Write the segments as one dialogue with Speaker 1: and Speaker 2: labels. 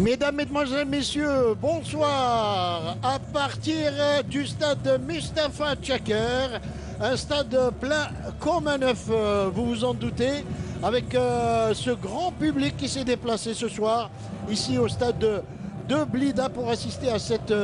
Speaker 1: Mesdames, Mesdemoiselles, Messieurs, bonsoir. À partir du stade Mustapha Tchaker, un stade plein comme un œuf, vous vous en doutez, avec ce grand public qui s'est déplacé ce soir, ici au stade de Blida, pour assister à cette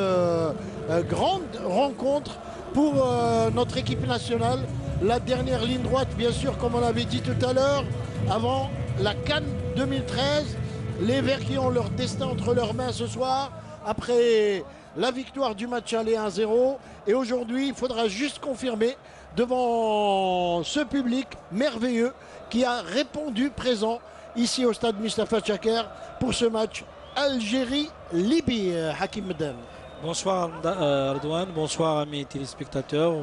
Speaker 1: grande rencontre pour notre équipe nationale. La dernière ligne droite, bien sûr, comme on l'avait dit tout à l'heure, avant la CAN 2013. Les Verts qui ont leur destin entre leurs mains ce soir, après la victoire du match aller 1-0. Et aujourd'hui, il faudra juste confirmer devant ce public merveilleux qui a répondu présent ici au stade Mustapha Tchaker pour ce match Algérie-Libye. Hakim Medem.
Speaker 2: Bonsoir Ardouane, bonsoir à mes téléspectateurs.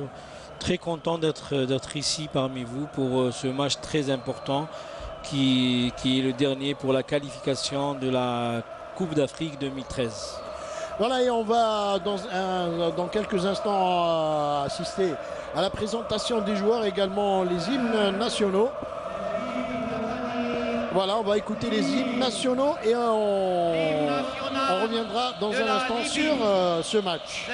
Speaker 2: Très content d'être ici parmi vous pour ce match très important qui est le dernier pour la qualification de la Coupe d'Afrique 2013.
Speaker 1: Voilà, et on va dans quelques instants assister à la présentation des joueurs, également les hymnes nationaux. Voilà, on va écouter les hymnes nationaux et on reviendra dans un instant sur ce match.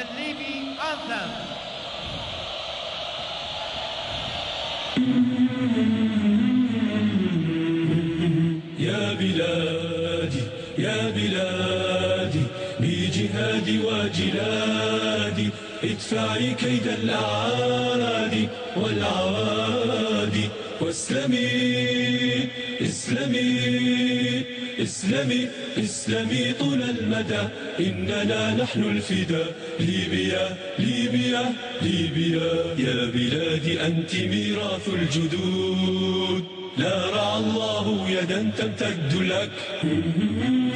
Speaker 3: يا بلادي يا بلادي بجهادي وجلادي ادفعي كيد الأعادي والعوادي واسلمي اسلمي اسلمي اسلمي طول المدى إننا نحن الفداء ليبيا ليبيا ليبيا يا بلادي أنت ميراث الجدود لا رعى الله يدا تمتد لك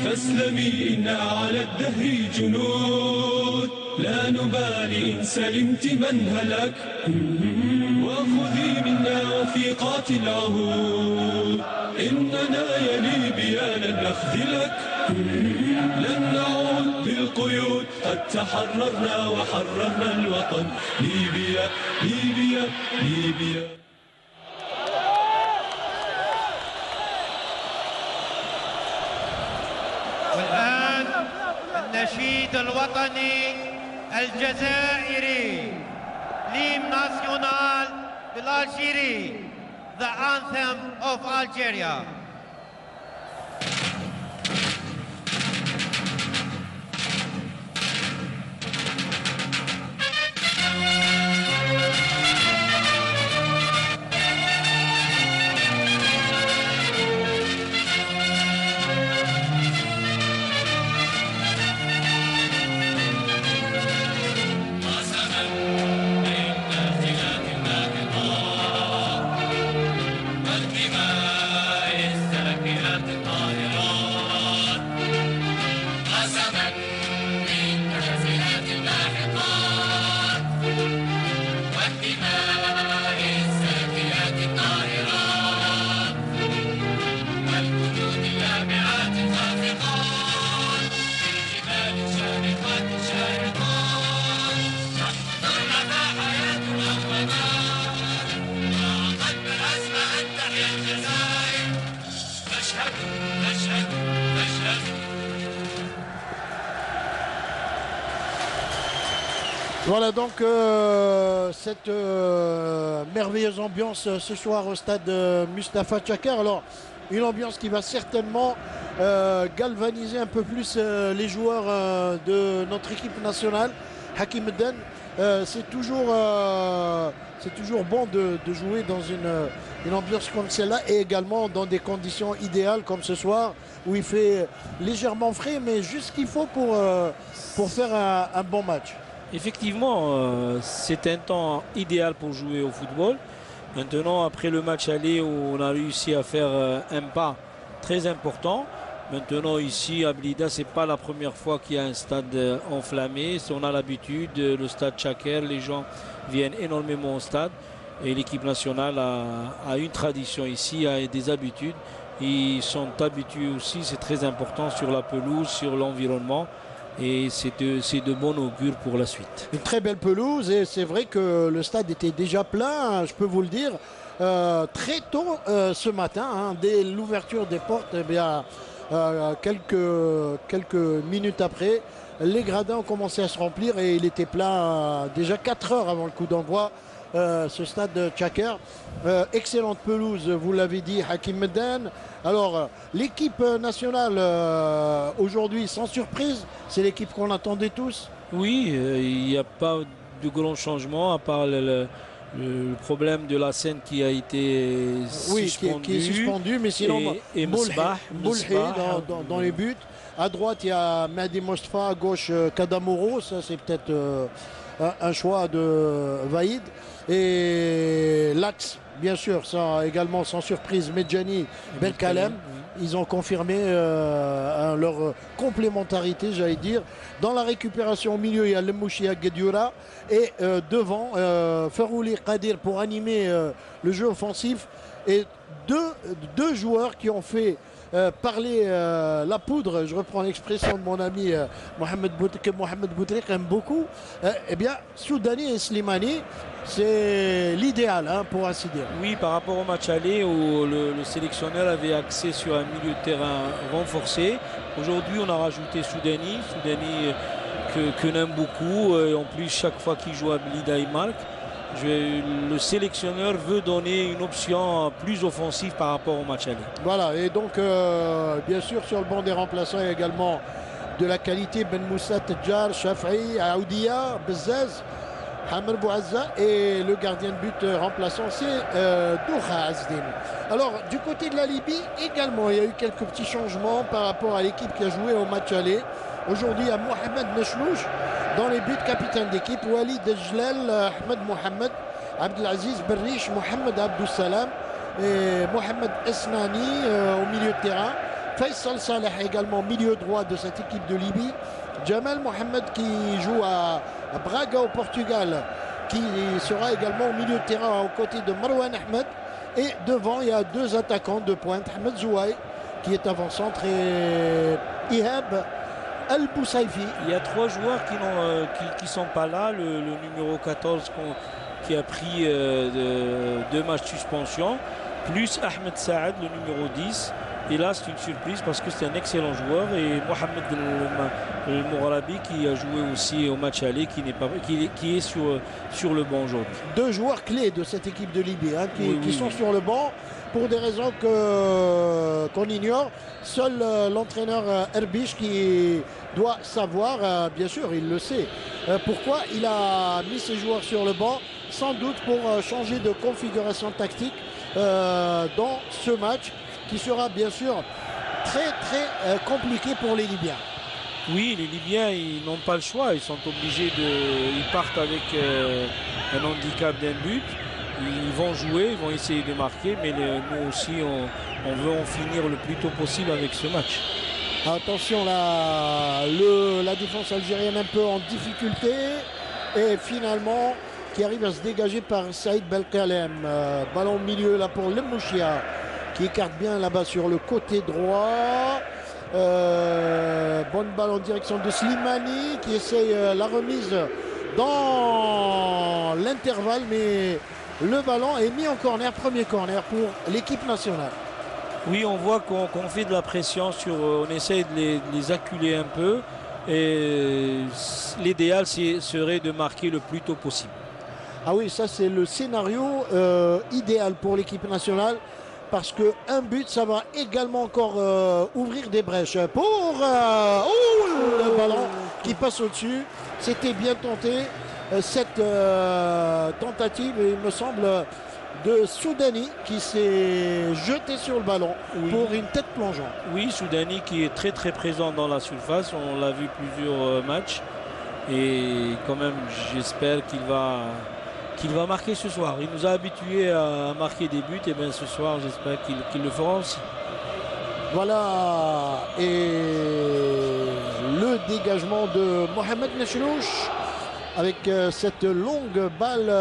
Speaker 3: فاسلمي إنا على الدهر جنود لا نبالي إن سلمت من هلك وخذي منا وثيقات العهود إننا يا ليبيا لن نخذلك لن نعود للقيود قد تحررنا وحررنا الوطن ليبيا ليبيا ليبيا.
Speaker 4: والآن النشيد الوطني الجزائري l'hymne national de l'Algérie, the anthem of Algeria.
Speaker 1: Voilà donc cette merveilleuse ambiance ce soir au stade Mustapha Tchaker. Alors une ambiance qui va certainement galvaniser un peu plus les joueurs de notre équipe nationale. Hakim Medem, c'est toujours bon de jouer dans une ambiance comme celle-là et également dans des conditions idéales comme ce soir où il fait légèrement frais mais juste ce qu'il faut pour faire un bon match.
Speaker 2: Effectivement, c'est un temps idéal pour jouer au football. Maintenant, après le match aller où on a réussi à faire un pas très important, maintenant ici à Blida, c'est pas la première fois qu'il y a un stade enflammé. On a l'habitude, le stade Tchaker, les gens viennent énormément au stade et l'équipe nationale a une tradition ici, a des habitudes. Ils sont habitués aussi, c'est très important sur la pelouse, sur l'environnement. Et c'est de bon augure pour la suite.
Speaker 1: Une très belle pelouse et c'est vrai que le stade était déjà plein, je peux vous le dire, très tôt ce matin, dès l'ouverture des portes. Eh bien, quelques minutes après, les gradins ont commencé à se remplir et il était plein déjà 4 heures avant le coup d'envoi. Ce stade de Tchaker, excellente pelouse, vous l'avez dit, Hakim Medden. Alors l'équipe nationale aujourd'hui, sans surprise, c'est l'équipe qu'on attendait tous.
Speaker 2: Oui, il n'y a pas de grands changements à part le problème de la scène qui a été suspendu.
Speaker 1: Qui est suspendu, mais sinon
Speaker 2: et
Speaker 1: Boulhi dans les buts. À droite, il y a Mehdi Mostafa, à gauche Kadamoro, ça c'est peut-être un choix de Vaïd. Et l'axe, bien sûr, ça également sans surprise, Medjani, Belkalem. Ils ont confirmé leur complémentarité, j'allais dire. Dans la récupération au milieu, il y a Lemouchia Guedioura. Et devant, Farouli Qadir pour animer le jeu offensif. Et deux joueurs qui ont fait parler la poudre, je reprends l'expression de mon ami Mohamed Boutrik aime beaucoup, eh bien Soudani et Slimani, c'est l'idéal pour ainsi dire.
Speaker 2: Oui, par rapport au match aller où le sélectionneur avait axé sur un milieu de terrain renforcé. Aujourd'hui, on a rajouté Soudani que j'aime beaucoup. Et en plus, chaque fois qu'il joue à Blida, il marque. Le sélectionneur veut donner une option plus offensive par rapport au match aller.
Speaker 1: Voilà, et donc bien sûr sur le banc des remplaçants il y a également de la qualité. Ben Moussa, Tedjar, Shafi'i, Aoudia, Bezzaz, Hamr Bouazza, et le gardien de but remplaçant c'est Doura Azdin. Alors du côté de la Libye également il y a eu quelques petits changements par rapport à l'équipe qui a joué au match aller. Aujourd'hui, il y a Mohamed Nechlouch dans les buts, capitaine d'équipe. Walid Ejlel, Ahmed Mohamed, Abdelaziz Berriche, Mohamed Abdussalam et Mohamed Esnani au milieu de terrain. Faisal Saleh également milieu droit de cette équipe de Libye. Jamal Mohamed qui joue à Braga au Portugal, qui sera également au milieu de terrain aux côtés de Marwan Ahmed. Et devant, il y a deux attaquants de pointe. Ahmed Zouaï qui est avant-centre et Ihab Al-Boussaifi.
Speaker 2: Il y a 3 joueurs qui sont pas là. Le numéro 14 qui a pris 2 matchs de suspension, plus Ahmed Saad, le numéro 10. Et là, c'est une surprise parce que c'est un excellent joueur. Et Mohamed El Mourabi qui a joué aussi au match aller, qui est sur le banc aujourd'hui.
Speaker 1: 2 joueurs clés de cette équipe de Libye qui sont sur le banc pour des raisons qu'on ignore. Seul l'entraîneur Erbiche qui doit savoir, bien sûr, il le sait, pourquoi il a mis ses joueurs sur le banc, sans doute pour changer de configuration tactique dans ce match qui sera bien sûr très compliqué pour les Libyens.
Speaker 2: Oui, les Libyens, ils n'ont pas le choix, ils sont obligés ils partent avec un handicap d'un but. Ils vont jouer, ils vont essayer de marquer, mais nous aussi, on veut en finir le plus tôt possible avec ce match.
Speaker 1: Attention, la défense algérienne un peu en difficulté. Et finalement, qui arrive à se dégager par Saïd Belkalem. Ballon au milieu là pour Lemouchia, qui écarte bien là-bas sur le côté droit. Bonne balle en direction de Slimani, qui essaye la remise dans l'intervalle, mais le ballon est mis en corner, premier corner pour l'équipe nationale.
Speaker 2: Oui, on voit qu'on fait de la pression on essaye de les acculer un peu. Et l'idéal serait de marquer le plus tôt possible.
Speaker 1: Ah oui, ça c'est le scénario idéal pour l'équipe nationale. Parce qu'un but, ça va également encore ouvrir des brèches pour le ballon qui passe au-dessus. C'était bien tenté, cette tentative, il me semble, de Soudani qui s'est jeté sur le ballon pour une tête plongeante.
Speaker 2: Oui, Soudani qui est très présent dans la surface, on l'a vu plusieurs matchs. Et quand même, j'espère qu'il va marquer ce soir. Il nous a habitués à marquer des buts, et bien ce soir j'espère qu'il le fera aussi.
Speaker 1: Voilà, et le dégagement de Mohamed Nechlouch avec cette longue balle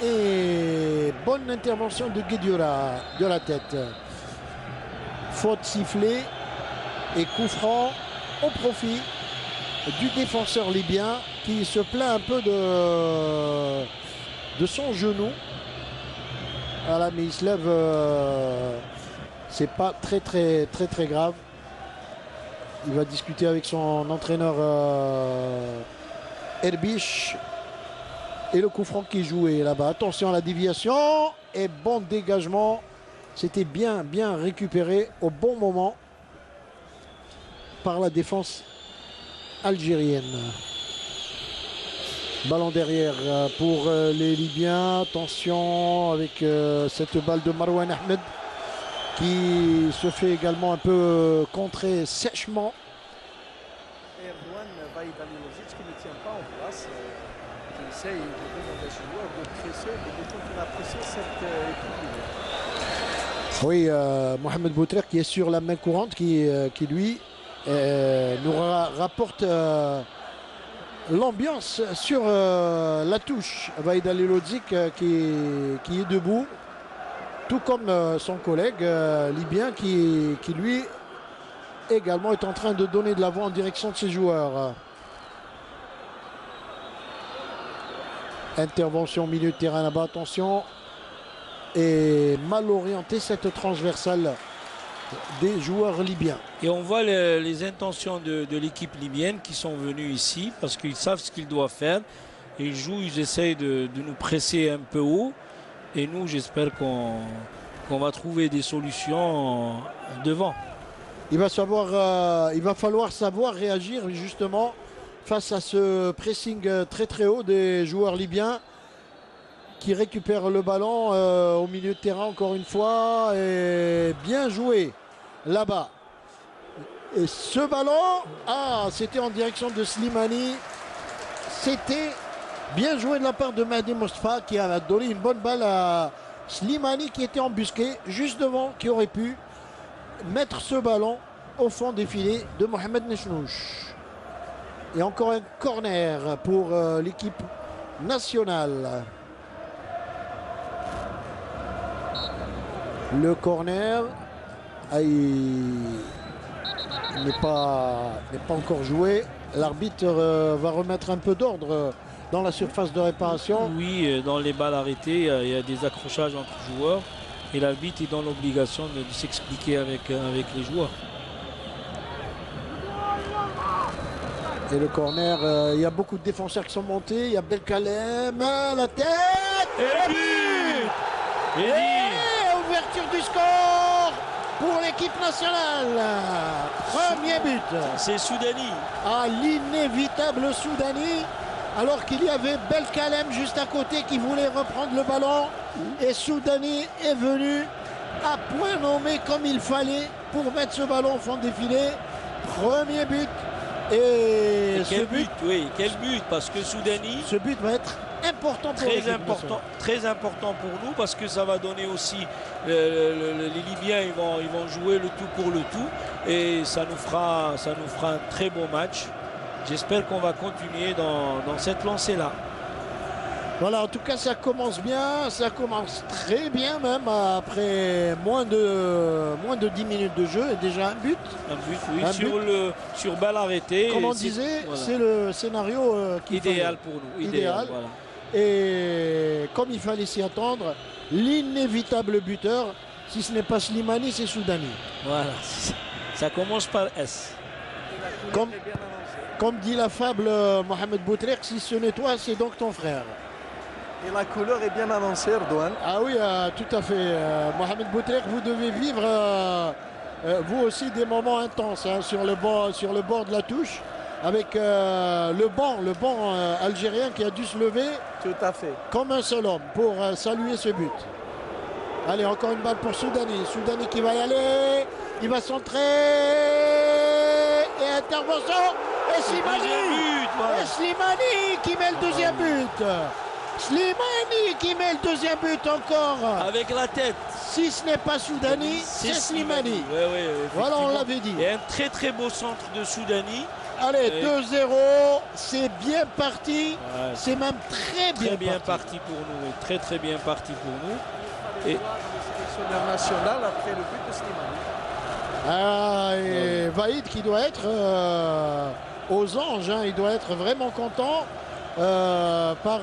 Speaker 1: et bonne intervention de Guedioura de la tête. Faute sifflée et coup franc au profit du défenseur libyen qui se plaint un peu de son genou. Voilà, mais il se lève, c'est pas très grave. Il va discuter avec son entraîneur Erbiche. Et le coup franc qui est joué là-bas. Attention à la déviation. Et bon dégagement. C'était bien récupéré au bon moment par la défense algérienne. Ballon derrière pour les Libyens. Attention avec cette balle de Marouane Ahmed qui se fait également un peu contrer sèchement.
Speaker 5: Et Erdogan va Ibrahimovic qui ne tient pas en place, qui essaye de demander à ses joueurs de presser et de continuer à presser cette équipe.
Speaker 1: Oui, Mohamed Boutrek qui est sur la main courante, qui lui nous rapporte l'ambiance sur la touche. Vaïd Halilhodžić qui est debout, tout comme son collègue libyen qui lui également est en train de donner de la voix en direction de ses joueurs. Intervention au milieu de terrain là-bas, attention. Et mal orienté cette transversale des joueurs libyens.
Speaker 2: Et on voit les intentions de l'équipe libyenne qui sont venus ici parce qu'ils savent ce qu'ils doivent faire. Ils jouent, ils essayent de nous presser un peu haut. Et nous, j'espère qu'on va trouver des solutions devant.
Speaker 1: Il va falloir savoir réagir justement face à ce pressing très haut des joueurs libyens qui récupèrent le ballon au milieu de terrain encore une fois. Et bien joué là-bas. Et ce ballon, c'était en direction de Slimani. C'était bien joué de la part de Mahdi Mostafa qui a donné une bonne balle à Slimani qui était embusqué juste devant, qui aurait pu mettre ce ballon au fond des filets de Mohamed Nechnouch. Et encore un corner pour l'équipe nationale. Le corner n'est pas encore joué. L'arbitre va remettre un peu d'ordre dans la surface de réparation.
Speaker 2: Oui, dans les balles arrêtées, il y a des accrochages entre joueurs. Et l'arbitre est dans l'obligation de s'expliquer avec les joueurs.
Speaker 1: Et le corner, il y a beaucoup de défenseurs qui sont montés. Il y a Belkalem, la tête.
Speaker 2: Et le but!
Speaker 1: Et ouverture du score pour l'équipe nationale. Premier but.
Speaker 2: C'est Soudani.
Speaker 1: L'inévitable Soudani. Alors qu'il y avait Belkalem juste à côté qui voulait reprendre le ballon. Et Soudani est venu à point nommé comme il fallait pour mettre ce ballon au fond des filets. Premier but. Et
Speaker 2: quel but, oui, quel but, parce que Soudani,
Speaker 1: ce but va être important pour
Speaker 2: très important pour nous parce que ça va donner aussi les Libyens ils vont jouer le tout pour le tout et ça nous fera un très beau match. J'espère qu'on va continuer dans cette lancée là.
Speaker 1: Voilà, en tout cas ça commence bien, ça commence très bien même après moins de 10 minutes de jeu et déjà un but.
Speaker 2: Un but, oui, sur balle arrêtée.
Speaker 1: Comme on disait, voilà. C'est le scénario
Speaker 2: idéal pour nous. Idéal. Voilà.
Speaker 1: Et comme il fallait s'y attendre, l'inévitable buteur, si ce n'est pas Slimani, c'est Soudani.
Speaker 2: Voilà, ça commence par S.
Speaker 1: Comme dit la fable Mohamed Boutrek, si ce n'est toi, c'est donc ton frère.
Speaker 5: Et la couleur est bien annoncée, Erdogan.
Speaker 1: Ah oui, tout à fait. Mohamed Boutrek, vous devez vivre vous aussi des moments intenses sur le bord de la touche avec le banc algérien qui a dû se lever
Speaker 5: tout à fait
Speaker 1: comme un seul homme pour saluer ce but. Allez, encore une balle pour Soudani. Soudani qui va y aller. Il va centrer. Et intervention. Et Slimani.
Speaker 2: Voilà.
Speaker 1: Et Slimani qui met le deuxième but. Slimani qui met le deuxième but encore.
Speaker 2: Avec la tête.
Speaker 1: Si ce n'est pas Soudani, c'est Slimani.
Speaker 2: Oui,
Speaker 1: voilà, on l'avait dit.
Speaker 2: Et un très très beau centre de Soudani.
Speaker 1: Allez, 2-0, c'est bien parti. Ouais, c'est même très bien
Speaker 2: parti pour nous. Très très bien parti pour nous.
Speaker 5: Et le sélectionneur national après le but de Slimani.
Speaker 1: Et Vaïd qui doit être aux anges, il doit être vraiment content par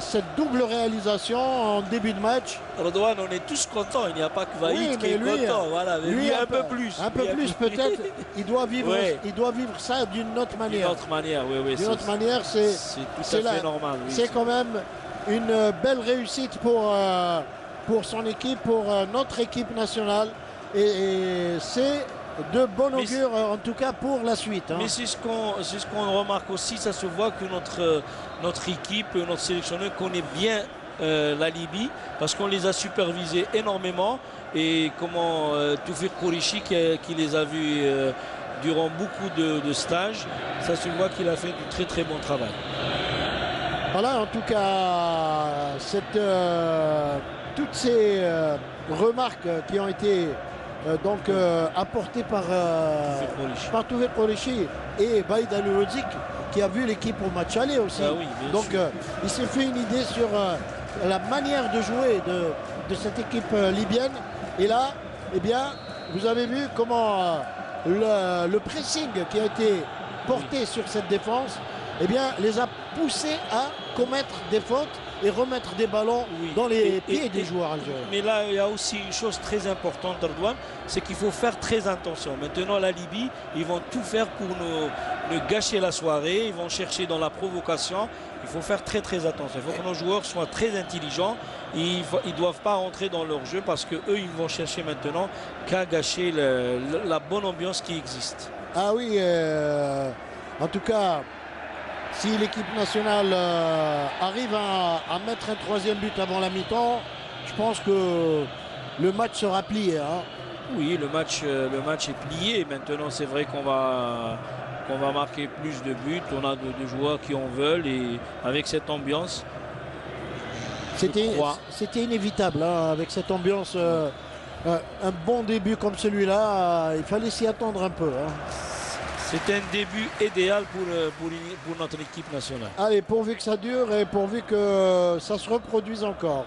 Speaker 1: cette double réalisation en début de match.
Speaker 2: Redouane, on est tous contents. Il n'y a pas que Vaïd
Speaker 1: Oui,
Speaker 2: qui
Speaker 1: mais
Speaker 2: est
Speaker 1: lui,
Speaker 2: content. Voilà, mais lui un peu plus.
Speaker 1: Un peu plus peut-être. Il doit vivre,
Speaker 2: Ouais.
Speaker 1: il doit vivre ça d'une autre
Speaker 2: D'une
Speaker 1: manière.
Speaker 2: autre manière, oui, oui.
Speaker 1: D'une autre manière, c'est
Speaker 2: tout à fait normal. Oui,
Speaker 1: c'est quand même une belle réussite pour son équipe, pour notre équipe nationale. Et c'est de bon
Speaker 2: Mais
Speaker 1: augure, en tout cas pour la suite. Hein.
Speaker 2: Mais c'est ce qu'on remarque aussi, ça se voit que notre équipe, notre sélectionneur connaît bien la Libye parce qu'on les a supervisés énormément et comment Toufik Kourichi qui les a vus durant beaucoup de stages, ça se voit qu'il a fait du très très bon travail.
Speaker 1: Voilà, en tout cas, toutes ces remarques qui ont été apportées par Toufik Kourichi et Baïd Al-Rodzik qui a vu l'équipe au match aller aussi.
Speaker 2: Ah oui, donc
Speaker 1: il s'est fait une idée sur la manière de jouer de cette équipe libyenne. Et là, eh bien, vous avez vu comment le pressing qui a été porté sur cette défense, eh bien, les a poussés à commettre des fautes et remettre des ballons dans les pieds des joueurs algériens.
Speaker 2: Mais là, il y a aussi une chose très importante, Redouane, c'est qu'il faut faire très attention. Maintenant, la Libye, ils vont tout faire pour nous gâcher la soirée. Ils vont chercher dans la provocation. Il faut faire très très attention. Il faut que nos joueurs soient très intelligents. Ils ne doivent pas rentrer dans leur jeu parce qu'eux, ils vont chercher maintenant qu'à gâcher la bonne ambiance qui existe.
Speaker 1: Ah oui, en tout cas, si l'équipe nationale arrive à mettre un troisième but avant la mi-temps, je pense que le match sera plié. Hein.
Speaker 2: Oui, le match est plié. Maintenant, c'est vrai qu'on va marquer plus de buts. On a des joueurs qui en veulent et avec cette ambiance,
Speaker 1: c'était inévitable hein, avec cette ambiance. Un bon début comme celui-là, il fallait s'y attendre un peu. Hein.
Speaker 2: C'est un début idéal pour notre équipe nationale.
Speaker 1: Allez, pourvu que ça dure et pourvu que ça se reproduise encore.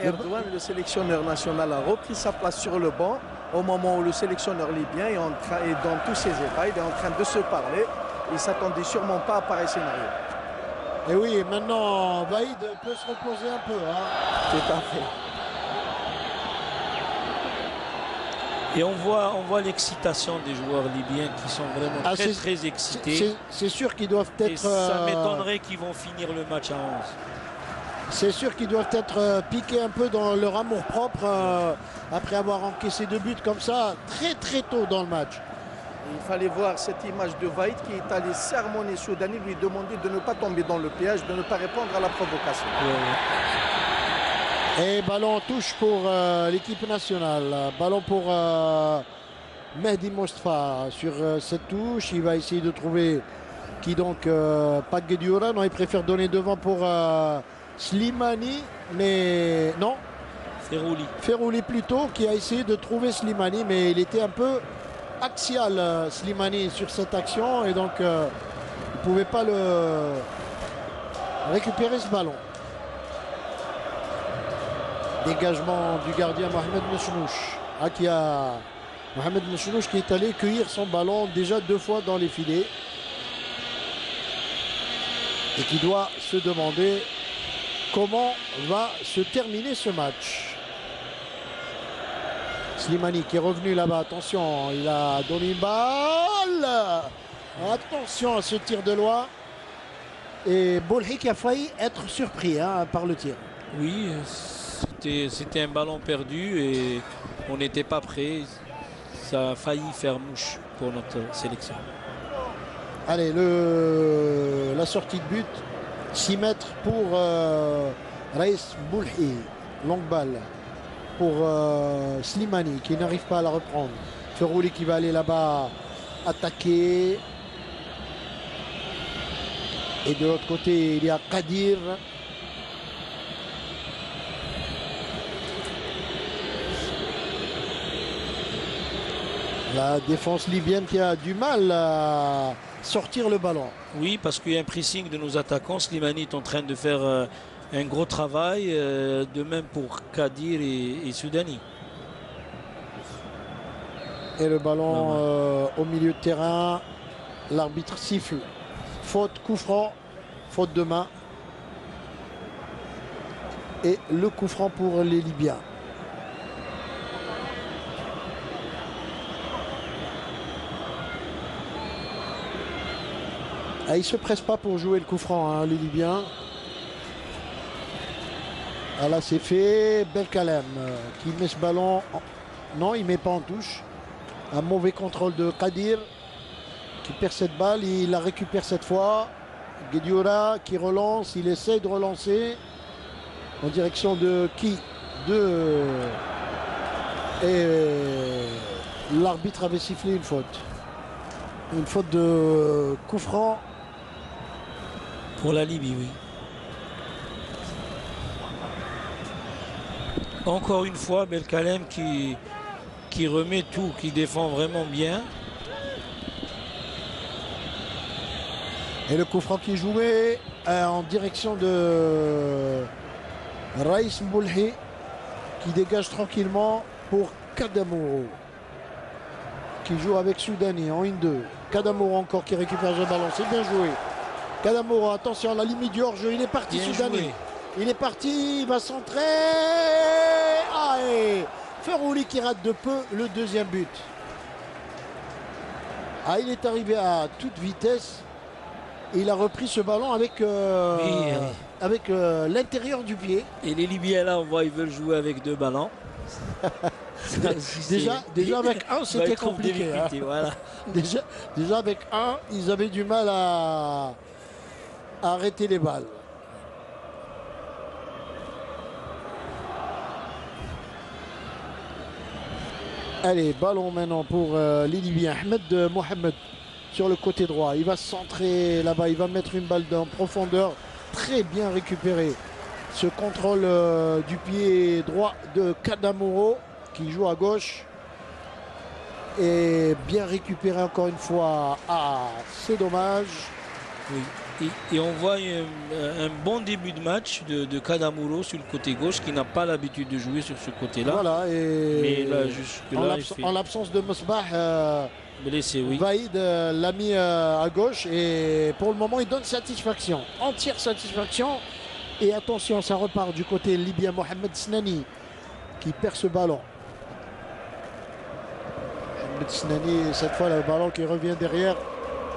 Speaker 5: Erdogan, le sélectionneur national, a repris sa place sur le banc au moment où le sélectionneur libyen est dans tous ses états, il est en train de se parler. Il ne s'attendait sûrement pas à pareil scénario.
Speaker 1: Et oui, maintenant, Vaïd peut se reposer un peu. Hein.
Speaker 5: Tout à fait.
Speaker 2: Et on voit l'excitation des joueurs libyens qui sont vraiment très excités.
Speaker 1: C'est sûr qu'ils doivent être...
Speaker 2: Et ça m'étonnerait qu'ils vont finir le match à 11.
Speaker 1: C'est sûr qu'ils doivent être piqués un peu dans leur amour-propre après avoir encaissé 2 buts comme ça très très tôt dans le match.
Speaker 5: Il fallait voir cette image de Vaïd qui est allé sermonner Soudani, lui demander de ne pas tomber dans le piège, de ne pas répondre à la provocation.
Speaker 1: Et ballon en touche pour l'équipe nationale. Ballon pour Mehdi Mostafa sur cette touche. Il va essayer de trouver qui donc Pak Guedioura. Non, il préfère donner devant pour Slimani, mais non. Ferrouli plutôt, qui a essé de trouver Slimani, mais il était un peu axial Slimani sur cette action et donc il ne pouvait pas récupérer ce ballon. Dégagement du gardien Mohamed Mechnouch. Mohamed Mechnouch qui est allé cueillir son ballon déjà 2 fois dans les filets et qui doit se demander comment va se terminer ce match. Slimani qui est revenu là-bas, attention, il a donné une balle. Attention à ce tir de loin. Et Boulhi qui a failli être surpris par le tir.
Speaker 2: Oui, c'était un ballon perdu et on n'était pas prêt. Ça a failli faire mouche pour notre sélection.
Speaker 1: Allez, la sortie de but, 6 mètres pour Raïs Boulhi. Longue balle pour Slimani qui n'arrive pas à la reprendre. Ferrouli qui va aller là-bas attaquer. Et de l'autre côté, il y a Kadir. La défense libyenne qui a du mal à sortir le ballon.
Speaker 2: Oui, parce qu'il y a un pressing de nos attaquants. Slimani est en train de faire un gros travail, de même pour Kadir et Soudani.
Speaker 1: Et le ballon au milieu de terrain. L'arbitre siffle. Faute, coup franc, faute de main. Et le coup franc pour les Libyens. Ah, ils ne se pressent pas pour jouer le coup franc, hein, les Libyens. Ah, là, c'est fait. Belkalem qui met ce ballon. Non, il ne met pas en touche. Un mauvais contrôle de Kadir qui perd cette balle. Il la récupère cette fois. Guedioura qui relance. Il essaie de relancer en direction de qui? Et l'arbitre avait sifflé une faute. Une faute de coup franc.
Speaker 2: Pour la Libye, oui. Encore une fois, Belkalem qui remet tout, qui défend vraiment bien.
Speaker 1: Et le coup franc qui est joué en direction de Raïs Mboulhi qui dégage tranquillement pour Kadamouro qui joue avec Soudani en 1-2. Kadamouro encore qui récupère le ballon, c'est bien joué. Kadamouro, attention à la limite du hors-jeu, il est parti
Speaker 2: Bien
Speaker 1: Soudani.
Speaker 2: joué.
Speaker 1: Il est parti, il va centrer. Ah, et Ferrouli qui rate de peu le deuxième but. Ah, il est arrivé à toute vitesse. Et il a repris ce ballon avec, avec l'intérieur du pied.
Speaker 2: Et les Libyens là, on voit, ils veulent jouer avec 2 ballons.
Speaker 1: Déjà avec un, c'était compliqué. Hein.
Speaker 2: Voilà.
Speaker 1: Déjà avec un, ils avaient du mal à arrêter les balles. Allez, ballon maintenant pour les Libyens. Ahmed Mohamed sur le côté droit. Il va centrer là-bas. Il va mettre une balle en profondeur. Très bien récupéré. Ce contrôle du pied droit de Kadamouro qui joue à gauche. Et bien récupéré encore une fois. Ah, c'est dommage.
Speaker 2: Oui. Et on voit un bon début de match de Kadamouro sur le côté gauche qui n'a pas l'habitude de jouer sur ce côté-là.
Speaker 1: Voilà. Et
Speaker 2: mais là,
Speaker 1: en l'absence de Mosbah,
Speaker 2: blessé, oui.
Speaker 1: Vaïd l'a mis à gauche et pour le moment il donne satisfaction, entière satisfaction. Et attention, ça repart du côté libyen. Mohamed Snani qui perd ce ballon. Mohamed Snani, cette fois le ballon qui revient derrière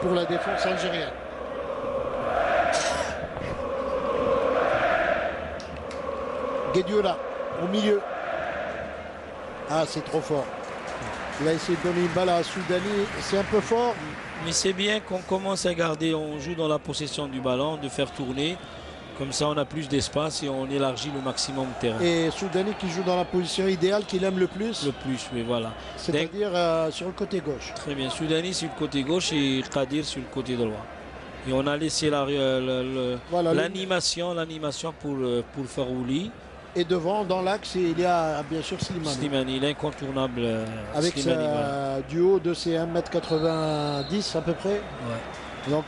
Speaker 1: pour la défense algérienne. Guedioura au milieu. Ah, c'est trop fort. Il a essayé de donner une balle à Soudani, c'est un peu fort.
Speaker 2: Mais c'est bien qu'on commence à garder, on joue dans la possession du ballon, de faire tourner. Comme ça, on a plus d'espace et on élargit le maximum de terrain.
Speaker 1: Et Soudani qui joue dans la position idéale qu'il aime le plus.
Speaker 2: Le plus, oui, voilà.
Speaker 1: C'est-à-dire sur le côté gauche.
Speaker 2: Très bien. Soudani sur le côté gauche et Kadir sur le côté droit. Et on a laissé l'animation pour Ferrouli.
Speaker 1: Et devant, dans l'axe, il y a bien sûr Slimani.
Speaker 2: Slimani, l'incontournable.
Speaker 1: Avec
Speaker 2: Slimani,
Speaker 1: du haut de ses 1m90 à peu près.
Speaker 2: Ouais.
Speaker 1: Donc,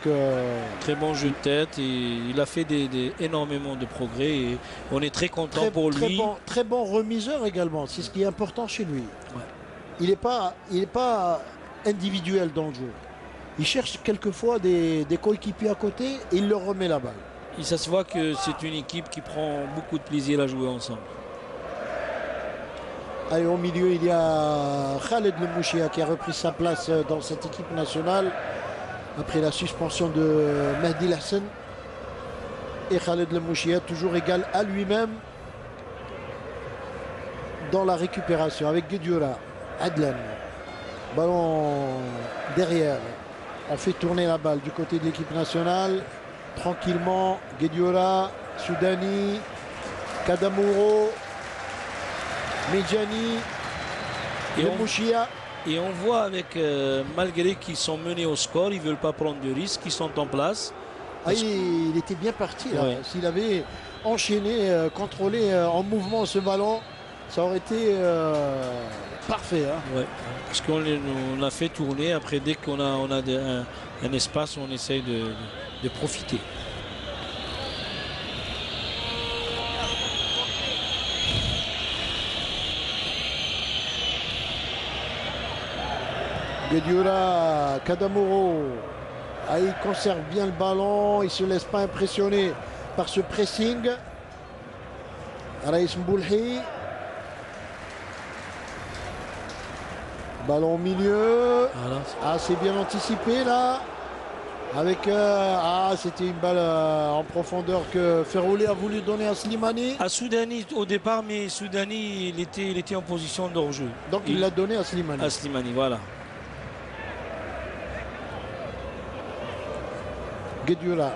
Speaker 2: très bon jeu de tête et il a fait énormément de progrès et on est très content pour lui.
Speaker 1: Très bon remiseur également, c'est ce qui est important chez lui.
Speaker 2: Ouais.
Speaker 1: Il n'est pas individuel dans le jeu. Il cherche quelquefois des coéquipiers à côté et il leur remet la balle.
Speaker 2: Et ça se voit que c'est une équipe qui prend beaucoup de plaisir à jouer ensemble.
Speaker 1: Allez, au milieu, il y a Khaled Lemouchia qui a repris sa place dans cette équipe nationale après la suspension de Mehdi Hassan. Et Khaled Lemouchia toujours égal à lui-même dans la récupération avec Guedioura, Adlan. Ballon derrière. On fait tourner la balle du côté de l'équipe nationale. Tranquillement, Guedioura, Soudani, Kadamouro, Medjani, Lemouchia.
Speaker 2: Et on voit avec, malgré qu'ils sont menés au score, ils ne veulent pas prendre de risques, ils sont en place.
Speaker 1: Ah, il était bien parti là.
Speaker 2: Ouais.
Speaker 1: S'il avait enchaîné, contrôlé en mouvement ce ballon, ça aurait été parfait. Hein.
Speaker 2: Ouais. Parce qu'on a fait tourner, après dès qu'on a un espace, on essaye de profiter.
Speaker 1: Guedioura, Kadamouro, il conserve bien le ballon, il ne se laisse pas impressionner par ce pressing. Raïs Mboulhi. Ballon au milieu.
Speaker 2: Voilà.
Speaker 1: Ah, c'est bien anticipé là. Avec c'était une balle en profondeur que Ferrouli a voulu donner à Slimani.
Speaker 2: À Soudani au départ, mais Soudani il était en position de hors-jeu.
Speaker 1: Donc il l'a donné à Slimani.
Speaker 2: À Slimani, voilà.
Speaker 1: Guedioula.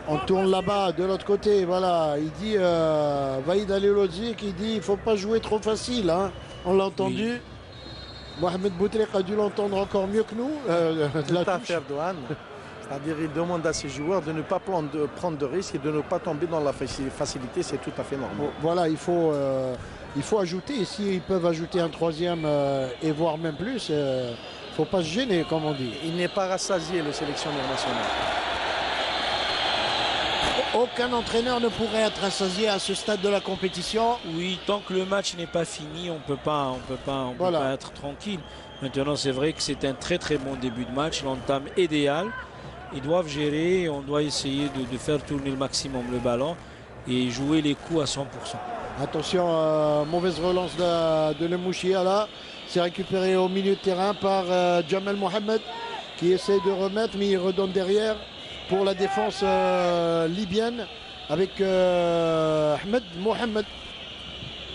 Speaker 1: On tourne là-bas de l'autre côté. Voilà, il dit Vaïd Alilodzi qui dit il ne faut pas jouer trop facile. Hein. On l'a entendu. Oui. Mohamed Boutrik a dû l'entendre encore mieux que nous.
Speaker 5: Tout à fait, Erdogan. C'est-à-dire il demande à ses joueurs de ne pas prendre de risques et de ne pas tomber dans la facilité. C'est tout à fait normal.
Speaker 1: Voilà, il faut ajouter. S'ils peuvent ajouter un troisième et voire même plus, il ne faut pas se gêner, comme on dit.
Speaker 5: Il n'est pas rassasié, le sélectionneur national.
Speaker 1: Aucun entraîneur ne pourrait être rassasié à ce stade de la compétition.
Speaker 2: Oui, tant que le match n'est pas fini, on peut pas être tranquille. Maintenant, c'est vrai que c'est un très très bon début de match, l'entame idéale. Ils doivent gérer, on doit essayer de faire tourner le maximum le ballon et jouer les coups à 100%.
Speaker 1: Attention, mauvaise relance de Lemouchia là. C'est récupéré au milieu de terrain par Jamel Mohamed qui essaie de remettre, mais il redonne derrière pour la défense libyenne avec Ahmed Mohamed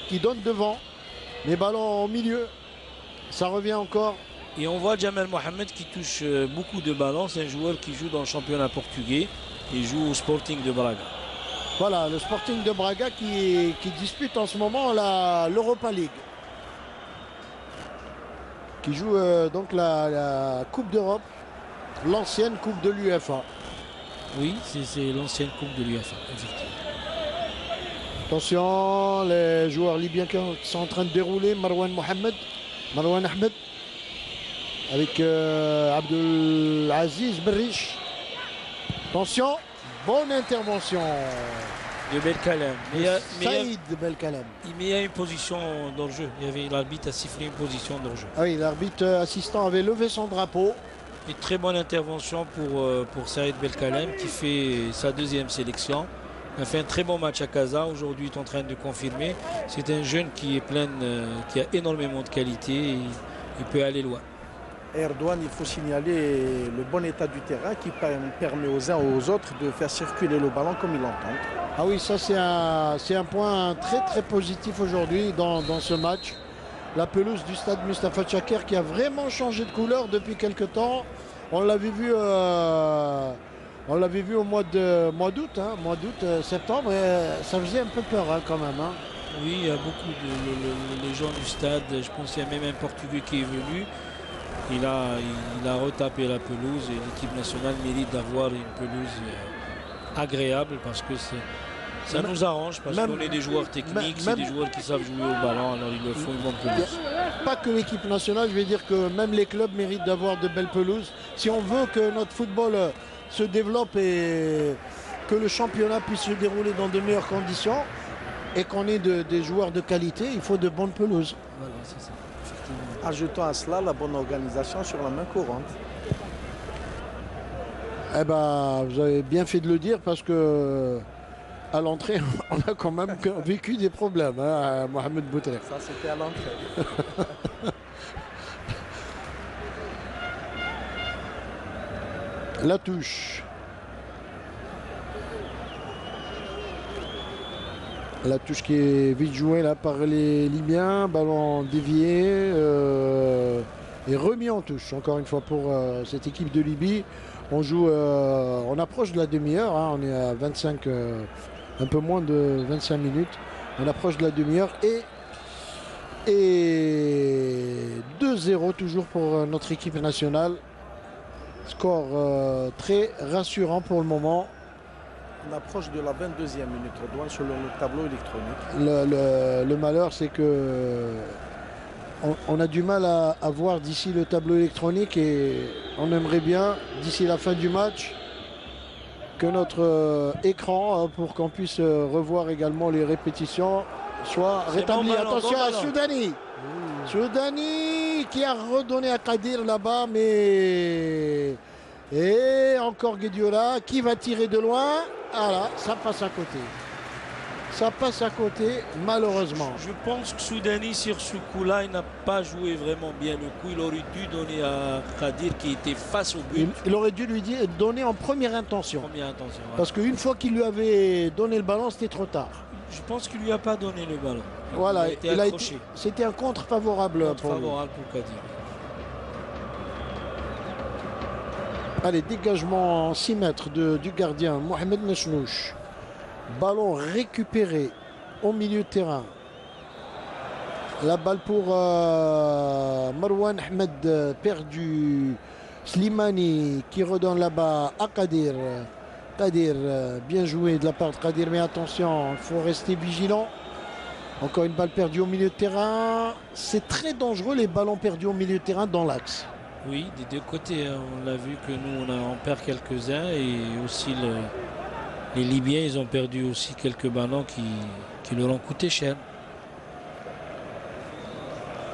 Speaker 1: qui donne devant. Les ballons au milieu, ça revient encore.
Speaker 2: Et on voit Jamel Mohamed qui touche beaucoup de ballons. C'est un joueur qui joue dans le championnat portugais. Il joue au Sporting de Braga.
Speaker 1: Voilà, le Sporting de Braga qui dispute en ce moment l'Europa League. Qui joue donc la Coupe d'Europe, l'ancienne Coupe de l'UEFA.
Speaker 2: Oui, c'est l'ancienne Coupe de l'UEFA, effectivement.
Speaker 1: Attention, les joueurs libyens qui sont en train de dérouler. Marwan Ahmed, avec Abdelaziz Berriche. Attention, bonne intervention
Speaker 2: de Belkalem.
Speaker 1: Saïd Belkalem.
Speaker 2: Il y a une position d'hors-jeu. L'arbitre a sifflé une position d'hors-jeu.
Speaker 1: Ah oui, l'arbitre assistant avait levé son drapeau.
Speaker 2: Une très bonne intervention pour Saïd Belkalem qui fait sa deuxième sélection. Il a fait un très bon match à Casa. Aujourd'hui, il est en train de confirmer. C'est un jeune qui est qui a énormément de qualité et il peut aller loin.
Speaker 5: Erdogan, il faut signaler le bon état du terrain qui permet aux uns aux autres de faire circuler le ballon comme ils l'entendent.
Speaker 1: Ah oui, ça c'est un point très très positif aujourd'hui dans ce match. La pelouse du stade Mustapha Chaker qui a vraiment changé de couleur depuis quelques temps. On l'avait vu au mois d'août, septembre, et ça faisait un peu peur quand même. Hein.
Speaker 2: Oui, il y a beaucoup les gens du stade. Je pense qu'il y a même un Portugais qui est venu. Il a retapé la pelouse et l'équipe nationale mérite d'avoir une pelouse agréable parce que ça nous arrange parce qu'on est des joueurs techniques, c'est des joueurs qui savent jouer au ballon, alors il leur faut une bonne pelouse.
Speaker 1: Pas que l'équipe nationale, je vais dire que même les clubs méritent d'avoir de belles pelouses. Si on veut que notre football se développe et que le championnat puisse se dérouler dans de meilleures conditions et qu'on ait des joueurs de qualité, il faut de bonnes pelouses.
Speaker 2: Voilà, c'est ça.
Speaker 5: Ajoutons à cela la bonne organisation sur la main courante.
Speaker 1: Eh ben, vous avez bien fait de le dire parce que à l'entrée, on a quand même vécu des problèmes, hein, Mohamed Boutrik.
Speaker 5: Ça, c'était à l'entrée.
Speaker 1: La touche. La touche qui est vite jouée là par les Libyens. Ballon dévié et remis en touche. Encore une fois pour cette équipe de Libye. On joue, on approche de la demi-heure. Hein, on est à 25, un peu moins de 25 minutes. On approche de la demi-heure et 2-0 toujours pour notre équipe nationale. Score très rassurant pour le moment.
Speaker 5: On approche de la 22e minute, Redouane, sur le tableau électronique.
Speaker 1: Le malheur, c'est que on a du mal à voir d'ici le tableau électronique et on aimerait bien, d'ici la fin du match, que notre écran, pour qu'on puisse revoir également les répétitions, soit rétabli.
Speaker 2: Bon ballon,
Speaker 1: attention
Speaker 2: bon
Speaker 1: à
Speaker 2: ballon.
Speaker 1: Soudani. Soudani qui a redonné à Kadir là-bas, mais Et encore Guediola qui va tirer de loin. Ah là, ça passe à côté. Ça passe à côté, malheureusement.
Speaker 2: Je pense que Soudani, sur ce coup-là, il n'a pas joué vraiment bien le coup. Il aurait dû donner à Kadir qui était face au but.
Speaker 1: Il aurait dû lui donner en première intention.
Speaker 2: Première intention. Ouais.
Speaker 1: Parce qu'une fois qu'il lui avait donné le ballon, c'était trop tard.
Speaker 2: Je pense qu'il ne lui a pas donné le ballon.
Speaker 1: Voilà,
Speaker 2: accroché.
Speaker 1: C'était un contre favorable pour lui.
Speaker 2: Favorable pour Kadir.
Speaker 1: Allez, dégagement en 6 mètres du gardien Mohamed Nechnouch. Ballon récupéré au milieu de terrain. La balle pour Marwan Ahmed, perdu. Slimani qui redonne là-bas à Kadir. Kadir, bien joué de la part de Kadir, mais attention, il faut rester vigilant. Encore une balle perdue au milieu de terrain. C'est très dangereux les ballons perdus au milieu de terrain dans l'axe.
Speaker 2: Oui, des deux côtés. Hein. On l'a vu que nous, on perd quelques-uns et aussi les Libyens, ils ont perdu aussi quelques ballons qui leur ont coûté cher.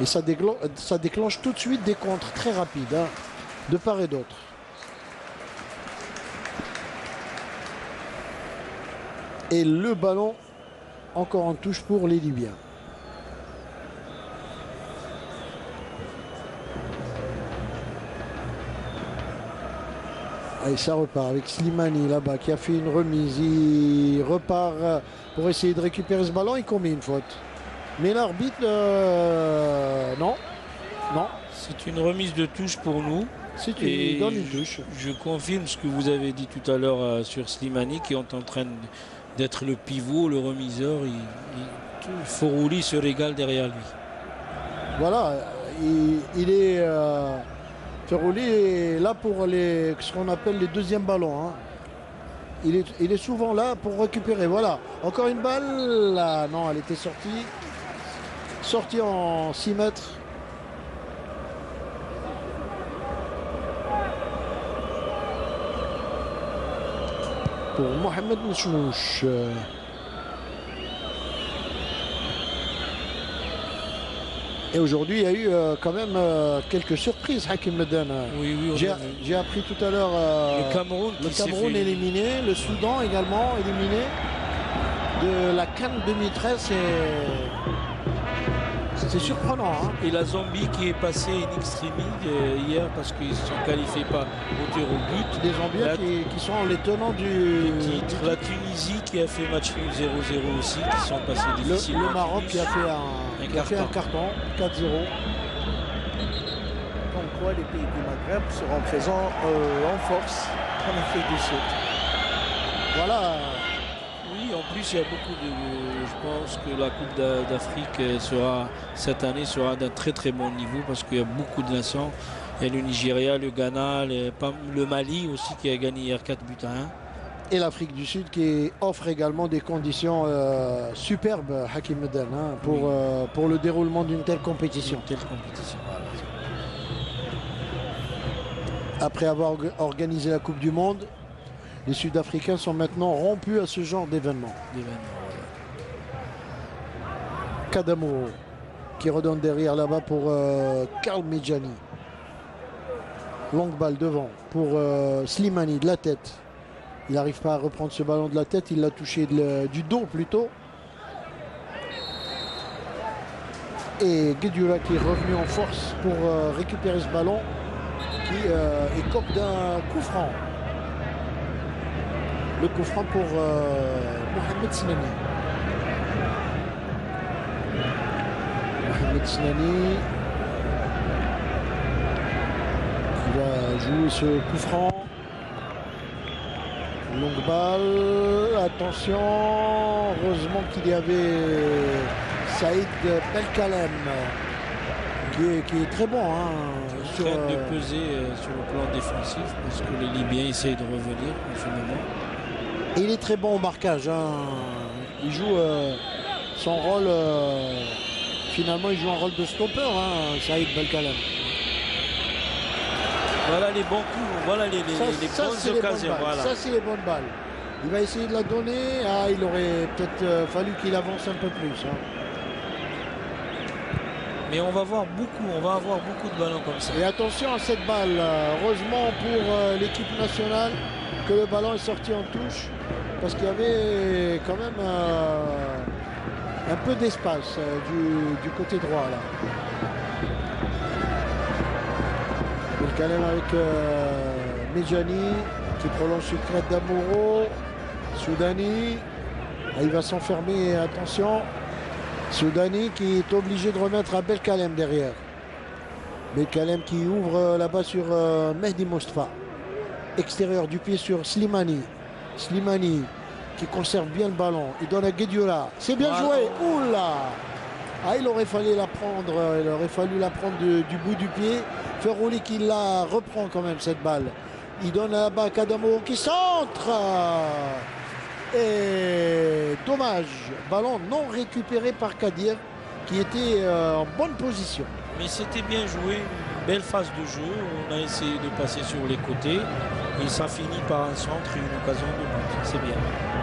Speaker 1: Et ça déclenche tout de suite des contres très rapides, hein, de part et d'autre. Et le ballon encore en touche pour les Libyens. Et ça repart avec Slimani là-bas qui a fait une remise. Il repart pour essayer de récupérer ce ballon. Il commet une faute. Mais l'arbitre, non. Non.
Speaker 2: C'est une remise de touche pour nous.
Speaker 1: Il donne une touche.
Speaker 2: Je confirme ce que vous avez dit tout à l'heure sur Slimani qui est en train d'être le pivot, le remiseur. Forouli se régale derrière lui.
Speaker 1: Voilà. Il est... Ferrouli est là pour ce qu'on appelle les deuxièmes ballons. Hein. Il est souvent là pour récupérer. Voilà. Encore une balle. Là, non, elle était sortie. Sortie en 6 mètres. Pour Mohamed Nechnouch. Et aujourd'hui, il y a eu quand même quelques surprises, Hakim Medan.
Speaker 2: Oui,
Speaker 1: j'ai appris tout à l'heure
Speaker 2: le Cameroun
Speaker 1: éliminé, le Soudan également éliminé de la CAN 2013. C'est surprenant. Hein.
Speaker 2: Et la Zambie qui est passée in extremis hier parce qu'ils ne se sont qualifiés pas au tir au but.
Speaker 1: Des Zambiens qui sont les tenants du
Speaker 2: titre. La Tunisie qui a fait match nul 0-0 aussi, qui sont passés difficilement.
Speaker 1: Le Maroc qui a fait un carton 4-0.
Speaker 5: Comme quoi les pays du Maghreb seront présents en force en Afrique du Sud.
Speaker 1: Voilà.
Speaker 2: Oui, en plus il y a beaucoup de... Je pense que la Coupe d'Afrique cette année sera d'un très très bon niveau parce qu'il y a beaucoup de nations. Il y a le Nigeria, le Ghana, le Mali aussi qui a gagné hier 4 buts à 1.
Speaker 1: Et l'Afrique du Sud qui offre également des conditions superbes, Hakim Medan, hein, pour le déroulement d'une telle compétition.
Speaker 2: Voilà.
Speaker 1: Après avoir organisé la Coupe du Monde, les Sud-Africains sont maintenant rompus à ce genre d'événement. Kadamo qui redonne derrière là-bas pour Karl Medjani. Longue balle devant pour Slimani de la tête. Il n'arrive pas à reprendre ce ballon de la tête, il l'a touché du dos plutôt. Et Guediola qui est revenu en force pour récupérer ce ballon qui écope d'un coup franc. Le coup franc pour Mohamed Sinani. Mohamed Sinani qui va jouer ce coup franc. Longue balle, attention, heureusement qu'il y avait Saïd Belkalem qui est très bon.
Speaker 2: Qui est en train de peser sur le plan défensif parce que les Libyens essayent de revenir en ce moment.
Speaker 1: Et il est très bon au marquage. Il joue son rôle, finalement il joue un rôle de stopper, Saïd Belkalem.
Speaker 2: Voilà les bons coups, voilà les bonnes occasions. Voilà.
Speaker 1: Ça, c'est les bonnes balles. Il va essayer de la donner. Il aurait peut-être fallu qu'il avance un peu plus.
Speaker 2: Mais on va avoir beaucoup de ballons comme ça.
Speaker 1: Et attention à cette balle. Heureusement pour l'équipe nationale que le ballon est sorti en touche. Parce qu'il y avait quand même un peu d'espace du côté droit là. Belkalem avec Medjani qui prolonge sur crête d'Amouro. Soudani. Il va s'enfermer, attention. Soudani qui est obligé de remettre à Belkalem derrière. Belkalem qui ouvre là-bas sur Mehdi Mostafa. Extérieur du pied sur Slimani. Slimani qui conserve bien le ballon. Il donne à Guediola. C'est bien joué. Oula. Ah, il aurait fallu la prendre. Il aurait fallu la prendre du bout du pied. Ferrouli qui la reprend quand même cette balle. Il donne là-bas à Kadamo qui centre. Et dommage. Ballon non récupéré par Kadir qui était en bonne position.
Speaker 2: Mais c'était bien joué. Une belle phase de jeu. On a essayé de passer sur les côtés. Et ça finit par un centre et une occasion de but. C'est bien.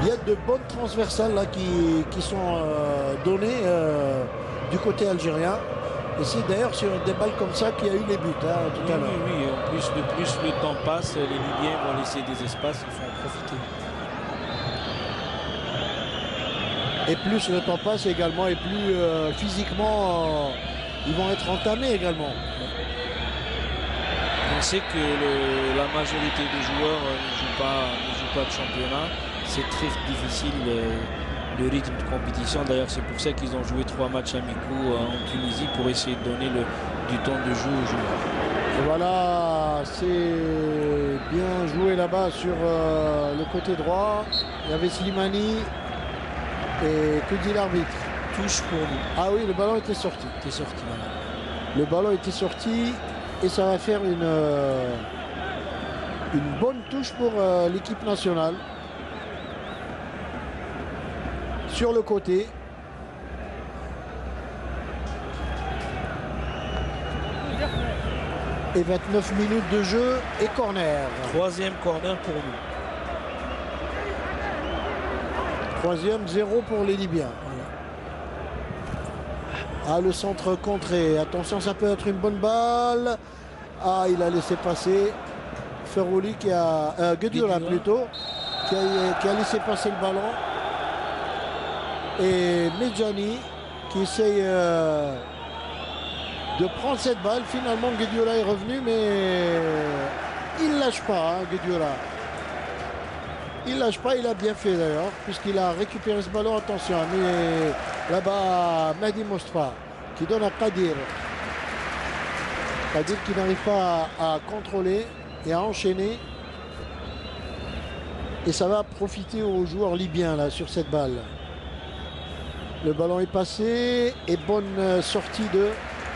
Speaker 1: Il y a de bonnes transversales là qui sont données du côté algérien. Et c'est d'ailleurs sur des balles comme ça qu'il y a eu les buts tout à l'heure.
Speaker 2: Oui, en plus le temps passe, les Libyens vont laisser des espaces, il faut en profiter.
Speaker 1: Et plus le temps passe également, et plus physiquement, ils vont être entamés également.
Speaker 2: On sait que la majorité des joueurs ne jouent pas de championnat. C'est très difficile le rythme de compétition. D'ailleurs, c'est pour ça qu'ils ont joué 3 matchs amicaux en Tunisie pour essayer de donner du temps de jeu aux joueurs.
Speaker 1: Et voilà, c'est bien joué là-bas sur le côté droit. Il y avait Slimani. Et que dit l'arbitre?
Speaker 2: Touche pour nous.
Speaker 1: Ah oui, le ballon était sorti. Le ballon était sorti et ça va faire une bonne touche pour l'équipe nationale. Sur le côté. Et 29 minutes de jeu et corner.
Speaker 2: 3e corner pour nous.
Speaker 1: 3e, 0 pour les Libyens. Ah, le centre contré. Attention, ça peut être une bonne balle. Ah, il a laissé passer. Ferrouli qui a... Guediola plutôt. Qui a laissé passer le ballon. Et Medjani qui essaye de prendre cette balle. Finalement, Guediola est revenu, mais il ne lâche pas, Guediola. Il lâche pas, il a bien fait d'ailleurs, puisqu'il a récupéré ce ballon. Attention, mais là-bas, Mehdi Mostafa qui donne à Kadir. Kadir qui n'arrive pas à contrôler et à enchaîner. Et ça va profiter aux joueurs libyens là sur cette balle. Le ballon est passé et bonne sortie de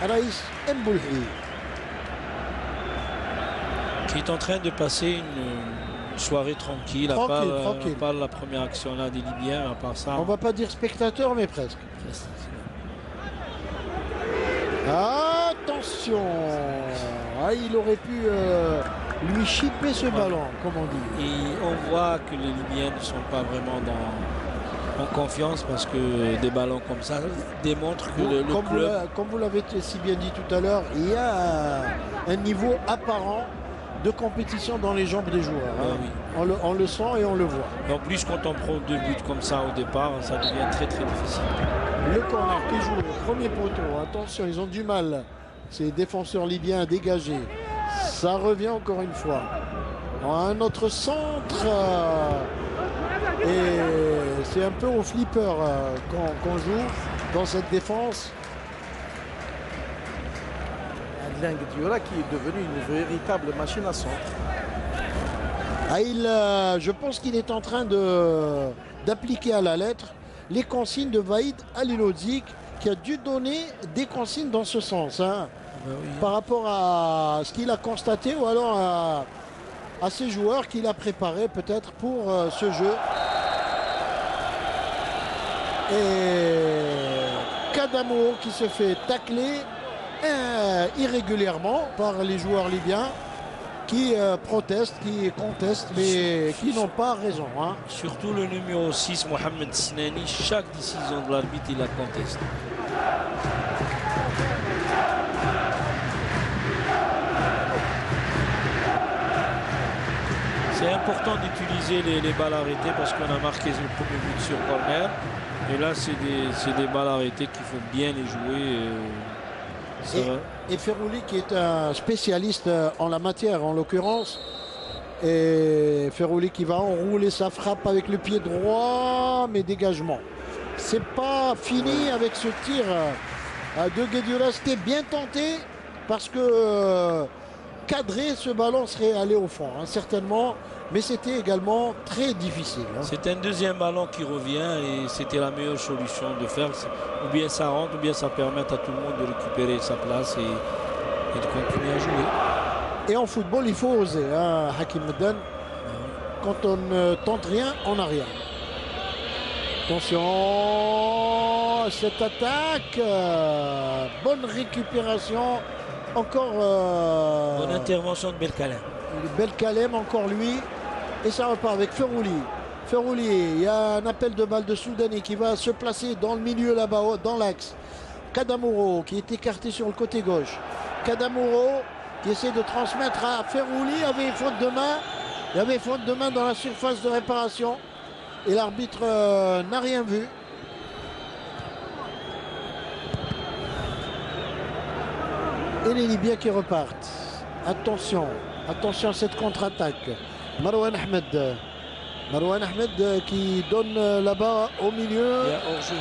Speaker 1: Raïs Mboulhi.
Speaker 2: Qui est en train de passer une soirée tranquille.
Speaker 1: Tranquille.
Speaker 2: Pas la première action là des Libyens, à part ça.
Speaker 1: On va pas dire spectateur, mais presque. Attention. Ah, il aurait pu lui chipper ce ballon, comme on dit.
Speaker 2: Et on voit que les Libyens ne sont pas vraiment en confiance, parce que des ballons comme ça démontrent que le club...
Speaker 1: Comme vous l'avez si bien dit tout à l'heure, il y a un niveau apparent de compétition dans les jambes des joueurs. Hein.
Speaker 2: Oui.
Speaker 1: On le sent et on le voit.
Speaker 2: Et en plus, quand on prend 2 buts comme ça au départ, ça devient très très difficile.
Speaker 1: Le corner qui joue le premier poteau. Attention, ils ont du mal, ces défenseurs libyens, à dégager. Ça revient encore une fois. Un autre centre. Et c'est un peu au flipper qu'on joue dans cette défense.
Speaker 5: Adrien Guediola qui est devenu une véritable machine à centre.
Speaker 1: Ah, je pense qu'il est en train d'appliquer à la lettre les consignes de Vaïd Halilhodžić, qui a dû donner des consignes dans ce sens, hein,
Speaker 2: Oui.
Speaker 1: par rapport à ce qu'il a constaté, ou alors à ses joueurs qu'il a préparés peut-être pour ce jeu. Et Kadamo qui se fait tacler irrégulièrement par les joueurs libyens, qui protestent, qui contestent, mais qui n'ont pas raison. Hein.
Speaker 2: Surtout le numéro 6, Mohamed Snani, chaque décision de l'arbitre, il la conteste. C'est important d'utiliser les balles arrêtées parce qu'on a marqué le premier but sur corner. Et là, c'est des balles arrêtées qu'il faut bien les jouer.
Speaker 1: Et Ferrouli qui est un spécialiste en la matière en l'occurrence. Et Ferrouli qui va enrouler sa frappe avec le pied droit, mais dégagement. C'est pas fini avec ce tir de Guedioura. C'était bien tenté parce que cadrer ce ballon serait allé au fond, hein, certainement. Mais c'était également très difficile. Hein.
Speaker 2: C'est un deuxième ballon qui revient et c'était la meilleure solution de faire. Ou bien ça rentre, ou bien ça permet à tout le monde de récupérer sa place et de continuer à jouer.
Speaker 1: Et en football, il faut oser, hein, Hakim Meddan. Quand on ne tente rien, on n'a rien. Attention à cette attaque. Bonne récupération. Encore.
Speaker 2: Bonne intervention de Belkalem.
Speaker 1: Belkalem, encore lui. Et ça repart avec Ferrouli. Ferrouli, il y a un appel de balle de Soudani qui va se placer dans le milieu là-bas, dans l'axe. Kadamouro qui est écarté sur le côté gauche. Kadamouro qui essaie de transmettre à Ferrouli. Il y avait faute de main. Il y avait faute de main dans la surface de réparation. Et l'arbitre n'a rien vu. Et les Libyens qui repartent. Attention. Attention à cette contre-attaque. Marouane Ahmed. Marouane Ahmed qui donne là-bas au milieu.
Speaker 2: Il y a hors-jeu.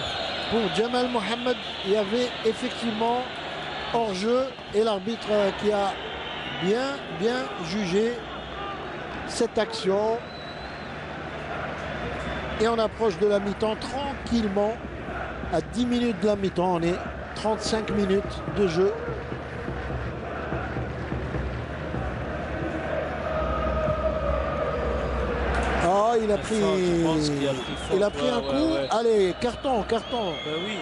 Speaker 1: Pour Jamal Mohamed, il y avait effectivement hors-jeu. Et l'arbitre qui a bien jugé cette action. Et on approche de la mi-temps tranquillement. À 10 minutes de la mi-temps, on est 35 minutes de jeu. Oh, il a pris un coup.
Speaker 2: Ouais.
Speaker 1: Allez, carton.
Speaker 2: Ben oui,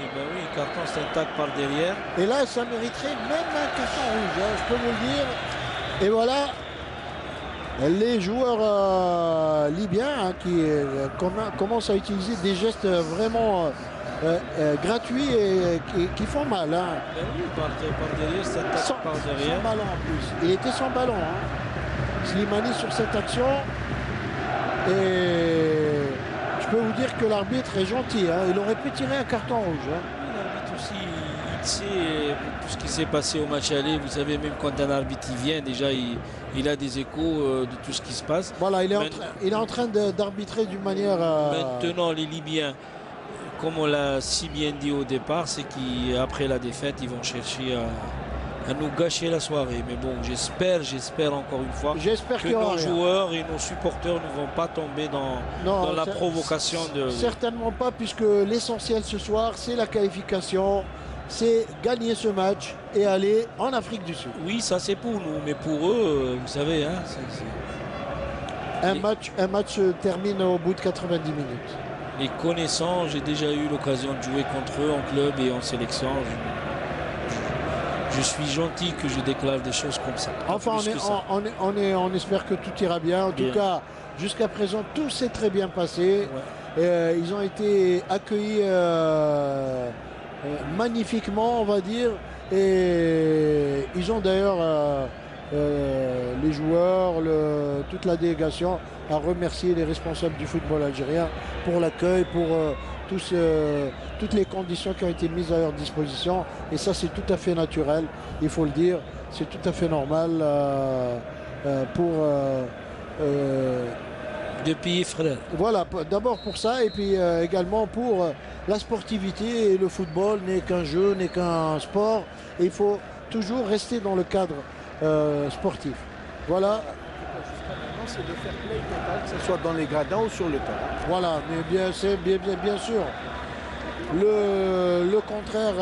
Speaker 2: carton, c'est un tac par derrière.
Speaker 1: Et là, ça mériterait même un carton rouge, hein, je peux vous le dire. Et voilà, les joueurs libyens hein, qui commencent à utiliser des gestes vraiment gratuits et qui font mal. Hein.
Speaker 2: Ben oui, par derrière, c'est un tac par derrière.
Speaker 1: Sans ballon en plus. Il était sans ballon. Hein. Slimani sur cette action. Et je peux vous dire que l'arbitre est gentil. Hein. Il aurait pu tirer un carton rouge. Hein.
Speaker 2: L'arbitre aussi, il sait tout ce qui s'est passé au match aller. Vous savez, même quand un arbitre il vient, déjà il a des échos de tout ce qui se passe.
Speaker 1: Voilà, il est en train d'arbitrer d'une manière...
Speaker 2: Maintenant, les Libyens, comme on l'a si bien dit au départ, c'est qu'après la défaite, ils vont chercher à nous gâcher la soirée. Mais bon, j'espère encore une fois que nos joueurs et nos supporters ne vont pas tomber dans la provocation.
Speaker 1: Certainement pas, puisque l'essentiel ce soir, c'est la qualification, c'est gagner ce match et aller en Afrique du Sud.
Speaker 2: Oui, ça c'est pour nous, mais pour eux, vous savez... Hein,
Speaker 1: un match se termine au bout de 90 minutes.
Speaker 2: Les connaissants, j'ai déjà eu l'occasion de jouer contre eux en club et en sélection. Je suis gentil que je déclare des choses comme ça.
Speaker 1: Enfin, on espère que tout ira bien. En tout cas, jusqu'à présent, tout s'est très bien passé. Ouais. Ils ont été accueillis magnifiquement, on va dire. Et ils ont d'ailleurs, les joueurs, toute la délégation, à remercier les responsables du football algérien pour l'accueil, pour... toutes les conditions qui ont été mises à leur disposition, et ça c'est tout à fait naturel, il faut le dire, c'est tout à fait normal pour
Speaker 2: deux pays frères.
Speaker 1: Voilà, d'abord pour ça, et puis également pour la sportivité. Et le football n'est qu'un jeu, n'est qu'un sport, et il faut toujours rester dans le cadre sportif. Voilà.
Speaker 5: C'est de faire play total, que ce soit dans les gradins ou sur le terrain.
Speaker 1: Voilà, mais bien sûr. Le contraire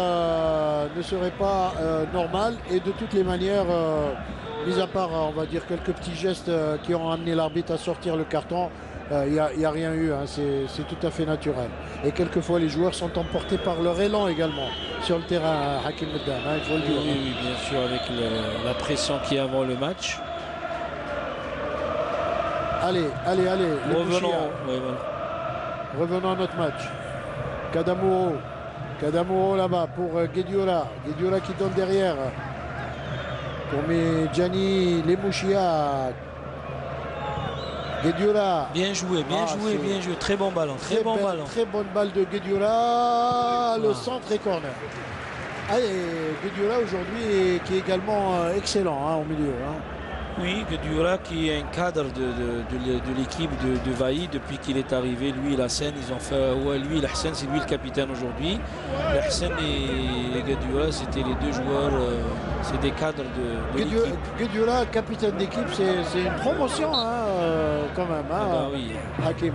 Speaker 1: ne serait pas normal, et de toutes les manières, mis à part, on va dire, quelques petits gestes qui ont amené l'arbitre à sortir le carton, il n'y a rien eu, hein, c'est tout à fait naturel. Et quelquefois, les joueurs sont emportés par leur élan également sur le terrain, Hakim Meddan, hein, il faut le dire.
Speaker 2: Oui, bien sûr, avec la pression qu'il y a avant le match.
Speaker 1: Allez.
Speaker 2: Revenons.
Speaker 1: Revenons à notre match. Kadamouro là-bas pour Guedioura. Guedioura qui donne derrière. Pour Medjani Lemouchia. Guedioura.
Speaker 2: Bien joué, bien joué, bien joué. Très bon ballon, très bon ballon.
Speaker 1: Très bonne balle de Guedioura. Le
Speaker 2: Ah.
Speaker 1: centre et corner. Et Guedioura aujourd'hui qui est également excellent au milieu.
Speaker 2: Oui, Guedioura qui est un cadre de l'équipe de Vaï depuis qu'il est arrivé. Lui et Lassen, ils ont fait. Ouais, lui, Lassen, c'est lui le capitaine aujourd'hui. Lassen et Guedioura, c'était les deux joueurs. C'est des cadres de l'équipe.
Speaker 1: Guedioura, capitaine d'équipe, c'est une promotion quand même.
Speaker 2: Ah bah oui.
Speaker 1: Hakim.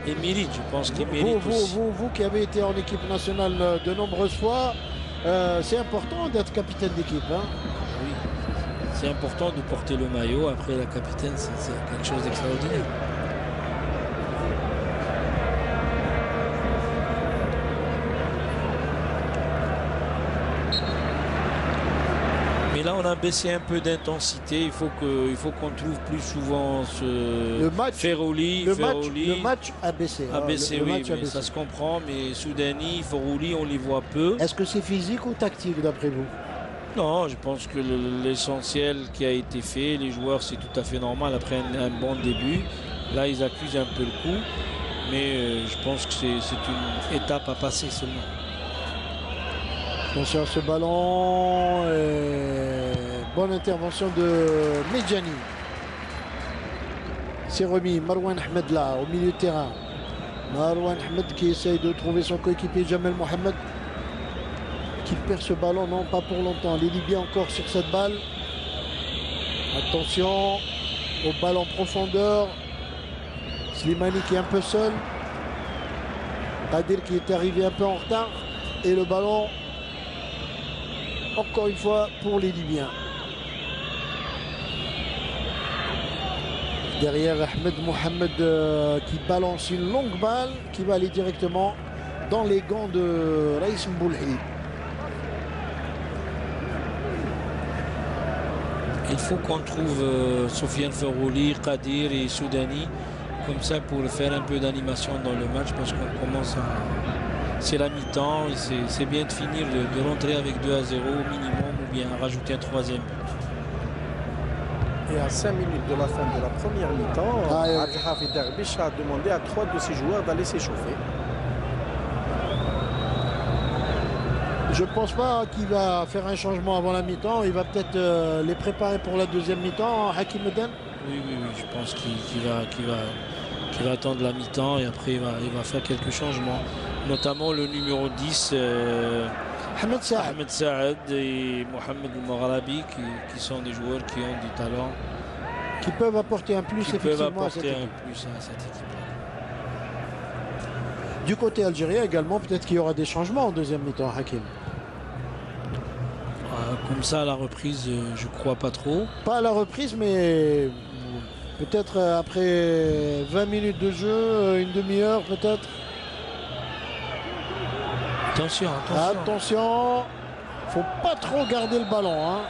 Speaker 2: Il mérite, je pense qu'il mérite aussi.
Speaker 1: Vous qui avez été en équipe nationale de nombreuses fois, c'est important d'être capitaine d'équipe.
Speaker 2: Oui, c'est important de porter le maillot. Après, la capitaine, c'est quelque chose d'extraordinaire. Mais là, on a baissé un peu d'intensité. Il faut qu'on trouve plus souvent
Speaker 1: Le match,
Speaker 2: Ferrouli.
Speaker 1: le match a baissé.
Speaker 2: A baissé, oui,
Speaker 1: match a
Speaker 2: mais
Speaker 1: baissé.
Speaker 2: ça se comprend. Mais Soudani, Ferrouli, on les voit peu.
Speaker 1: Est-ce que c'est physique ou tactique d'après vous?
Speaker 2: Non, je pense que l'essentiel qui a été fait, les joueurs, c'est tout à fait normal après un bon début. Là, ils accusent un peu le coup. Mais je pense que c'est une étape à passer seulement.
Speaker 1: Attention à ce ballon. Bonne intervention de Medjani. C'est remis. Marouane Ahmed là, au milieu de terrain. Marouane Ahmed qui essaye de trouver son coéquipier Jamel Mohamed. Qui perd ce ballon, non, pas pour longtemps. Les Libyens encore sur cette balle. Attention au ballon en profondeur. Slimani qui est un peu seul. Kadir qui est arrivé un peu en retard. Et le ballon, encore une fois, pour les Libyens. Derrière Ahmed Mohamed qui balance une longue balle qui va aller directement dans les gants de Raïs Mboulhi.
Speaker 2: Il faut qu'on trouve Sofiane Ferrouli, Kadir et Soudani comme ça pour faire un peu d'animation dans le match parce qu'on commence à... C'est la mi-temps et c'est bien de finir, de rentrer avec 2-0 au minimum ou bien rajouter un troisième but.
Speaker 5: Et à 5 minutes de la fin de la première mi-temps, Abdelhafid Darbish a demandé à 3 de ses joueurs d'aller s'échauffer.
Speaker 1: Je ne pense pas qu'il va faire un changement avant la mi-temps. Il va peut-être les préparer pour la deuxième mi-temps, Hakim Eden.
Speaker 2: Oui, je pense qu'il va attendre la mi-temps et après il va faire quelques changements. Notamment le numéro 10, Ahmed Saad et Mohamed El-Maghrabi qui sont des joueurs qui ont du talent.
Speaker 1: Qui peuvent apporter un plus,
Speaker 2: qui peuvent
Speaker 1: effectivement,
Speaker 2: apporter un plus à cette équipe.
Speaker 1: Du côté algérien également, peut-être qu'il y aura des changements en deuxième mi-temps, Hakim.
Speaker 2: Comme ça, à la reprise, je crois pas trop.
Speaker 1: Pas à la reprise, mais peut-être après 20 minutes de jeu, une demi-heure peut-être.
Speaker 2: Attention.
Speaker 1: Attention. Faut pas trop garder le ballon.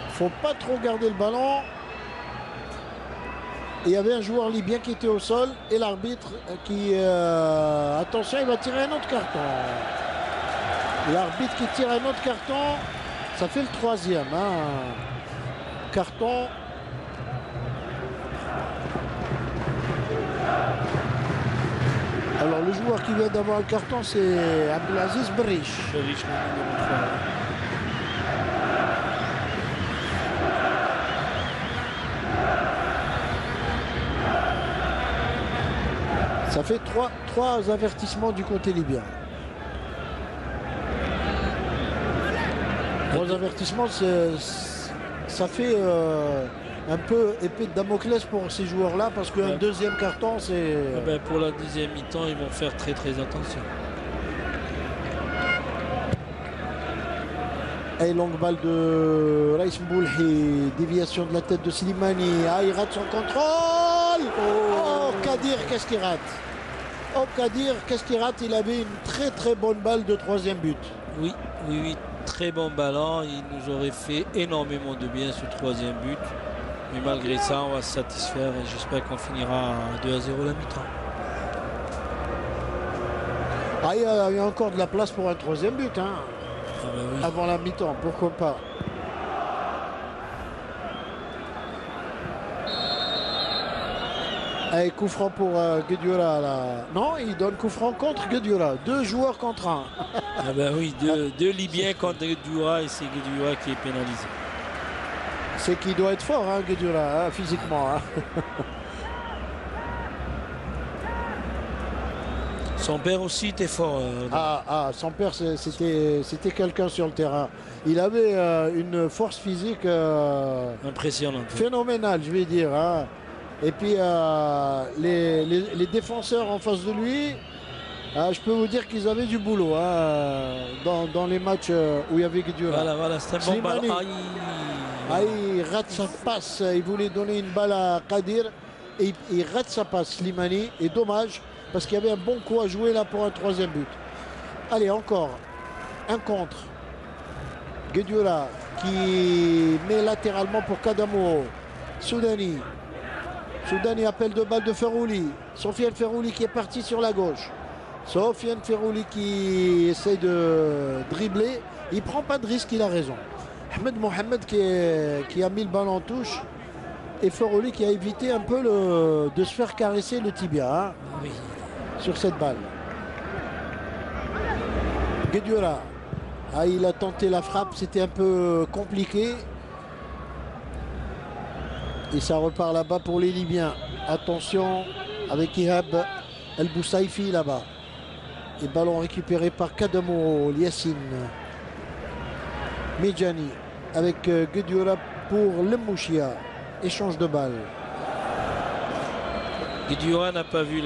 Speaker 1: Faut pas trop garder le ballon. Il y avait un joueur libyen qui était au sol et l'arbitre qui... attention, il va tirer un autre carton. L'arbitre qui tire un autre carton, ça fait le troisième. Carton. Alors le joueur qui vient d'avoir le carton, c'est Abdelaziz Berish. Ça fait trois avertissements du côté libyen. 3 avertissements, ça fait un peu épée de Damoclès pour ces joueurs-là parce qu'un deuxième carton, c'est...
Speaker 2: Pour la deuxième mi-temps, ils vont faire très attention.
Speaker 1: Et longue balle de Raïs Mboulhi, déviation de la tête de Slimani. Il rate son contrôle. Oh, Kadir, qu'est-ce qu'il rate? Oh, Kadir, qu'est-ce qu'il rate? Il avait une très bonne balle de troisième but.
Speaker 2: Oui. Très bon ballon. Il nous aurait fait énormément de bien ce troisième but. Mais malgré ça, on va se satisfaire et j'espère qu'on finira à 2-0 la mi-temps.
Speaker 1: Il y a encore de la place pour un troisième but. Oui. Avant la mi-temps, pourquoi pas. Allez, coup franc pour Guedioura là. Non, il donne coup franc contre Guedioura. 2 joueurs contre 1.
Speaker 2: Ah ben oui, deux Libyens contre Guedioura et c'est Guedioura qui est pénalisé.
Speaker 1: C'est qu'il doit être fort, hein, Guedioura, hein, physiquement. Hein.
Speaker 2: Son père aussi était fort.
Speaker 1: Son père, c'était quelqu'un sur le terrain. Il avait une force physique
Speaker 2: Impressionnante.
Speaker 1: phénoménale, je vais dire. Hein. Et puis les défenseurs en face de lui, je peux vous dire qu'ils avaient du boulot dans les matchs où il y avait Guedioura.
Speaker 2: Voilà, c'est un bon ballon.
Speaker 1: Il rate sa passe, il voulait donner une balle à Kadir et il rate sa passe, Slimani. Et dommage, parce qu'il y avait un bon coup à jouer là pour un 3e but. Allez, encore un contre. Guedioura qui met latéralement pour Kadamouro. Soudani appelle de balle de Ferrouli. Sofiane Ferrouli qui est parti sur la gauche. Sofiane Ferrouli qui essaye de dribbler. Il prend pas de risque, il a raison. Ahmed Mohamed qui a mis le ballon en touche. Et Ferrouli qui a évité un peu de se faire caresser le tibia. Hein,
Speaker 2: oui.
Speaker 1: Sur cette balle. Guedioura. Il a tenté la frappe, c'était un peu compliqué. Et ça repart là-bas pour les Libyens. Attention avec Ihab El Boussaifi là-bas. Et ballon récupéré par Kadamouro, Yassine. Medjani avec Guedioura pour le Mouchia. Échange de balles.
Speaker 2: Guedioura n'a pas vu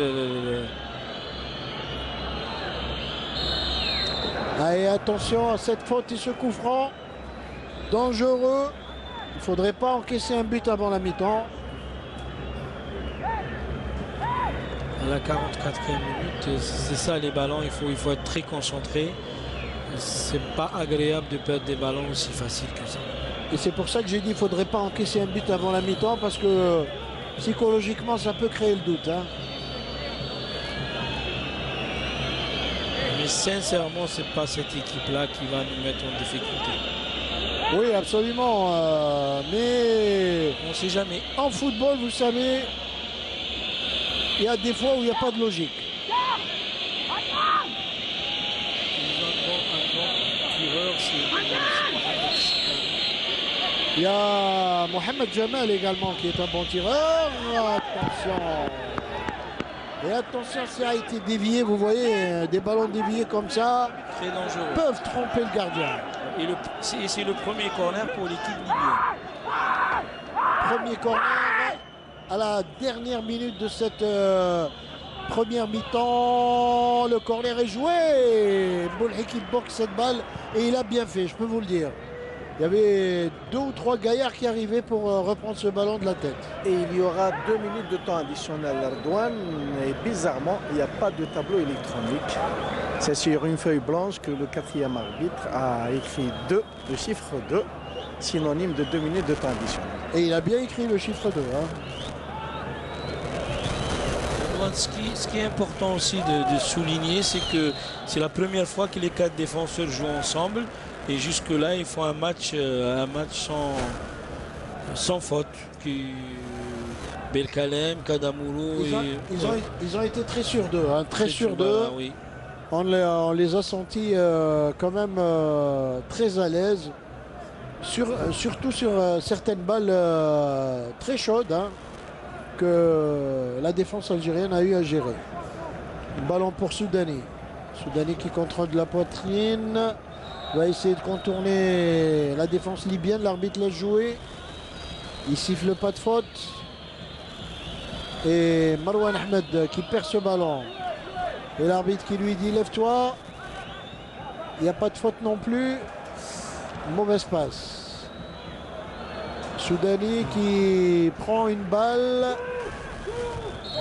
Speaker 1: Allez, attention à cette faute et ce coup franc. Dangereux. Il ne faudrait pas encaisser un but avant la mi-temps.
Speaker 2: À la 44e minute, c'est ça les ballons, il faut être très concentré. C'est pas agréable de perdre des ballons aussi faciles que ça.
Speaker 1: Et c'est pour ça que j'ai dit qu'il ne faudrait pas encaisser un but avant la mi-temps parce que psychologiquement ça peut créer le doute. Hein.
Speaker 2: Mais sincèrement, c'est pas cette équipe-là qui va nous mettre en difficulté.
Speaker 1: Oui, absolument. Mais
Speaker 2: on ne sait jamais.
Speaker 1: En football, vous savez, il y a des fois où il n'y a pas de logique. Il y a Mohamed Jamal également qui est un bon tireur. Attention. Et attention, ça a été dévié, vous voyez, des ballons déviés comme ça
Speaker 2: très dangereux.
Speaker 1: Peuvent tromper le gardien.
Speaker 2: Et c'est le premier corner pour l'équipe libyenne.
Speaker 1: Premier corner à la dernière minute de cette première mi-temps. Le corner est joué. Boulhik il boxe cette balle et il a bien fait, je peux vous le dire. Il y avait 2 ou 3 gaillards qui arrivaient pour reprendre ce ballon de la tête.
Speaker 5: Et il y aura 2 minutes de temps additionnel à Ardouane. Et bizarrement, il n'y a pas de tableau électronique. C'est sur une feuille blanche que le 4e arbitre a écrit 2, le chiffre 2, synonyme de 2 minutes de temps additionnel.
Speaker 1: Et il a bien écrit le chiffre 2. Hein.
Speaker 2: Ce qui est important aussi de souligner, c'est que c'est la première fois que les 4 défenseurs jouent ensemble. Et jusque-là, ils font un match sans faute. Belkalem, Kadamouro.
Speaker 1: Ils ont été très sûrs d'eux. Hein, très sûrs d'eux. Oui. On les a sentis quand même très à l'aise. Surtout sur certaines balles très chaudes hein, que la défense algérienne a eu à gérer. Ballon pour Soudani. Soudani qui contrôle de la poitrine. Va essayer de contourner la défense libyenne. L'arbitre l'a joué. Il siffle pas de faute. Et Marwan Ahmed qui perd ce ballon. Et l'arbitre qui lui dit lève-toi. Il n'y a pas de faute non plus. Mauvaise passe. Soudani qui prend une balle.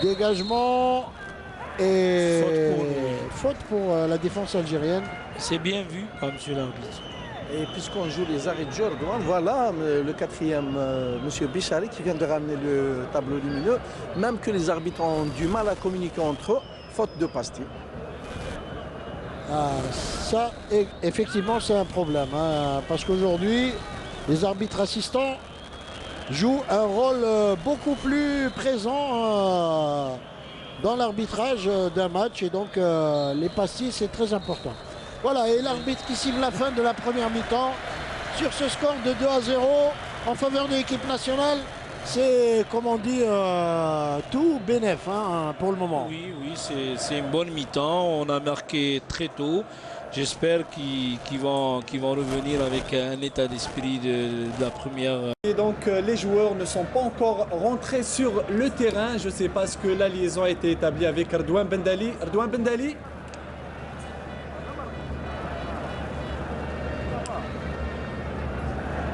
Speaker 1: Dégagement. Et faute pour la défense algérienne.
Speaker 2: C'est bien vu par monsieur l'arbitre.
Speaker 5: Et puisqu'on joue les arrêts de jeu, voilà le 4e, monsieur Bichari, qui vient de ramener le tableau lumineux. Même que les arbitres ont du mal à communiquer entre eux, faute de pastille.
Speaker 1: Ça, effectivement, c'est un problème. Hein, parce qu'aujourd'hui, les arbitres assistants joue un rôle beaucoup plus présent dans l'arbitrage d'un match. Et donc les pastilles, c'est très important. Voilà, et l'arbitre qui siffle la fin de la première mi-temps sur ce score de 2-0 en faveur de l'équipe nationale. C'est, comme on dit, tout bénef pour le moment.
Speaker 2: Oui, c'est une bonne mi-temps. On a marqué très tôt. J'espère qu'ils vont revenir avec un état d'esprit de la première.
Speaker 6: Et donc les joueurs ne sont pas encore rentrés sur le terrain. Je ne sais pas ce que la liaison a été établie avec Redouane Bendali. Redouane Bendali.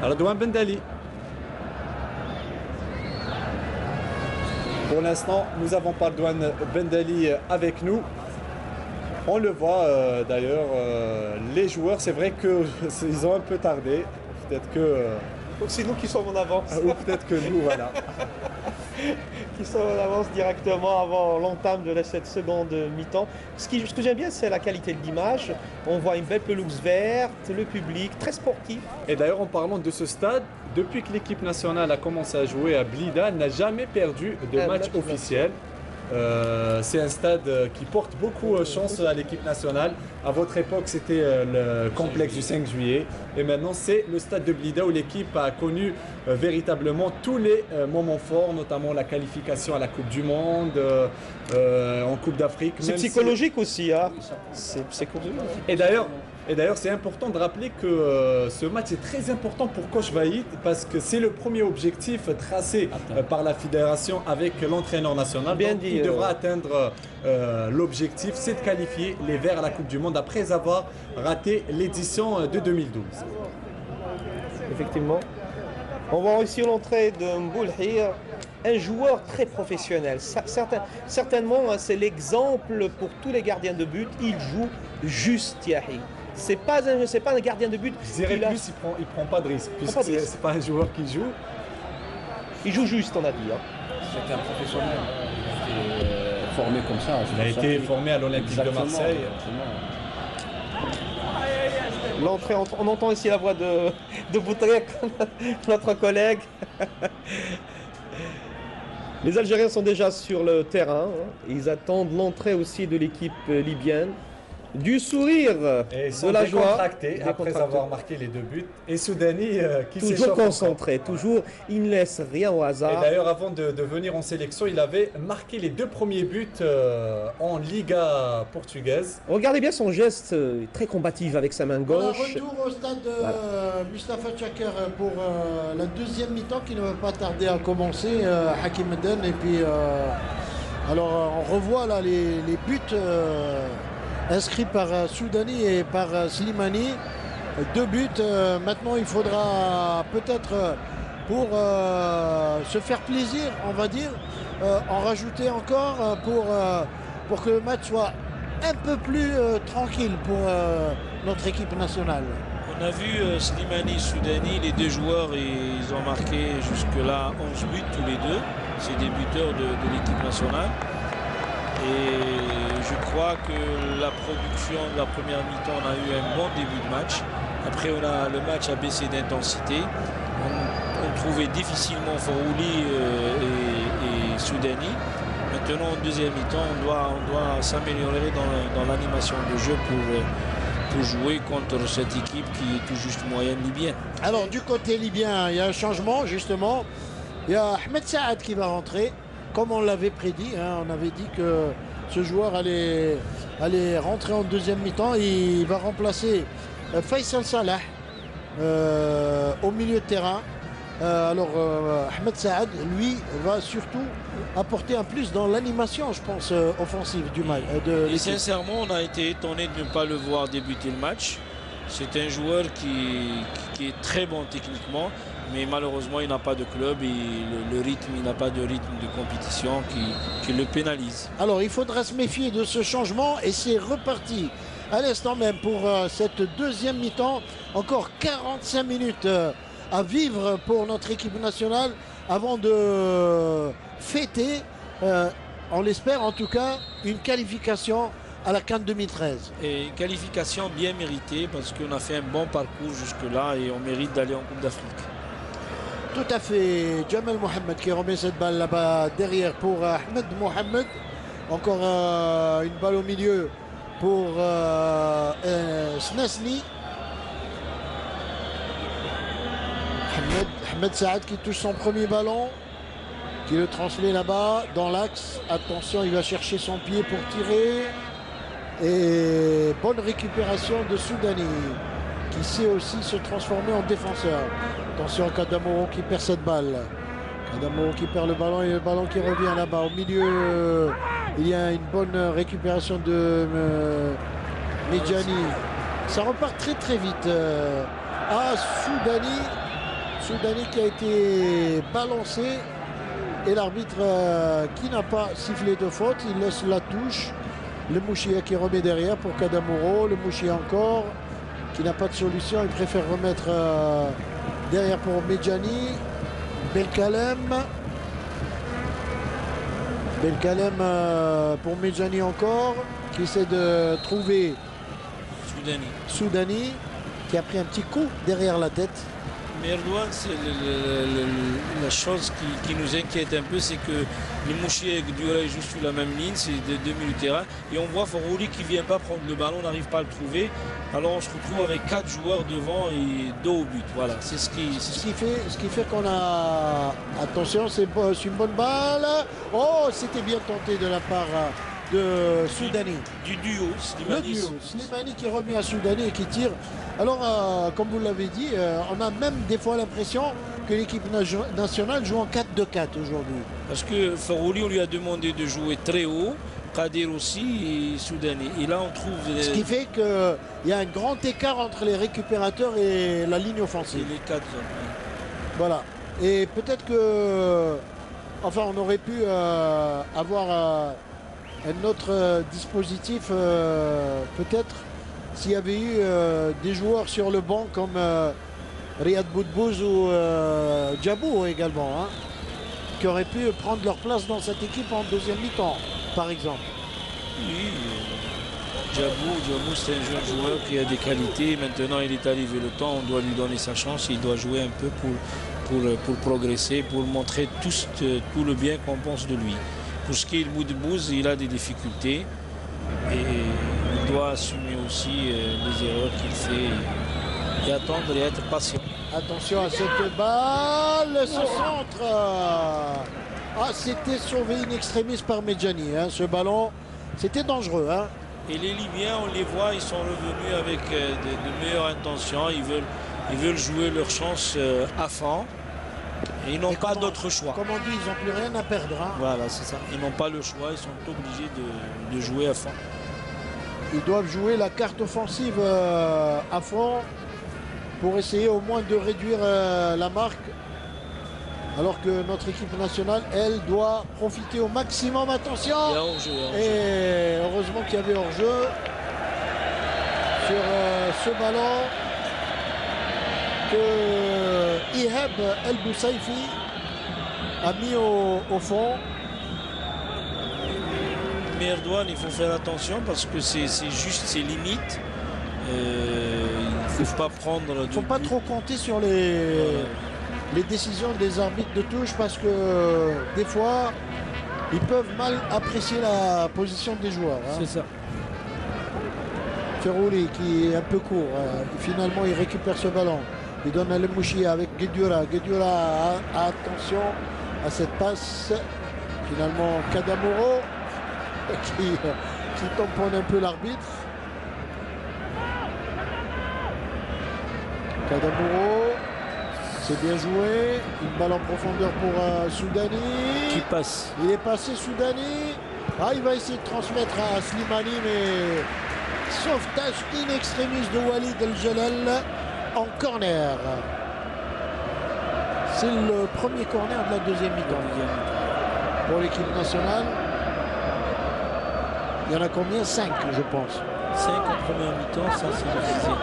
Speaker 6: Redouane Bendali. Pour l'instant, nous n'avons pas Redouane Bendali avec nous. On le voit d'ailleurs, les joueurs, c'est vrai qu'ils ont un peu tardé. Peut-être que...
Speaker 7: c'est nous qui sommes en avance.
Speaker 6: Ou peut-être que nous, voilà.
Speaker 7: Qui sont en avance directement avant l'entame de cette seconde mi-temps. Ce que j'aime bien, c'est la qualité de l'image. On voit une belle pelouse verte, le public, très sportif.
Speaker 6: Et d'ailleurs, en parlant de ce stade, depuis que l'équipe nationale a commencé à jouer à Blida, elle n'a jamais perdu de match officiel. C'est un stade qui porte beaucoup chance à l'équipe nationale. À votre époque, c'était le complexe du 5 juillet. Et maintenant, c'est le stade de Blida où l'équipe a connu véritablement tous les moments forts, notamment la qualification à la Coupe du Monde, en Coupe d'Afrique.
Speaker 7: C'est psychologique aussi. Hein. C'est psychologique.
Speaker 6: Et d'ailleurs, c'est important de rappeler que ce match est très important pour Coach Vahid parce que c'est le premier objectif tracé par la fédération avec l'entraîneur national.
Speaker 7: Bien
Speaker 6: Donc,
Speaker 7: dit,
Speaker 6: il devra atteindre l'objectif, c'est de qualifier les Verts à la Coupe du Monde après avoir raté l'édition de 2012.
Speaker 7: Effectivement. On voit aussi l'entrée de Mboulhi, un joueur très professionnel. Certainement, c'est l'exemple pour tous les gardiens de but. Il joue juste, Yahi. C'est pas un gardien de but.
Speaker 6: Je dirais plus, il prend pas de risque. Puisque c'est pas un joueur qui joue.
Speaker 7: Il joue juste, on a dit. Hein.
Speaker 8: C'était un professionnel. Il a été formé comme ça.
Speaker 6: Il a été formé à l'Olympique de Marseille.
Speaker 7: L'entrée, on entend ici la voix de Boutrek, notre collègue. Les Algériens sont déjà sur le terrain. Ils attendent l'entrée aussi de l'équipe libyenne. Du sourire, de la joie.
Speaker 6: Après avoir marqué les 2 buts. Et Soudani qui s'échauffe.
Speaker 7: Toujours concentré, toujours. Il ne laisse rien au hasard.
Speaker 6: Et d'ailleurs, avant de venir en sélection, il avait marqué les 2 premiers buts en Liga portugaise.
Speaker 7: Regardez bien son geste très combatif avec sa main gauche.
Speaker 1: Voilà, retour au stade de Mustapha Tchaker pour la deuxième mi-temps qui ne va pas tarder à commencer. Hakim Meden. Et puis, alors, on revoit là les buts. Inscrit par Soudani et par Slimani. 2 buts. Maintenant, il faudra peut-être, pour se faire plaisir, on va dire, en rajouter encore pour que le match soit un peu plus tranquille pour notre équipe nationale.
Speaker 2: On a vu Slimani, Soudani, les 2 joueurs, ils ont marqué jusque-là 11 buts tous les 2. C'est des buteurs de l'équipe nationale. Et je crois que la production de la première mi-temps, on a eu un bon début de match. Après, le match a baissé d'intensité. On trouvait difficilement Forouli et Soudani. Maintenant, en deuxième mi-temps, on doit s'améliorer dans l'animation de jeu pour jouer contre cette équipe qui est tout juste moyenne libyenne.
Speaker 1: Alors, du côté libyen, il y a un changement, justement. Il y a Ahmed Saad qui va rentrer. Comme on l'avait prédit, on avait dit que ce joueur allait rentrer en deuxième mi-temps. Il va remplacer Faisal Salah au milieu de terrain. Ahmed Saad, lui, va surtout apporter un plus dans l'animation, je pense, offensive du match.
Speaker 2: Et sincèrement, on a été étonné de ne pas le voir débuter le match. C'est un joueur qui est très bon techniquement. Mais malheureusement, il n'a pas de club et le rythme, il n'a pas de rythme de compétition qui le pénalise.
Speaker 1: Alors, il faudra se méfier de ce changement et c'est reparti à l'instant même pour cette deuxième mi-temps. Encore 45 minutes à vivre pour notre équipe nationale avant de fêter, on l'espère en tout cas, une qualification à la CAN 2013.
Speaker 2: Et une qualification bien méritée parce qu'on a fait un bon parcours jusque-là et on mérite d'aller en Coupe d'Afrique.
Speaker 1: Tout à fait. Jamal Mohamed qui remet cette balle là-bas derrière pour Ahmed Mohamed. Encore une balle au milieu pour Snasni. Ahmed Saad qui touche son premier ballon, qui le transmet là-bas dans l'axe. Attention, il va chercher son pied pour tirer. Et bonne récupération de Soudani, qui sait aussi se transformer en défenseur. Attention à Kadamoro qui perd cette balle. Kadamoro qui perd le ballon et le ballon qui revient là-bas. Au milieu, il y a une bonne récupération de Medjani. Ça repart très très vite. Soudani. Soudani qui a été balancé. Et l'arbitre qui n'a pas sifflé de faute, il laisse la touche. Le Mouchia qui remet derrière pour Kadamoro. Le Mouchia encore, qui n'a pas de solution. Il préfère remettre derrière pour Medjani. Belkalem. Belkalem pour Medjani encore, qui essaie de trouver Soudani, qui a pris un petit coup derrière la tête.
Speaker 2: Mais Erdogan, c'est la chose qui nous inquiète un peu, c'est que les Mouchia et Gdioula jouent sur la même ligne, c'est de deux milieux de terrain. Et on voit Forouli qui ne vient pas prendre le ballon, on n'arrive pas à le trouver. Alors on se retrouve avec 4 joueurs devant et 2 au but. Voilà, c'est ce qui
Speaker 1: fait qu'on a... Attention, c'est une bonne balle. Oh, c'était bien tenté de la part de Soudani.
Speaker 2: Du duo,
Speaker 1: le duo. Slimani qui remet à Soudani et qui tire. Alors, comme vous l'avez dit, on a même des fois l'impression que l'équipe nationale joue en 4-2-4 aujourd'hui.
Speaker 2: Parce que Forouli, on lui a demandé de jouer très haut, Kader aussi et Soudani. Et là, on trouve...
Speaker 1: Ce qui fait qu'il y a un grand écart entre les récupérateurs et la ligne offensive.
Speaker 2: Et les 4 hommes.
Speaker 1: Voilà. Et peut-être que... Enfin, on aurait pu avoir un autre dispositif, peut-être, s'il y avait eu des joueurs sur le banc comme Riyad Boudbouz ou Djabou également, hein, qui auraient pu prendre leur place dans cette équipe en deuxième mi-temps, par exemple.
Speaker 2: Oui, Djabou c'est un jeune joueur qui a des qualités. Maintenant, il est arrivé le temps, on doit lui donner sa chance. Il doit jouer un peu pour progresser, pour montrer tout le bien qu'on pense de lui. Pour ce qui est de Boudbouz, il a des difficultés et il doit assumer aussi les erreurs qu'il fait et attendre et être patient.
Speaker 1: Attention à cette balle, ce centre. C'était sauvé in extremis par Medjani, hein, ce ballon. C'était dangereux. Hein.
Speaker 2: Et les Libyens, on les voit, ils sont revenus avec de meilleures intentions. Ils veulent jouer leur chance à fond. Et ils n'ont pas d'autre choix.
Speaker 1: Comme on dit, ils n'ont plus rien à perdre. Hein.
Speaker 2: Voilà, c'est ça. Ils n'ont pas le choix, ils sont obligés de jouer à fond.
Speaker 1: Ils doivent jouer la carte offensive à fond pour essayer au moins de réduire la marque. Alors que notre équipe nationale, elle, doit profiter au maximum. Attention!
Speaker 2: Il y a hors-jeu.
Speaker 1: Et heureusement qu'il y avait hors-jeu sur ce ballon que Ihab El Boussaifi a mis au fond.
Speaker 2: Mais Erdogan, il faut faire attention parce que c'est juste ses limites. Il ne faut pas prendre... Il
Speaker 1: ne faut pas trop compter sur les décisions des arbitres de touche parce que des fois, ils peuvent mal apprécier la position des joueurs. Hein.
Speaker 2: C'est ça.
Speaker 1: Ferrouli qui est un peu court. Finalement, il récupère ce ballon. Il donne à Lemouchia avec Guedioura. Guedioura, attention à cette passe. Finalement, Kadamoro qui tamponne un peu l'arbitre. Kadamoro, c'est bien joué. Une balle en profondeur pour Soudani.
Speaker 2: Qui passe.
Speaker 1: Il est passé Soudani. Il va essayer de transmettre à Slimani, mais sauvetage in extremis de Walid El Jalal. En corner. C'est le premier corner de la deuxième mi-temps pour l'équipe nationale. Il y en a combien? 5, je pense.
Speaker 2: 5 en première mi-temps, ça c'est le 6e.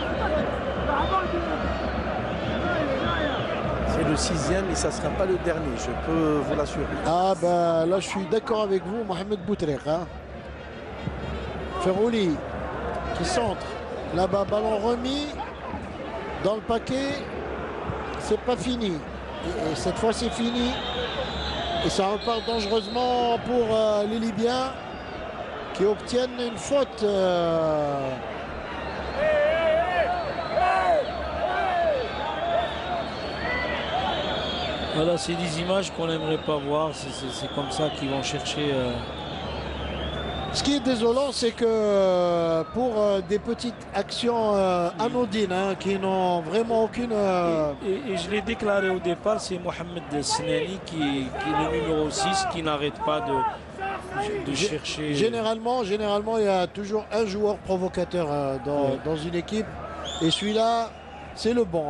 Speaker 5: C'est le 6e et ça ne sera pas le dernier, je peux vous l'assurer.
Speaker 1: Là je suis d'accord avec vous, Mohamed Boutreq. Hein. Ferrouli qui centre. Là-bas, ballon remis. Dans le paquet, c'est pas fini. Et cette fois c'est fini. Et ça repart dangereusement pour les Libyens qui obtiennent une faute.
Speaker 2: Voilà, c'est des images qu'on n'aimerait pas voir. C'est comme ça qu'ils vont chercher.
Speaker 1: Ce qui est désolant, c'est que pour des petites actions anodines qui n'ont vraiment aucune...
Speaker 2: Et je l'ai déclaré au départ, c'est Mohamed Snani qui est le numéro 6 qui n'arrête pas de chercher.
Speaker 1: Généralement, il y a toujours un joueur provocateur dans une équipe. Et celui-là, c'est le bon.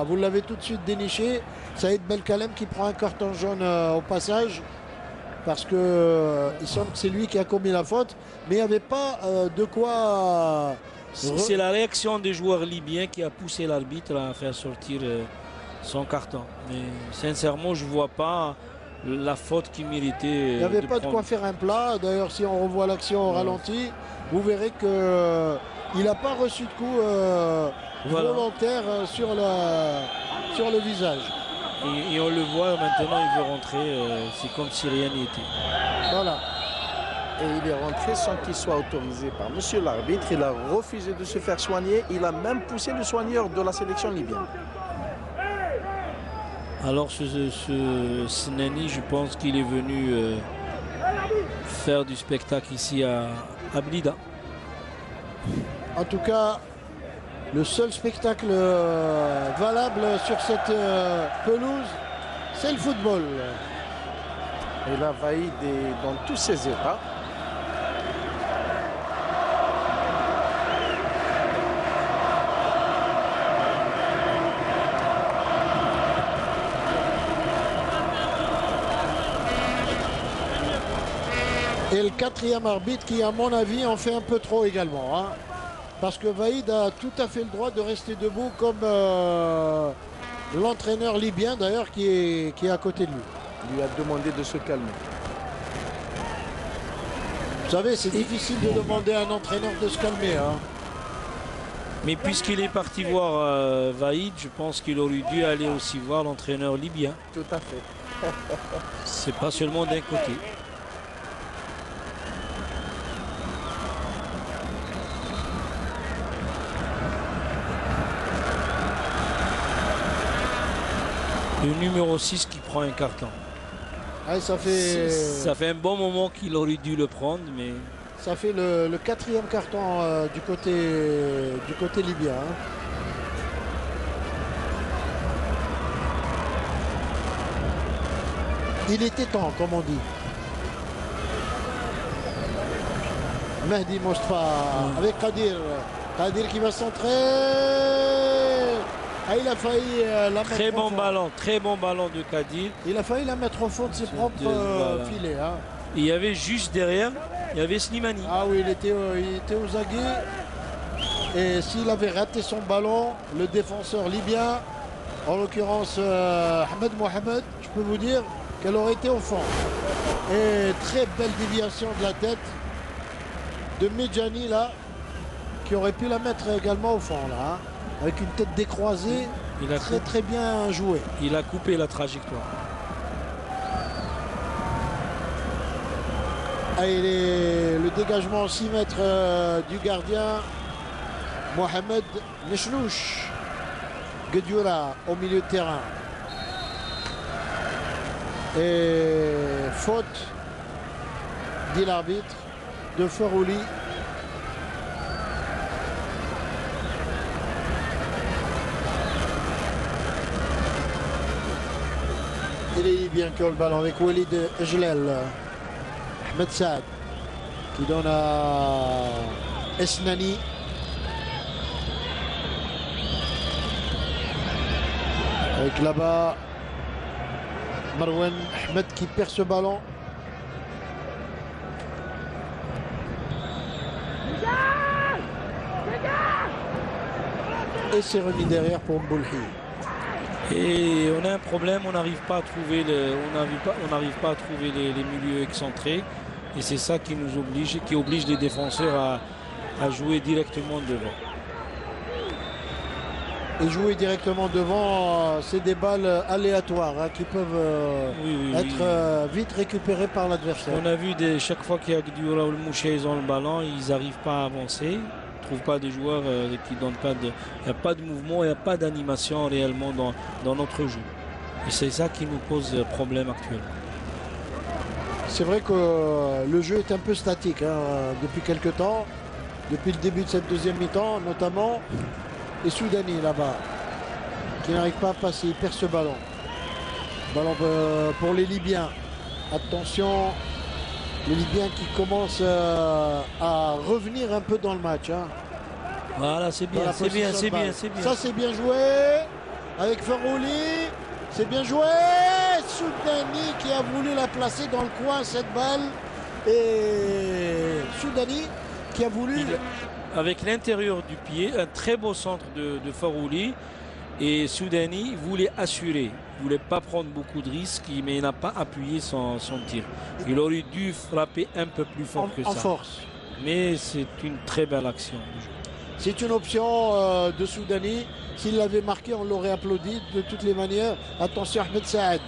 Speaker 1: Vous l'avez tout de suite déniché. Saïd Belkalem qui prend un carton jaune au passage. Parce que il semble que c'est lui qui a commis la faute, mais il n'y avait pas de quoi...
Speaker 2: C'est la réaction des joueurs libyens qui a poussé l'arbitre à faire sortir son carton. Mais sincèrement, je ne vois pas la faute qu'il méritait.
Speaker 1: Il n'y avait pas de quoi faire un plat. D'ailleurs, si on revoit l'action au ralenti, vous verrez qu'il n'a pas reçu de coup volontaire sur le visage.
Speaker 2: Et on le voit maintenant, il veut rentrer, c'est comme si rien n'y était.
Speaker 5: Voilà. Et il est rentré sans qu'il soit autorisé par monsieur l'arbitre. Il a refusé de se faire soigner. Il a même poussé le soigneur de la sélection libyenne.
Speaker 2: Alors ce Snani, je pense qu'il est venu faire du spectacle ici à Blida.
Speaker 1: En tout cas, le seul spectacle valable sur cette pelouse, c'est le football.
Speaker 5: Et là, Vaïd est dans tous ses états.
Speaker 1: Et le quatrième arbitre qui, à mon avis, en fait un peu trop également. Parce que Vaïd a tout à fait le droit de rester debout comme l'entraîneur libyen d'ailleurs qui est à côté de lui.
Speaker 5: Il lui a demandé de se calmer.
Speaker 1: Vous savez, c'est difficile de demander à un entraîneur de se calmer.
Speaker 2: Mais puisqu'il est parti voir Vaïd, je pense qu'il aurait dû aller aussi voir l'entraîneur libyen.
Speaker 5: Tout à fait.
Speaker 2: C'est pas seulement d'un côté. Le numéro 6 qui prend un carton.
Speaker 1: Ah, ça fait
Speaker 2: un bon moment qu'il aurait dû le prendre, mais...
Speaker 1: Ça fait le quatrième carton du côté libyen. Il était temps, comme on dit. Mehdi Mostafa avec Kadir. Kadir qui va centrer. Ah, il a failli la mettre
Speaker 2: très bon ballon de Kadir.
Speaker 1: Il a failli la mettre au fond de ses propres filets.
Speaker 2: Il y avait juste derrière, il y avait Slimani.
Speaker 1: Ah oui, il était aux aguets. Et s'il avait raté son ballon, le défenseur libyen, en l'occurrence Ahmed Mohamed, je peux vous dire qu'elle aurait été au fond. Et très belle déviation de la tête de Medjani là, qui aurait pu la mettre également au fond là. Avec une tête décroisée, très bien joué.
Speaker 2: Il a coupé la trajectoire.
Speaker 1: Et le dégagement 6 mètres du gardien Mohamed Nechlouch. Guedioura au milieu de terrain. Et faute, dit l'arbitre, de Ferouli. Et les Libyens qui ont le ballon avec Walid Ejlel. Ahmed Saad qui donne à Esnani. Avec là-bas Marwan Ahmed qui perd ce ballon. Et c'est remis derrière pour Mboulhi.
Speaker 2: Et on a un problème, on n'arrive pas à trouver les milieux excentrés. Et c'est ça qui oblige les défenseurs à jouer directement devant.
Speaker 1: et jouer directement devant, c'est des balles aléatoires hein, qui peuvent être vite récupérées par l'adversaire.
Speaker 2: On a vu chaque fois qu'il y a Guedioura ou le Mouchia, ils ont le ballon, ils n'arrivent pas à avancer. Ils ne trouvent pas des joueurs qui donnent pas de. Il n'y a pas de mouvement, il n'y a pas d'animation réellement dans notre jeu. Et c'est ça qui nous pose problème actuellement.
Speaker 1: C'est vrai que le jeu est un peu statique hein, depuis quelques temps, depuis le début de cette deuxième mi-temps notamment. Et Soudani là-bas, qui n'arrive pas à passer, il perd ce ballon. Ballon pour les Libyens. Attention, les Libyens qui commencent à revenir un peu dans le match. Hein.
Speaker 2: Voilà, c'est bien, c'est bien, c'est bien, c'est bien.
Speaker 1: Ça c'est bien joué avec Ferrouli. C'est bien joué. Soudani qui a voulu la placer dans le coin, cette balle. Et Soudani qui a voulu...
Speaker 2: Avec l'intérieur du pied, un très beau centre de Farouli. Et Soudani voulait assurer. Il ne voulait pas prendre beaucoup de risques, mais il n'a pas appuyé son tir. Il aurait dû frapper un peu plus fort que ça.
Speaker 1: En force.
Speaker 2: Mais c'est une très belle action.
Speaker 1: C'est une option de Soudani. S'il l'avait marqué, on l'aurait applaudi de toutes les manières. Attention, Ahmed Saad.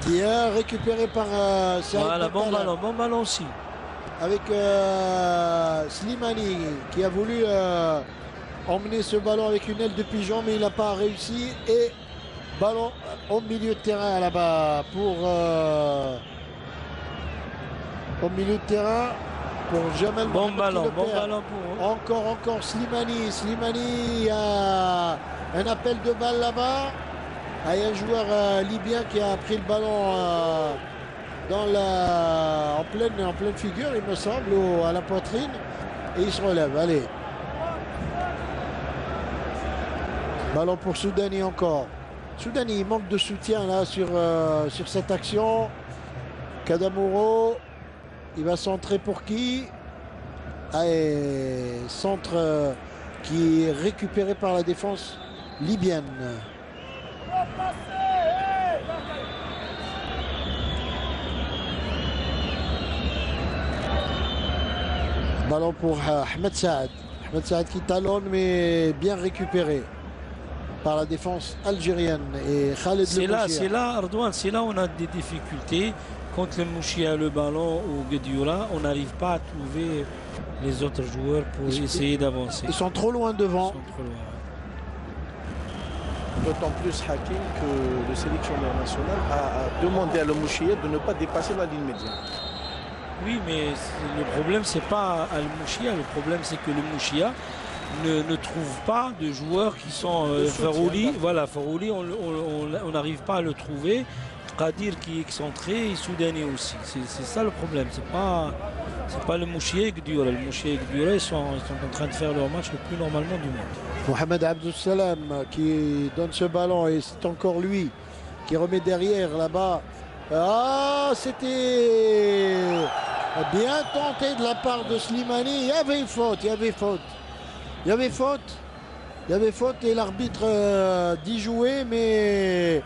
Speaker 1: Bien récupéré par Saad.
Speaker 2: Voilà, bon ballon aussi.
Speaker 1: Avec Slimani qui a voulu emmener ce ballon avec une aile de pigeon, mais il n'a pas réussi. Et ballon au milieu de terrain là-bas pour au milieu de terrain pour Jamel
Speaker 2: bon
Speaker 1: Mohamed.
Speaker 2: Bon ballon pour eux.
Speaker 1: Encore Slimani. Slimani a un appel de balle là-bas. Il y a un joueur libyen qui a pris le ballon en pleine figure, il me semble, à la poitrine, et il se relève. Allez. Ballon pour Soudani encore. Soudani, il manque de soutien là sur cette action. Kadamouro, il va centrer pour qui? Allez, centre qui est récupéré par la défense libyenne. Ballon pour Ahmed Saad. Ahmed Saad qui talonne mais bien récupéré par la défense algérienne. Et Khaled Le Mouchia.
Speaker 2: C'est là, Ardouane, c'est là où on a des difficultés. Quand le Mouchia a le ballon ou Guedioura, on n'arrive pas à trouver les autres joueurs pour essayer d'avancer.
Speaker 1: Ils sont trop loin devant.
Speaker 5: D'autant plus, Hakim, que le sélectionneur national a demandé à Le Mouchia de ne pas dépasser la ligne médiane.
Speaker 2: Oui, mais le problème, c'est pas Al Mouchia. Le problème, c'est que le Mouchia ne trouve pas de joueurs qui sont Farouli. Voilà, Farouli, on n'arrive pas à le trouver. Qadir qui est excentré et Soudani aussi. C'est ça le problème. C'est pas le Mouchia et Guedioura. Le Mouchia et Guedioura, ils sont en train de faire leur match le plus normalement du monde.
Speaker 1: Mohamed Abdou Salam qui donne ce ballon et c'est encore lui qui remet derrière là-bas. Ah, c'était bien tenté de la part de Slimani. Il y avait faute. Et l'arbitre d'y jouer, mais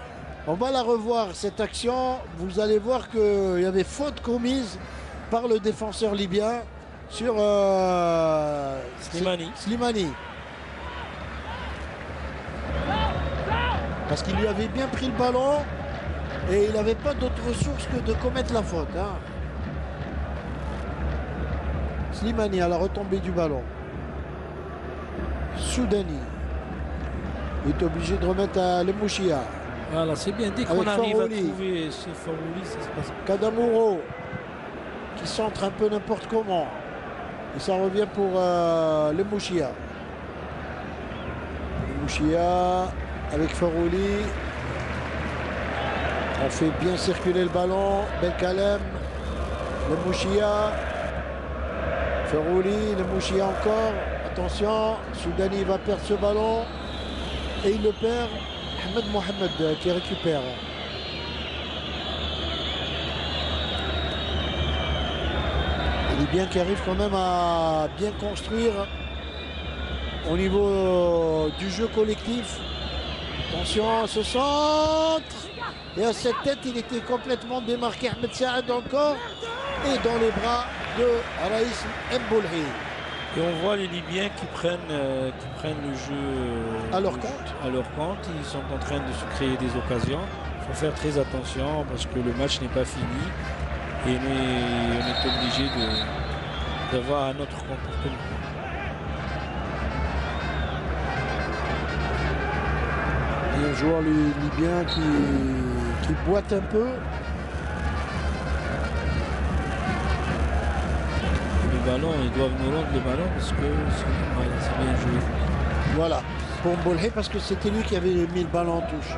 Speaker 1: on va la revoir cette action. Vous allez voir qu'il y avait faute commise par le défenseur libyen sur Slimani. Parce qu'il lui avait bien pris le ballon. Et il n'avait pas d'autre ressource que de commettre la faute. Hein. Slimani à la retombée du ballon. Soudani est obligé de remettre à Le Mouchia.
Speaker 2: Voilà, c'est bien. Dès qu'on arrive à trouver ce Farouli, ça se passe.
Speaker 1: Kadamouro qui centre un peu n'importe comment. Et ça revient pour Le Mouchia. Le Mouchia avec Farouli. On fait bien circuler le ballon. Belkalem, Le Mouchia, Farouli, Le Mouchia encore. Attention, Soudani va perdre ce ballon. Et il le perd. Ahmed Mohamed qui récupère. Les Libyens qui arrivent quand même à bien construire au niveau du jeu collectif. Attention à ce centre. Et à cette tête, il était complètement démarqué. Ahmed Saad encore. Et dans les bras de Raïs Mboulhi.
Speaker 2: Et on voit les Libyens qui prennent le jeu
Speaker 1: À leur compte.
Speaker 2: à leur compte. Ils sont en train de se créer des occasions. Il faut faire très attention parce que le match n'est pas fini. Et on est obligé d'avoir un autre comportement.
Speaker 1: Il y a un joueur libyen qui boite un peu.
Speaker 2: Le ballon, ils doivent nous rendre le ballon parce que c'est bien joué.
Speaker 1: Voilà, pour Mbolhi, parce que c'était lui qui avait mis le ballon en touche.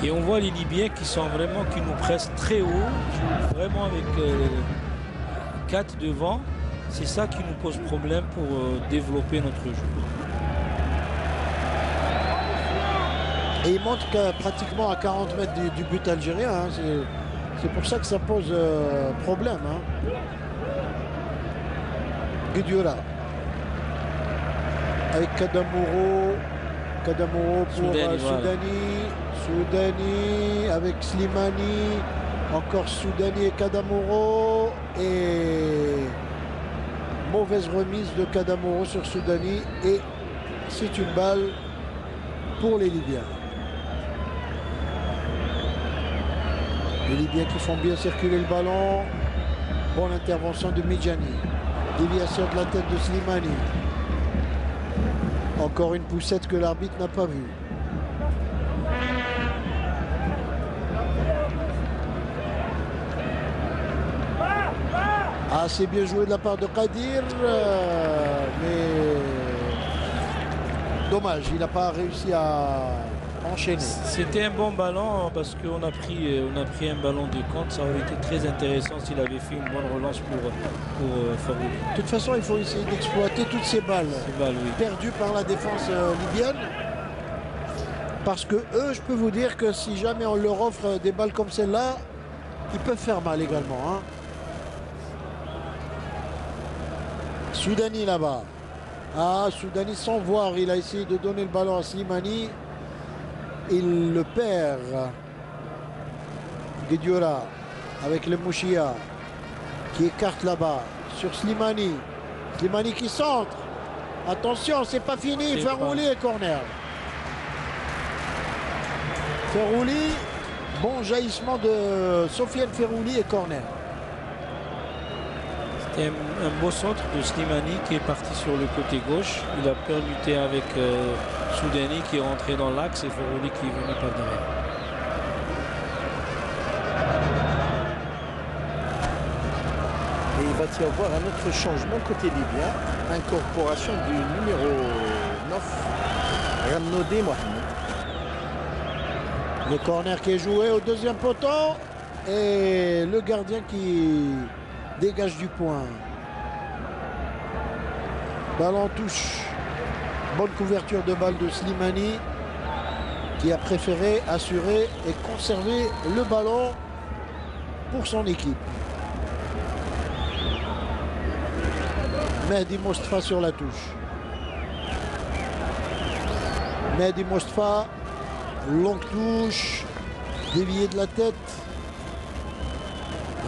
Speaker 2: Et on voit les Libyens qui nous pressent très haut, vraiment avec 4 devant. C'est ça qui nous pose problème pour développer notre jeu.
Speaker 1: Et il montre que pratiquement à 40 mètres du but algérien. Hein, c'est pour ça que ça pose problème. Hein. Guedioura. Avec Kadamouro. Kadamouro pour
Speaker 2: Soudani, voilà.
Speaker 1: Soudani avec Slimani. Encore Soudani et Kadamouro. Et mauvaise remise de Kadamouro sur Soudani. Et c'est une balle pour les Libyens. Les Libyens qui font bien circuler le ballon. Bonne intervention de Midjani. Déviation de la tête de Slimani. Encore une poussette que l'arbitre n'a pas vue. Ah, c'est bien joué de la part de Kadir. Mais dommage, il n'a pas réussi à enchaîner.
Speaker 2: C'était un bon ballon parce qu'on a pris un ballon de compte. Ça aurait été très intéressant s'il avait fait une bonne relance pour Farouk.
Speaker 1: De toute façon, il faut essayer d'exploiter toutes ces balles,
Speaker 2: Oui.
Speaker 1: perdues par la défense libyenne. Parce que eux, je peux vous dire que si jamais on leur offre des balles comme celle-là, ils peuvent faire mal également. Hein. Soudani là-bas. Ah, Soudani sans voir, il a essayé de donner le ballon à Slimani. Il le perd. Guedioura avec le Mouchia qui écarte là-bas sur Slimani. Slimani qui centre. Attention, c'est pas fini. Ferrouli et corner. Ferrouli, bon jaillissement de Sofiane Ferrouli et corner.
Speaker 2: C'était un beau centre de Slimani qui est parti sur le côté gauche. Il a permuté avec Soudani qui est rentré dans l'axe et Ferrouli qui est venu par derrière.
Speaker 5: Et il va y avoir un autre changement côté libyen. Incorporation du numéro 9, Ramnodé Mohamed.
Speaker 1: Le corner qui est joué au deuxième poteau. Et le gardien qui dégage du point. Ballon en touche. Bonne couverture de balle de Slimani qui a préféré assurer et conserver le ballon pour son équipe. Mehdi Mostafa sur la touche. Mehdi Mostafa, longue touche, dévié de la tête.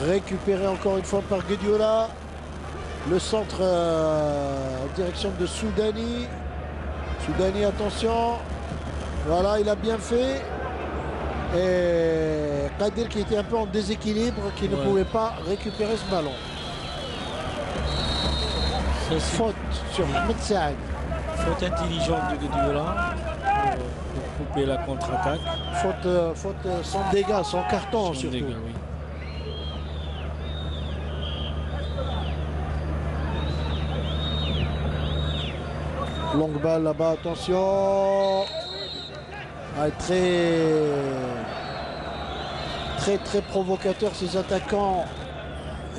Speaker 1: Récupéré encore une fois par Guedioura. Le centre en direction de Soudani. Soudani, attention. Voilà, il a bien fait. Et Kadir qui était un peu en déséquilibre, qui ne pouvait pas récupérer ce ballon. Faute sur Ahmed Saad.
Speaker 2: Faute intelligente de Guedioura pour couper la contre-attaque.
Speaker 1: Faute sans dégâts, sans carton surtout.
Speaker 2: Dégâts, oui.
Speaker 1: Longue balle là-bas, attention. Ah, très provocateur ces attaquants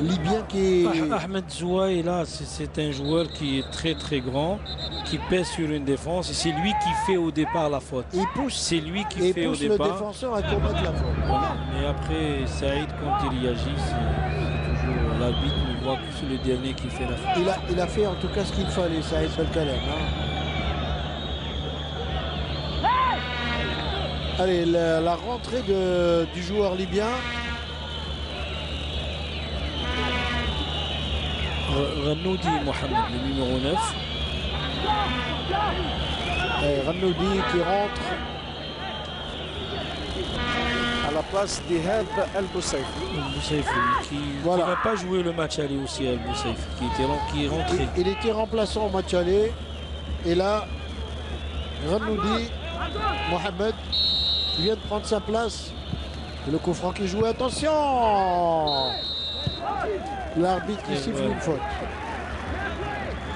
Speaker 1: libyens qui...
Speaker 2: Ahmed Zouaï là, c'est un joueur qui est très grand, qui pèse sur une défense et c'est lui qui fait au départ la faute.
Speaker 1: Il pousse,
Speaker 2: c'est lui qui fait au
Speaker 1: le
Speaker 2: départ.
Speaker 1: défenseur à commettre la faute.
Speaker 2: Voilà. Mais après, Saïd, quand il réagit, c'est toujours l'arbitre ne voit que c'est le dernier qui fait la faute.
Speaker 1: Il a fait en tout cas ce qu'il fallait, Saïd Belkalem. Hein. Allez, la rentrée du joueur libyen.
Speaker 2: Ranoudi Mohamed, le numéro 9.
Speaker 1: Et Ranoudi qui rentre
Speaker 5: à la place d'Ihab El Boussaïfi.
Speaker 2: Qui
Speaker 1: Voilà.
Speaker 2: n'a pas joué le match aller aussi, El Boussaïfi, qui est rentré.
Speaker 1: Il était remplaçant au match aller. Et là, Ranoudi Mohamed qui vient de prendre sa place. Et le coup franc qui joue. Attention! L'arbitre qui siffle une faute.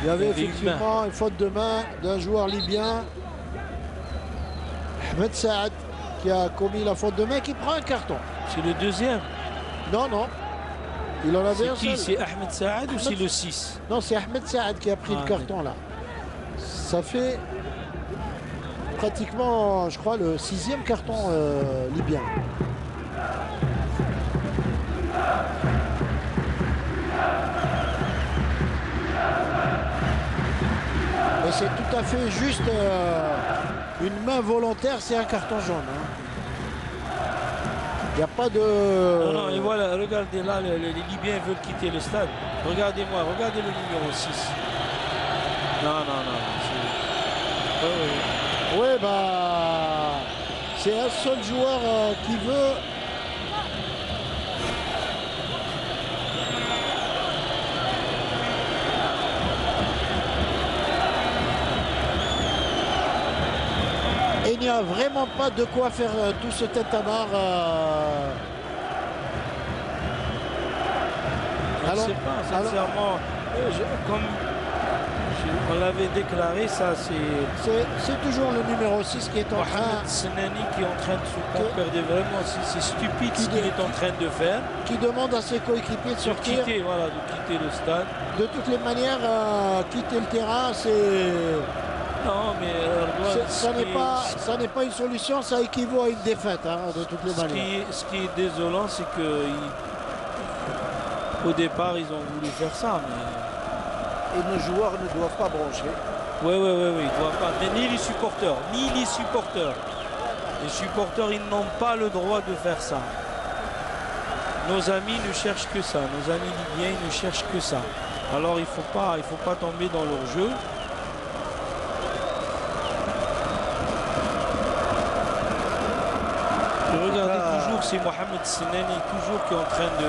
Speaker 1: Il y avait effectivement une faute de main d'un joueur libyen, Ahmed Saad, qui a commis la faute de main, qui prend un carton.
Speaker 2: C'est le deuxième.
Speaker 1: Non, non. Il en avait
Speaker 2: C'est
Speaker 1: un
Speaker 2: qui?
Speaker 1: seul.
Speaker 2: C'est Ahmed Saad ou c'est le 6?
Speaker 1: Non, c'est Ahmed Saad qui a pris le carton là. Ça fait pratiquement, je crois, le 6e carton libyen. Et c'est tout à fait juste une main volontaire, c'est un carton jaune. Il n'y a pas de...
Speaker 2: Non, non, et voilà, regardez là, les Libyens veulent quitter le stade. Regardez-moi, regardez le numéro 6. Non, non, non.
Speaker 1: Oui, bah... C'est un seul joueur qui veut... Et il n'y a vraiment pas de quoi faire tout ce tête-à-barre.
Speaker 2: Je ne sais pas, sincèrement, comme on l'avait déclaré, ça
Speaker 1: c'est toujours le numéro 6 qui est en train...
Speaker 2: Mohamed Senani qui est en train de se perdre vraiment, c'est stupide ce qu'il est en train de faire.
Speaker 1: Qui demande à ses coéquipiers de sortir.
Speaker 2: De quitter le stade.
Speaker 1: De toutes les manières, quitter le terrain, c'est...
Speaker 2: Non, mais
Speaker 1: ça n'est pas une solution, ça équivaut à une défaite, de toutes les manières.
Speaker 2: Ce qui est désolant, c'est que au départ, ils ont voulu faire ça. Mais...
Speaker 5: Et nos joueurs ne doivent pas broncher.
Speaker 2: Oui, ils doivent pas. Mais ni les supporters. Les supporters, ils n'ont pas le droit de faire ça. Nos amis ne cherchent que ça. Nos amis libyens, ils ne cherchent que ça. Alors, il faut pas tomber dans leur jeu. Regardez toujours, c'est Mohamed Senani toujours qui est en train de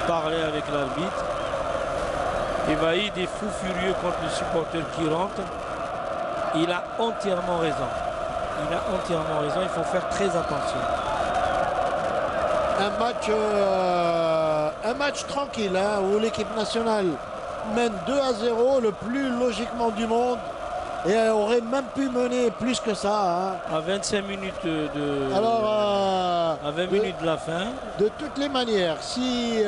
Speaker 2: parler avec l'arbitre. Et Vaïd est fou furieux contre le supporter qui rentre. Il a entièrement raison. Il faut faire très attention.
Speaker 1: Un match tranquille où l'équipe nationale mène 2-0, le plus logiquement du monde. Et elle aurait même pu mener plus que ça.
Speaker 2: À 25 minutes
Speaker 1: à
Speaker 2: 20 minutes de la fin.
Speaker 1: De toutes les manières, si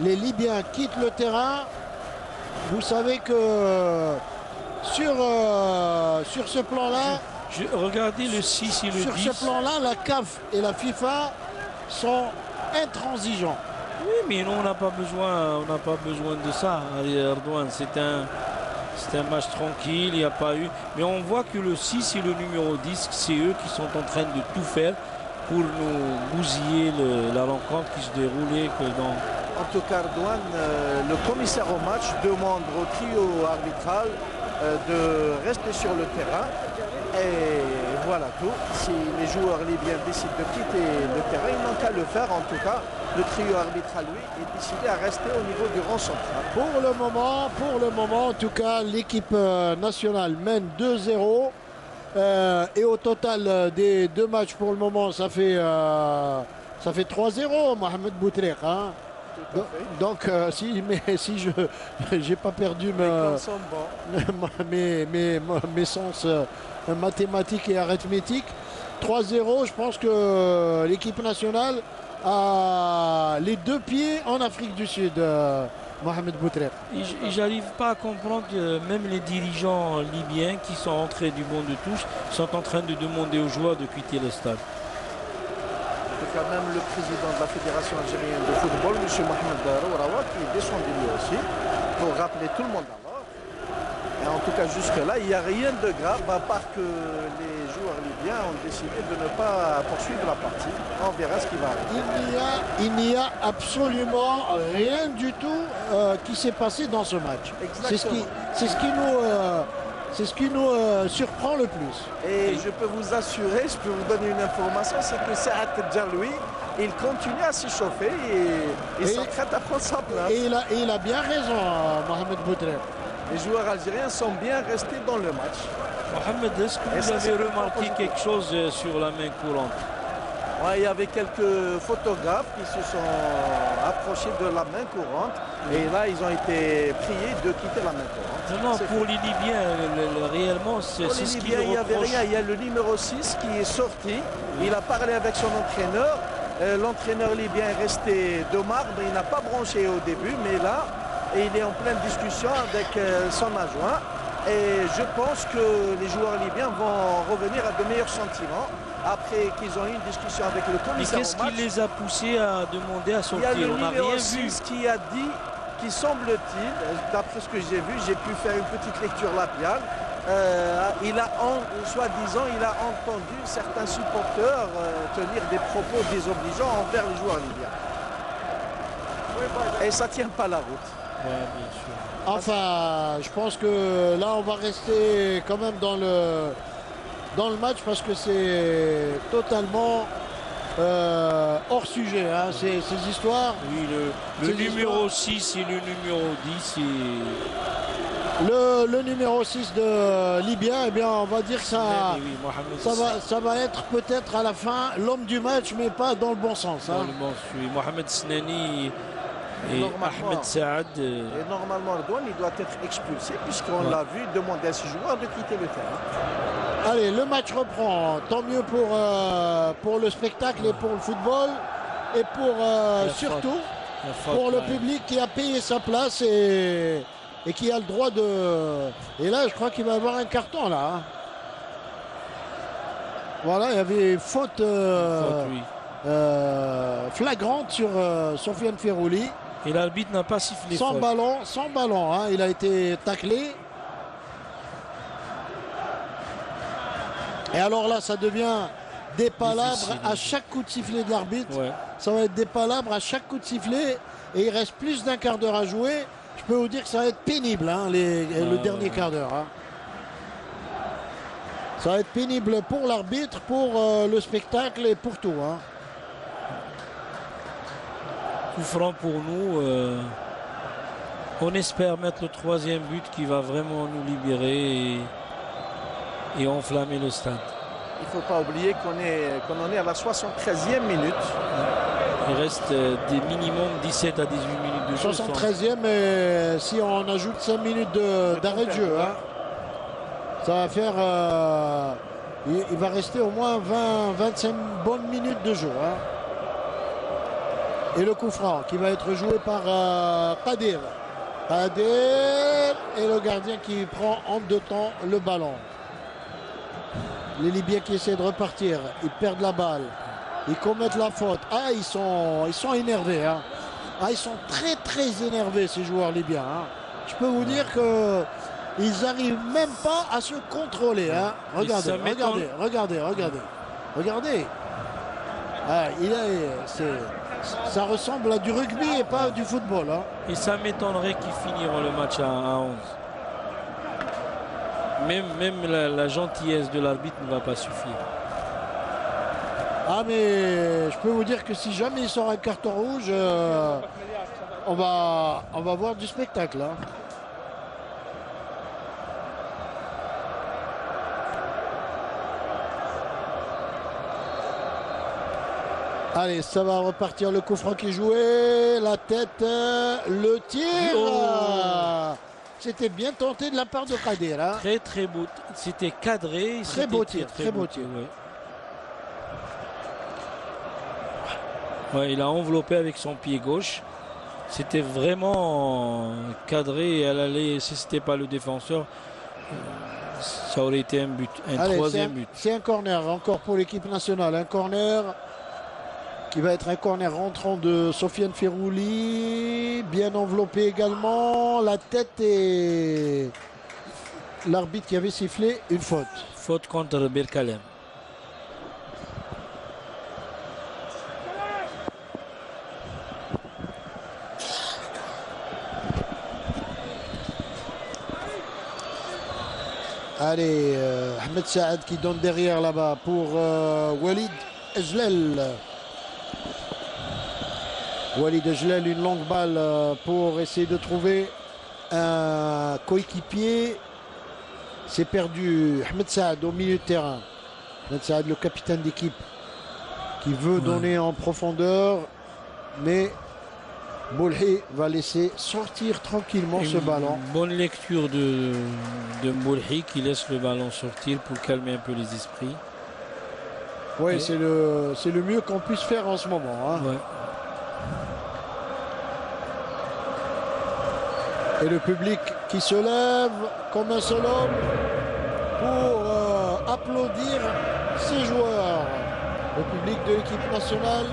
Speaker 1: les Libyens quittent le terrain, vous savez que sur ce plan-là...
Speaker 2: Regardez le 6 et le 10.
Speaker 1: Sur ce plan-là, la CAF et la FIFA sont intransigeants.
Speaker 2: Oui, mais nous, on n'a pas besoin de ça, Erdogan. C'est un match tranquille, il n'y a pas eu. Mais on voit que le 6 et le numéro 10, c'est eux qui sont en train de tout faire pour nous bousiller la rencontre qui se déroulait que dans...
Speaker 5: En tout cas, Erdogan, le commissaire au match demande au trio arbitral de rester sur le terrain. Et voilà tout. Si les joueurs libyens décident de quitter le terrain, ils n'ont qu'à le faire. En tout cas, le trio arbitral, lui, est décidé à rester au niveau du rang central.
Speaker 1: Pour le moment, en tout cas, l'équipe nationale mène 2-0. Et au total des deux matchs pour le moment, ça fait 3-0, Mohamed Boutreik. Donc, si je n'ai pas perdu mes sens mathématiques et arithmétiques, 3-0, je pense que l'équipe nationale a les deux pieds en Afrique du Sud, Mohamed Boutreik.
Speaker 2: J'arrive pas à comprendre que même les dirigeants libyens qui sont entrés du banc de touche sont en train de demander aux joueurs de quitter le stade.
Speaker 5: Quand même le président de la Fédération algérienne de football, M. Mohamed Rourawa, qui est descendu lui aussi, pour rappeler tout le monde d'abord. Et en tout cas jusque-là, il n'y a rien de grave, à part que les joueurs libyens ont décidé de ne pas poursuivre la partie. On verra ce qui va arriver.
Speaker 1: Il n'y a absolument rien du tout qui s'est passé dans ce match. C'est ce qui nous surprend le plus.
Speaker 5: Et je peux vous assurer, je peux vous donner une information, c'est que Saad Djaloui, il continue à s'échauffer et s'apprête à prendre sa place.
Speaker 1: Et il a bien raison, Mohamed Boutrem.
Speaker 5: Les joueurs algériens sont bien restés dans le match.
Speaker 2: Mohamed, est-ce que vous avez remarqué quelque chose sur la main courante?
Speaker 5: Ouais, il y avait quelques photographes qui se sont approchés de la main courante et là ils ont été priés de quitter la main courante.
Speaker 2: Non, pour les Libyens, réellement, c'est ce qu'il
Speaker 5: il n'y avait
Speaker 2: reproche.
Speaker 5: rien. Il y a le numéro 6 qui est sorti. Il a parlé avec son entraîneur. L'entraîneur libyen est resté de marbre. Il n'a pas branché au début, mais là, il est en pleine discussion avec son adjoint. Et je pense que les joueurs libyens vont revenir à de meilleurs sentiments après qu'ils ont eu une discussion avec le
Speaker 2: Mais
Speaker 5: commissaire.
Speaker 2: qu'est-ce qui les a poussés à demander à
Speaker 5: Il y
Speaker 2: sortir?
Speaker 5: a le
Speaker 2: On n'a
Speaker 5: numéro
Speaker 2: rien
Speaker 5: 6
Speaker 2: vu.
Speaker 5: qui a dit, qui semble-t-il, d'après ce que j'ai vu, j'ai pu faire une petite lecture labiale, soi-disant, il a entendu certains supporters tenir des propos désobligeants envers les joueurs libyens. Et ça ne tient pas la route.
Speaker 2: Ouais, bien sûr.
Speaker 1: Enfin, je pense que là, on va rester quand même dans le match parce que c'est totalement hors sujet, hein, ces histoires.
Speaker 2: Oui, le numéro 6 et le numéro 10.
Speaker 1: Le numéro 6 de Libyen, eh bien, on va dire que ça va être peut-être à la fin l'homme du match, mais pas dans le bon sens. Hein.
Speaker 2: Mohamed Snani et Ahmed Saad.
Speaker 5: Et normalement, Redouane, il doit être expulsé puisqu'on l'a vu demander à ses joueurs de quitter le terrain.
Speaker 1: Allez, le match reprend. Tant mieux pour le spectacle et pour le football et pour surtout pour le public qui a payé sa place et qui a le droit de... Et là, je crois qu'il va y avoir un carton là. Hein. Voilà, il y avait faute flagrante sur Sofiane Ferrouli.
Speaker 2: Et l'arbitre n'a pas sifflé.
Speaker 1: Sans ballon, hein, il a été taclé. Et alors là, ça devient des palabres à chaque coup de sifflet de l'arbitre. Ouais. Ça va être des palabres à chaque coup de sifflet. Et il reste plus d'un quart d'heure à jouer. Je peux vous dire que ça va être pénible, hein, le dernier quart d'heure. Hein. Ça va être pénible pour l'arbitre, pour le spectacle et pour tout. Hein.
Speaker 2: Coup franc pour nous. On espère mettre le troisième but qui va vraiment nous libérer et enflammer le stade.
Speaker 5: Il ne faut pas oublier qu'on en est à la 73e minute.
Speaker 2: Il reste des minimum 17 à 18 minutes de jeu.
Speaker 1: 73e, et si on ajoute 5 minutes d'arrêt de jeu, hein, ça va faire... il va rester au moins 20-25 bonnes minutes de jeu. Hein. Et le coup franc qui va être joué par Kadir. Kadir et le gardien qui prend en deux temps le ballon. Les Libyens qui essaient de repartir, ils perdent la balle. Ils commettent la faute. Ah, ils sont énervés. Hein. Ah, ils sont très très énervés ces joueurs libyens. Hein. Je peux vous dire qu'ils n'arrivent même pas à se contrôler. Hein. Regardez. Ah, ça ressemble à du rugby et pas du football. Hein.
Speaker 2: Et ça m'étonnerait qu'ils finiront le match à 11. Même la gentillesse de l'arbitre ne va pas suffire.
Speaker 1: Ah mais je peux vous dire que si jamais il sort un carton rouge, on va voir du spectacle. Hein. Allez, ça va repartir, le coup franc qui est joué, la tête, le tir. Oh. C'était bien tenté de la part de Kadir. Hein.
Speaker 2: Très très beau, c'était cadré.
Speaker 1: Très beau tir.
Speaker 2: Ouais. Ouais, il a enveloppé avec son pied gauche. C'était vraiment cadré et elle allait, si ce n'était pas le défenseur, ça aurait été un but, troisième but.
Speaker 1: C'est un corner encore pour l'équipe nationale. Un corner qui va être un corner rentrant de Sofiane Ferrouli, bien enveloppé également. La tête est l'arbitre qui avait sifflé une faute.
Speaker 2: Faute contre Berkalem.
Speaker 1: Allez, Ahmed Saad qui donne derrière là-bas pour Walid Ejlel. Walid Ejlel, une longue balle pour essayer de trouver un coéquipier. C'est perdu Ahmed Saad au milieu de terrain. Ahmed Saad, le capitaine d'équipe, qui veut donner en profondeur, mais Moulhi va laisser sortir tranquillement ce ballon.
Speaker 2: Bonne lecture de Moulhi qui laisse le ballon sortir pour calmer un peu les esprits.
Speaker 1: Oui, c'est le mieux qu'on puisse faire en ce moment. Hein.
Speaker 2: Ouais.
Speaker 1: Et le public qui se lève comme un seul homme pour applaudir ses joueurs. Le public de l'équipe nationale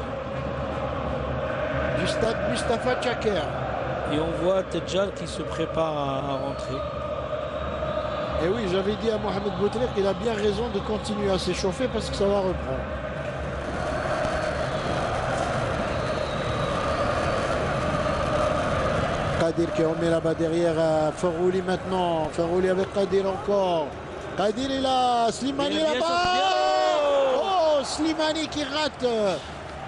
Speaker 1: du stade Mustafa Chaker.
Speaker 2: Et on voit Tedjar qui se prépare à rentrer.
Speaker 1: Et oui, j'avais dit à Mohamed Boutrir qu'il a bien raison de continuer à s'échauffer parce que ça va reprendre. Kadir qui remet là-bas derrière Farouli maintenant. Farouli avec Kadir encore. Kadir est là. Slimani là-bas. Oh, Slimani qui rate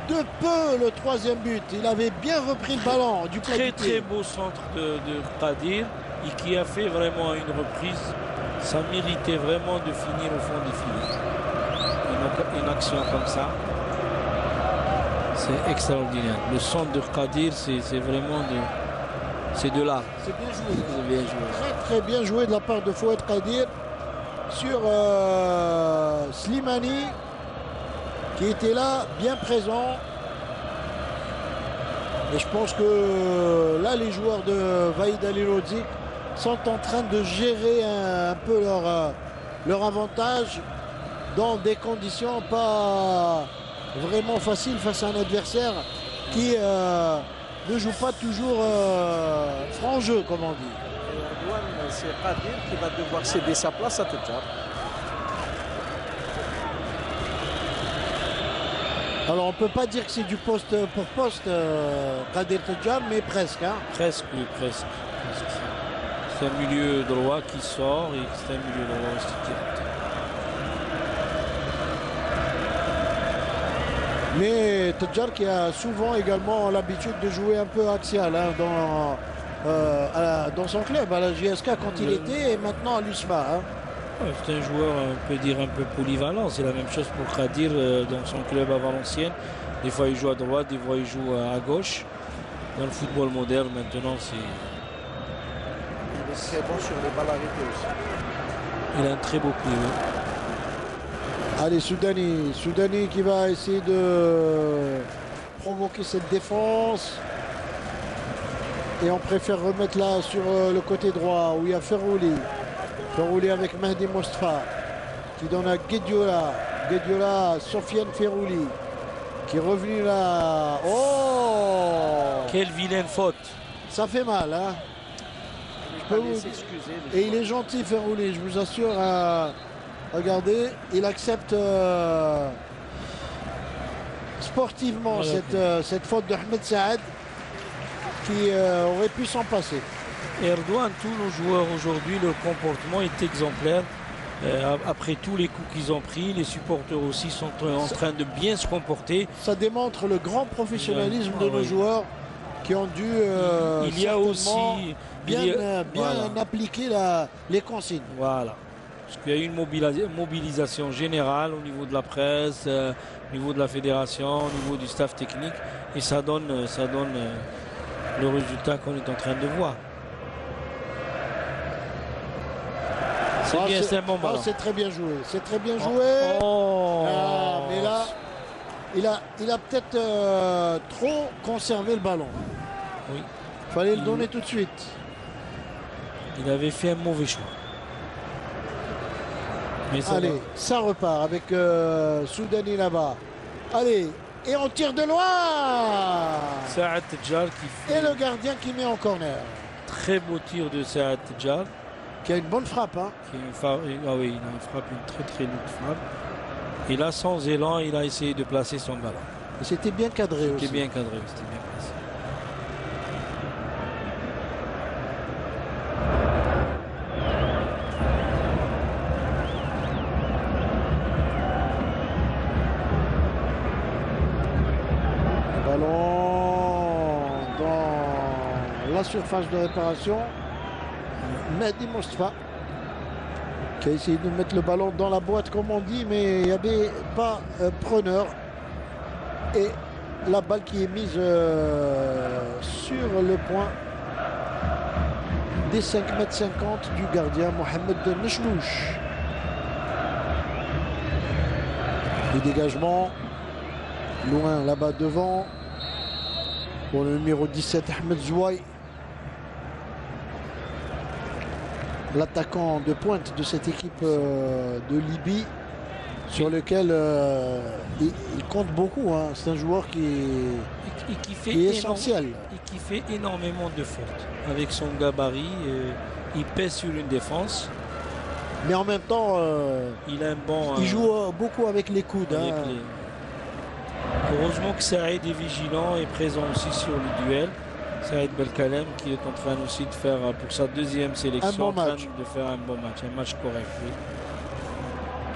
Speaker 1: de peu le troisième but. Il avait bien repris le ballon du
Speaker 2: Très très beau centre de Kadir et qui a fait vraiment une reprise. Ça méritait vraiment de finir au fond des filets. Une action comme ça, c'est extraordinaire. Le centre de Kadir, c'est vraiment c'est de l'art.
Speaker 1: C'est bien joué.
Speaker 2: C'est bien joué.
Speaker 1: Très très bien joué de la part de Fouad Kadir sur Slimani qui était là, bien présent. Et je pense que là, les joueurs de Vaïd Halilhodžić sont en train de gérer un peu leur avantage dans des conditions pas vraiment faciles face à un adversaire qui ne joue pas toujours franc jeu, comme on dit.
Speaker 5: C'est Kadir qui va devoir céder sa place à Tedjar.
Speaker 1: Alors on ne peut pas dire que c'est du poste pour poste, Kadir Tedjar, mais presque. Hein.
Speaker 2: Presque, oui, presque. C'est un milieu droit qui sort et c'est un milieu droit aussi qui rentre.
Speaker 1: Mais Tedjar qui a souvent également l'habitude de jouer un peu axial hein, dans son club, à la JSK quand il était et maintenant à l'USMA. Hein.
Speaker 2: Ouais, c'est un joueur, on peut dire, un peu polyvalent. C'est la même chose pour Kadir dans son club à Valenciennes. Des fois il joue à droite, des fois il joue à gauche. Dans le football moderne maintenant, c'est...
Speaker 5: Il est très bon sur les balles arrêtées aussi.
Speaker 2: Il a un très beau pied. Oui.
Speaker 1: Allez, Soudani qui va essayer de provoquer cette défense. Et on préfère remettre là sur le côté droit où il y a Ferrouli. Ferrouli avec Mehdi Mostafa qui donne à Guediola. Guediola, Sofiane Ferrouli qui est revenu là. Oh!
Speaker 2: Quelle vilaine faute!
Speaker 1: Ça fait mal, hein? Et il est gentil, Ferrouli, je vous assure. Regardez, il accepte sportivement cette faute de Ahmed Saad qui aurait pu s'en passer.
Speaker 2: Erdogan, tous nos joueurs aujourd'hui, leur comportement est exemplaire. Après tous les coups qu'ils ont pris, les supporters aussi sont en train de bien se comporter.
Speaker 1: Ça démontre le grand professionnalisme de nos joueurs qui ont dû
Speaker 2: il y a aussi
Speaker 1: bien appliquer les consignes.
Speaker 2: Voilà. Parce qu'il y a eu une mobilisation générale au niveau de la presse, au niveau de la fédération, au niveau du staff technique. Et ça donne le résultat qu'on est en train de voir. C'est un bon ballon.
Speaker 1: C'est très bien joué. C'est très bien joué. Mais là, il a peut-être trop conservé le ballon.
Speaker 2: Oui.
Speaker 1: Il fallait le donner tout de suite.
Speaker 2: Il avait fait un mauvais choix. Mais
Speaker 1: ça repart avec Soudani là-bas. Allez, et on tire de loin.
Speaker 2: Saad Tedjar qui fait...
Speaker 1: Et le gardien qui met en corner.
Speaker 2: Très beau tir de Saad Tedjar.
Speaker 1: Qui a une bonne frappe. Hein.
Speaker 2: Ah oui, il a une très très lourde frappe. Et là, sans élan, il a essayé de placer son ballon.
Speaker 1: Et c'était bien cadré aussi.
Speaker 2: C'était bien cadré, c'était bien placé.
Speaker 1: Le ballon dans la surface de réparation. Mehdi Moustapha qui a essayé de mettre le ballon dans la boîte comme on dit, mais il n'y avait pas preneur. Et la balle qui est mise sur le point des 5,50 m du gardien Mohamed Nechlouch. Le dégagement loin là-bas devant pour le numéro 17 Ahmed Zouaï, l'attaquant de pointe de cette équipe de Libye, sur lequel il compte beaucoup. Hein. C'est un joueur qui est essentiel.
Speaker 2: Et qui fait énormément de fautes. Avec son gabarit, il pèse sur une défense.
Speaker 1: Mais en même temps,
Speaker 2: il a un bon.
Speaker 1: Il joue beaucoup avec les coudes.
Speaker 2: Avec Heureusement que Saïd est vigilant et présent aussi sur le duel. Saïd Belkalem qui est en train aussi de faire pour sa deuxième sélection, de faire un bon match, un match correct. Oui.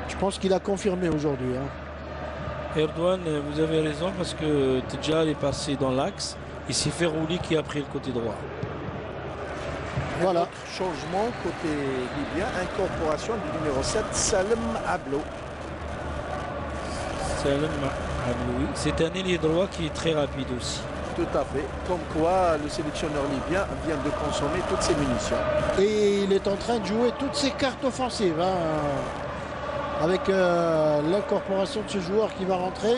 Speaker 1: Je pense qu'il a confirmé aujourd'hui. Hein.
Speaker 2: Erdogan, vous avez raison parce que Tedjar est passé dans l'axe et c'est Ferrouli qui a pris le côté droit.
Speaker 5: Voilà. Changement côté libyen, incorporation du numéro 7, Salem Ablo.
Speaker 2: Salem Ablo, oui. C'est un ailier droit qui est très rapide aussi.
Speaker 5: Tout à fait. Comme quoi, le sélectionneur libyen vient de consommer toutes ses munitions.
Speaker 1: Et il est en train de jouer toutes ses cartes offensives. Hein. Avec l'incorporation de ce joueur qui va rentrer,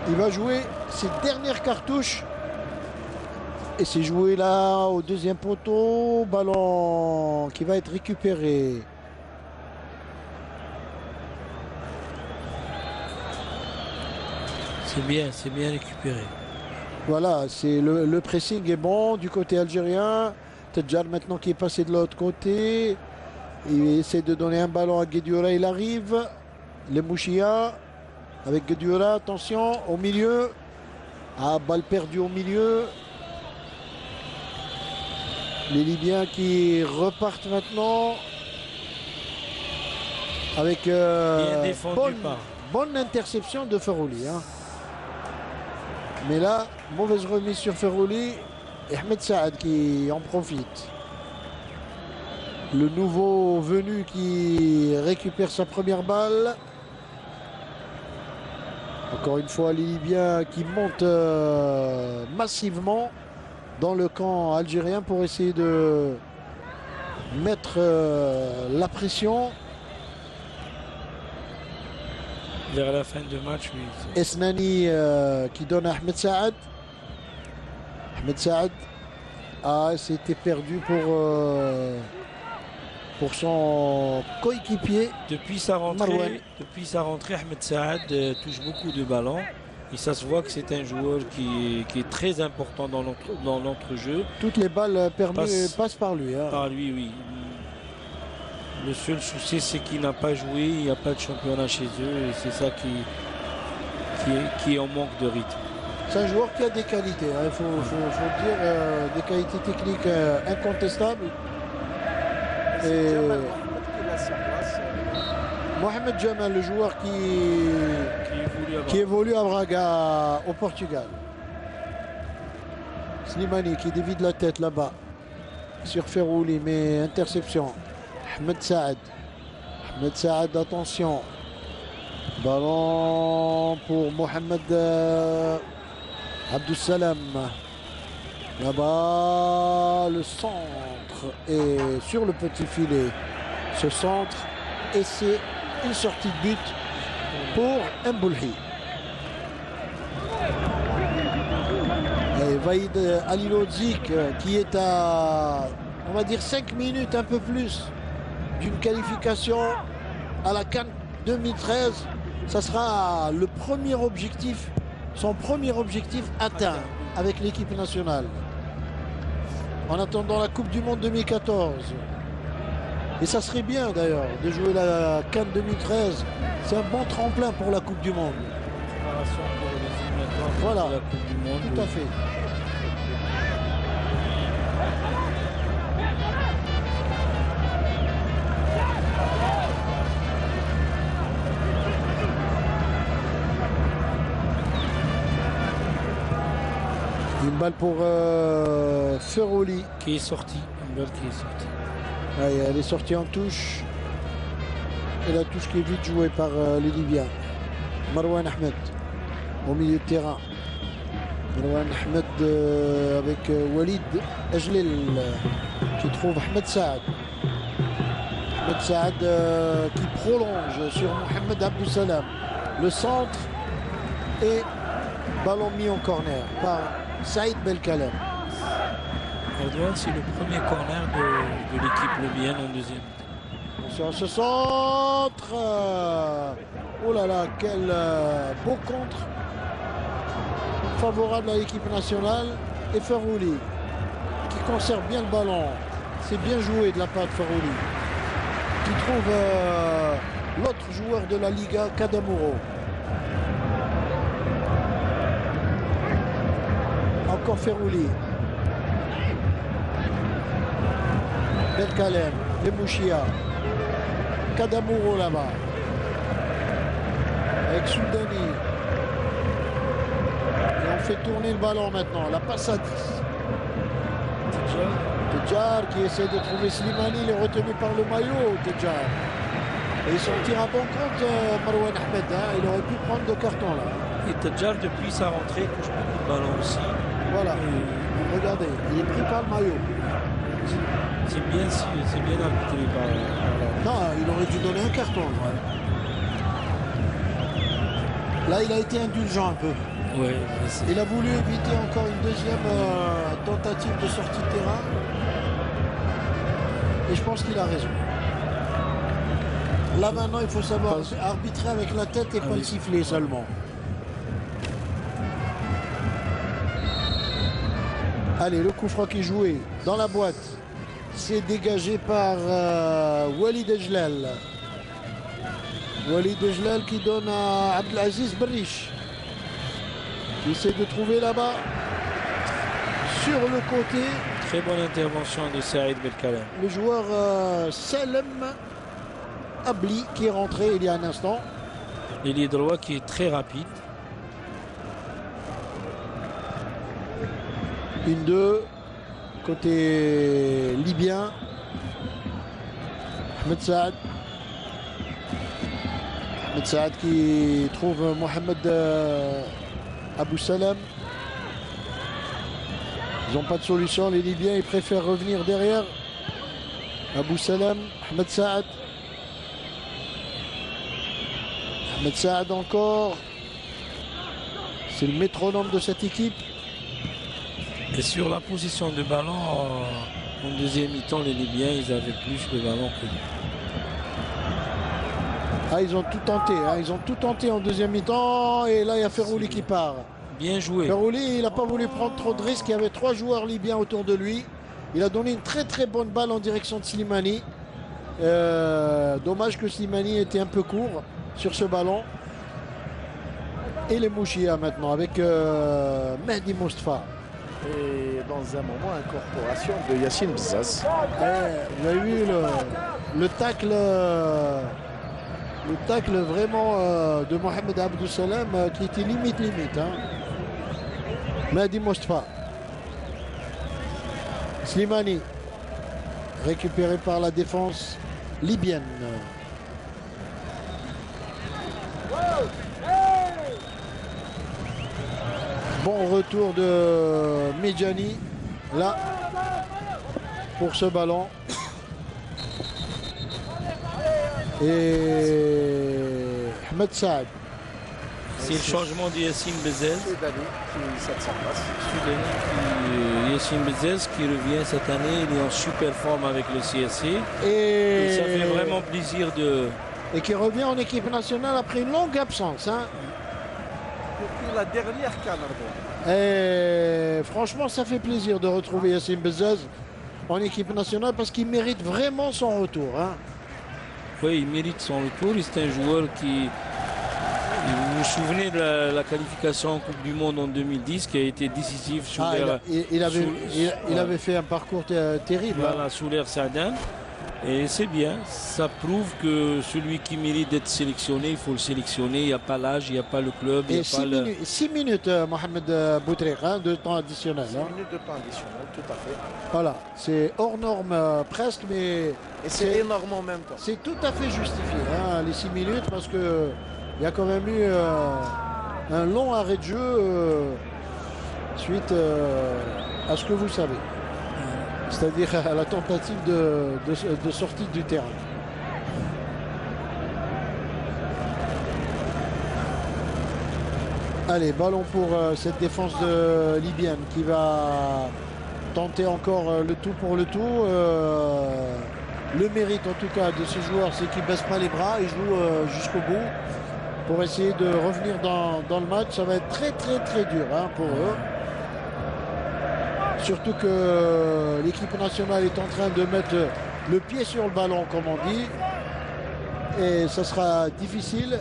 Speaker 1: il va jouer ses dernières cartouches. Et c'est joué là au deuxième poteau. Ballon qui va être récupéré.
Speaker 2: C'est bien récupéré.
Speaker 1: Voilà, c'est le pressing est bon du côté algérien. Tedjar maintenant qui est passé de l'autre côté. Il essaie de donner un ballon à Guedioura, il arrive. Les Mouchia avec Guedioura, attention, au milieu. Ah, balle perdue au milieu. Les Libyens qui repartent maintenant. Avec bonne interception de Ferrouli. Hein. Mais là, mauvaise remise sur Ferrouli. Et Ahmed Saad qui en profite. Le nouveau venu qui récupère sa première balle. Encore une fois, les Libyens qui montent massivement dans le camp algérien pour essayer de mettre la pression.
Speaker 2: Vers la fin du match, oui.
Speaker 1: Esnani qui donne à Ahmed Saad. Ahmed Saad c'était perdu pour son coéquipier.
Speaker 2: Depuis sa rentrée, Ahmed Saad touche beaucoup de ballons. Et ça se voit que c'est un joueur qui est très important dans notre jeu.
Speaker 1: Toutes les balles passent par lui. Hein.
Speaker 2: Par lui, oui. Le seul souci, c'est qu'il n'a pas joué, il n'y a pas de championnat chez eux. Et c'est ça qui est en manque de rythme.
Speaker 1: C'est un joueur qui a des qualités. Hein. Il faut dire, des qualités techniques incontestables. Et Mohamed Jamal, le joueur qui évolue à Braga au Portugal. Slimani qui dévide la tête là-bas sur Ferrouli, mais interception. Ahmed Saad, attention. Ballon pour Mohamed Abdussalam. Là-bas, le centre est sur le petit filet. Ce centre, et c'est une sortie de but pour Mboulhi. Et Vaïd Halilhodžić qui est à, on va dire, 5 minutes, un peu plus d'une qualification à la CAN 2013. Ça sera le premier objectif, son premier objectif atteint avec l'équipe nationale. En attendant la Coupe du Monde 2014. Et ça serait bien d'ailleurs de jouer la CAN 2013. C'est un bon tremplin pour la Coupe du Monde.
Speaker 2: Préparation pour les éliminatoires
Speaker 1: Voilà.
Speaker 2: de la Coupe du Monde.
Speaker 1: Tout à fait. Une balle pour Ferroli.
Speaker 2: Qui est sorti. Une balle qui est sortie.
Speaker 1: Ouais, elle est sortie en touche. Et la touche qui est vite jouée par les Libyens. Marwan Ahmed au milieu de terrain. Marwan Ahmed avec Walid Ajlil qui trouve Ahmed Saad. Ahmed Saad qui prolonge sur Mohamed Abdou Salam. Le centre et ballon mis en corner par Saïd Belkalem.
Speaker 2: Erdogan, c'est le premier corner de l'équipe libyenne en deuxième.
Speaker 1: Attention à ce centre. Oh là là, quel beau contre favorable à l'équipe nationale. Et Ferrouli qui conserve bien le ballon. C'est bien joué de la part de Ferrouli. Qui trouve l'autre joueur de la Liga, Kadamuro. Encore Ferrouli. Belkalem, Lemouchia. Kadamuro là-bas. Avec Soudani. Et on fait tourner le ballon maintenant. La passe à 10. Tedjar qui essaie de trouver Slimani. Il est retenu par le maillot, Tedjar. Et il s'en tire à bon compte, Marwan Ahmed. Hein. Il aurait pu prendre 2 cartons là.
Speaker 2: Et Tadjar, depuis sa rentrée, touche beaucoup de ballons aussi.
Speaker 1: Voilà. Regardez, il est pris par le maillot.
Speaker 2: C'est bien arbitré par
Speaker 1: Non, il aurait dû donner un carton. Là, il a été indulgent un peu.
Speaker 2: Ouais,
Speaker 1: Il a voulu éviter encore une deuxième tentative de sortie de terrain. Et je pense qu'il a raison. Là maintenant, il faut savoir arbitrer avec la tête et pas le siffler seulement. Allez, le coup franc qui est joué dans la boîte. C'est dégagé par Walid Ejlal. Walid Ejlal qui donne à Abdelaziz Berriche. Qui essaie de trouver là-bas. Sur le côté.
Speaker 2: Très bonne intervention de Saïd Belkalem.
Speaker 1: Le joueur Salem Abli qui est rentré il y a un instant.
Speaker 2: L'ailier droit qui est très rapide.
Speaker 1: 1-2. Côté libyen. Ahmed Saad. Ahmed Saad qui trouve Mohamed Abou Salam. Ils n'ont pas de solution, les Libyens, ils préfèrent revenir derrière. Abou Salam, Ahmed Saad. Ahmed Saad encore. C'est le métronome de cette équipe.
Speaker 2: Et sur la position de ballon, en deuxième mi-temps, les Libyens, ils avaient plus de ballon que nous.
Speaker 1: Ah, ils ont tout tenté, hein. Ils ont tout tenté en deuxième mi-temps. Et là, il y a Ferrouli qui part.
Speaker 2: Bien joué.
Speaker 1: Ferrouli, il n'a pas voulu prendre trop de risques. Il y avait 3 joueurs libyens autour de lui. Il a donné une très très bonne balle en direction de Slimani. Dommage que Slimani était un peu court sur ce ballon. Et les Mouchia maintenant avec Mehdi Moustapha.
Speaker 5: Et dans un moment, incorporation de Yassine Bzaz.
Speaker 1: Vous avez vu le tacle vraiment de Mohamed Abdou Salam qui était limite. Hein. Mehdi Moustapha. Slimani. Récupéré par la défense libyenne. Bon retour de Medjani. Là. Pour ce ballon. Et Ahmed Saad.
Speaker 2: C'est le changement de Yassine Bezez.
Speaker 5: Soudani qui cède sa place.
Speaker 2: Yassine Bezez qui revient cette année. Il est en super forme avec le CSC.
Speaker 1: Et
Speaker 2: ça fait vraiment plaisir de...
Speaker 1: Et qui revient en équipe nationale après une longue absence. Hein.
Speaker 5: Depuis la dernière CAN.
Speaker 1: Et franchement, ça fait plaisir de retrouver Yassine Bezez. en équipe nationale parce qu'il mérite vraiment son retour. Hein.
Speaker 2: Oui, il mérite son retour. C'est un joueur qui... Vous vous souvenez de la qualification en Coupe du Monde en 2010 qui a été décisive sous
Speaker 1: il avait fait un parcours terrible.
Speaker 2: Voilà, sous l'ère Saadane. Et c'est bien, ça prouve que celui qui mérite d'être sélectionné, il faut le sélectionner. Il n'y a pas l'âge, il n'y a pas le club.
Speaker 1: Et 6 minutes, Mohamed Boutreik, de temps additionnel.
Speaker 5: 6 minutes de temps additionnel, tout à fait.
Speaker 1: Voilà, c'est hors norme presque, mais...
Speaker 5: Et c'est énorme en même temps.
Speaker 1: C'est tout à fait justifié, hein, les 6 minutes, parce que il y a quand même eu un long arrêt de jeu suite à ce que vous savez. C'est-à-dire à la tentative de sortie du terrain. Allez, ballon pour cette défense libyenne qui va tenter encore le tout pour le tout. Le mérite en tout cas de ces joueurs, c'est qu'ils ne baissent pas les bras, ils jouent jusqu'au bout pour essayer de revenir dans le match. Ça va être très dur hein, pour eux. Surtout que l'équipe nationale est en train de mettre le pied sur le ballon, comme on dit. Et ça sera difficile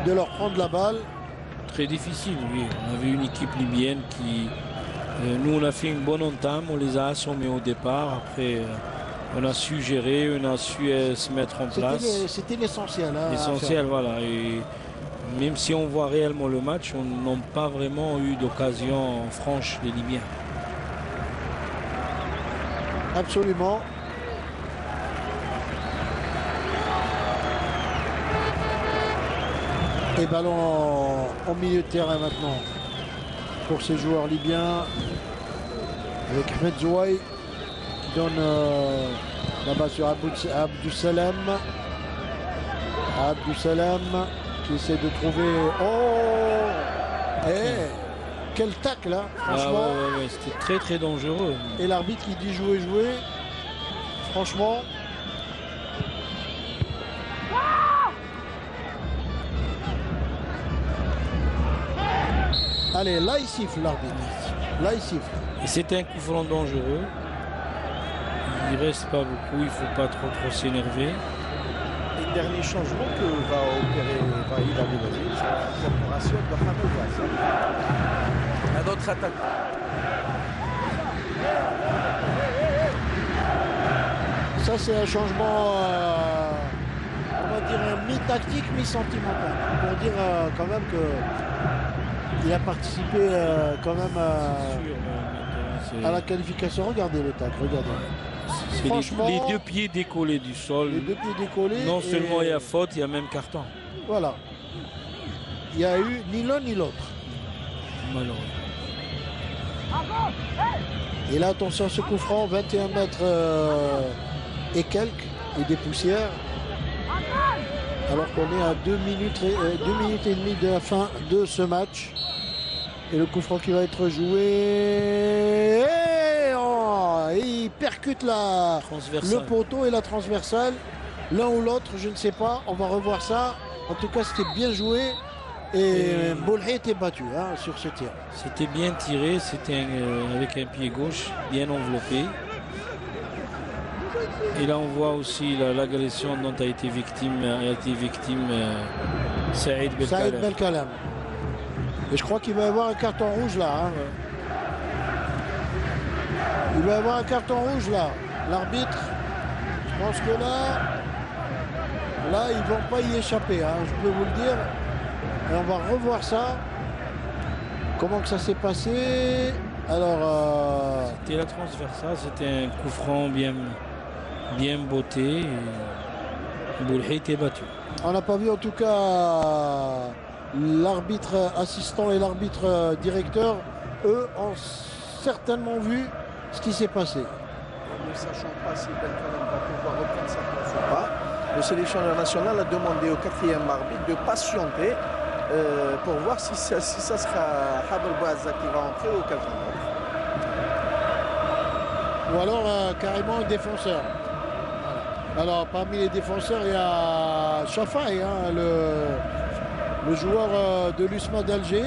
Speaker 1: de leur prendre la balle.
Speaker 2: Très difficile, oui. On avait une équipe libyenne qui... nous, on a fait une bonne entame, on les a assommés au départ. Après, on a su gérer, on a su se mettre en place.
Speaker 1: C'était l'essentiel. Hein,
Speaker 2: l'essentiel, voilà. Et même si on voit réellement le match, on n'a pas vraiment eu d'occasion franche, les Libyens.
Speaker 1: Absolument. Et ballon au milieu de terrain maintenant pour ces joueurs libyens. Avec Ahmed Zouaï qui donne là-bas sur Abdou Salam. Abdou Salam qui essaie de trouver... Oh quel tacle là, franchement.
Speaker 2: Ouais, c'était très dangereux.
Speaker 1: Et l'arbitre qui dit jouer. Franchement. Allez, là il siffle l'arbitre. Là il siffle.
Speaker 2: Et c'était un coup franc dangereux. Il ne reste pas beaucoup, il ne faut pas trop s'énerver.
Speaker 5: Et le dernier changement que va opérer Vahid Abdelaziz, c'est l'incorporation de Mohamed Hassan. Un autre attaquant.
Speaker 1: Ça c'est un changement, on va dire mi-tactique, mi-sentimental. Pour dire quand même qu'il a participé quand même à la qualification. Regardez le tacle, regardez.
Speaker 2: Franchement, les deux pieds décollés du sol.
Speaker 1: Les deux pieds décollés.
Speaker 2: Non seulement il y a faute, il y a même carton.
Speaker 1: Voilà. Il n'y a eu ni l'un ni l'autre.
Speaker 2: Malheureux.
Speaker 1: Et là, attention à ce coup franc, 21 mètres et quelques, et des poussières. Alors qu'on est à 2 minutes et demie de la fin de ce match. Et le coup franc qui va être joué. Et il percute le poteau et la transversale. L'un ou l'autre, je ne sais pas. On va revoir ça. En tout cas, c'était bien joué. Et Boulhay était battu hein, sur ce tir.
Speaker 2: C'était bien tiré. C'était avec un pied gauche bien enveloppé. Et là, on voit aussi l'agression dont a été victime Saïd
Speaker 1: Belkalam. Et je crois qu'il va y avoir un carton rouge là. Hein. Il va y avoir un carton rouge là. L'arbitre, je pense que là, ils ne vont pas y échapper. Hein, je peux vous le dire. Et on va revoir ça. Comment que ça s'est passé. Alors...
Speaker 2: C'était la transversale, c'était un coup franc bien botté. Boulhay était battu.
Speaker 1: On n'a pas vu en tout cas l'arbitre assistant et l'arbitre directeur. Eux ont certainement vu ce qui s'est passé.
Speaker 5: Ne sachant pas si Belkalam va pouvoir reprendre sa place ou pas, le sélectionneur national a demandé au 4e arbitre de patienter pour voir si ça sera Hadel Bouazza qui va entrer ou quelqu'un d'autre.
Speaker 1: Ou alors carrément un défenseur. Voilà. Alors parmi les défenseurs, il y a Chafaï, hein, le joueur de l'USMA d'Alger,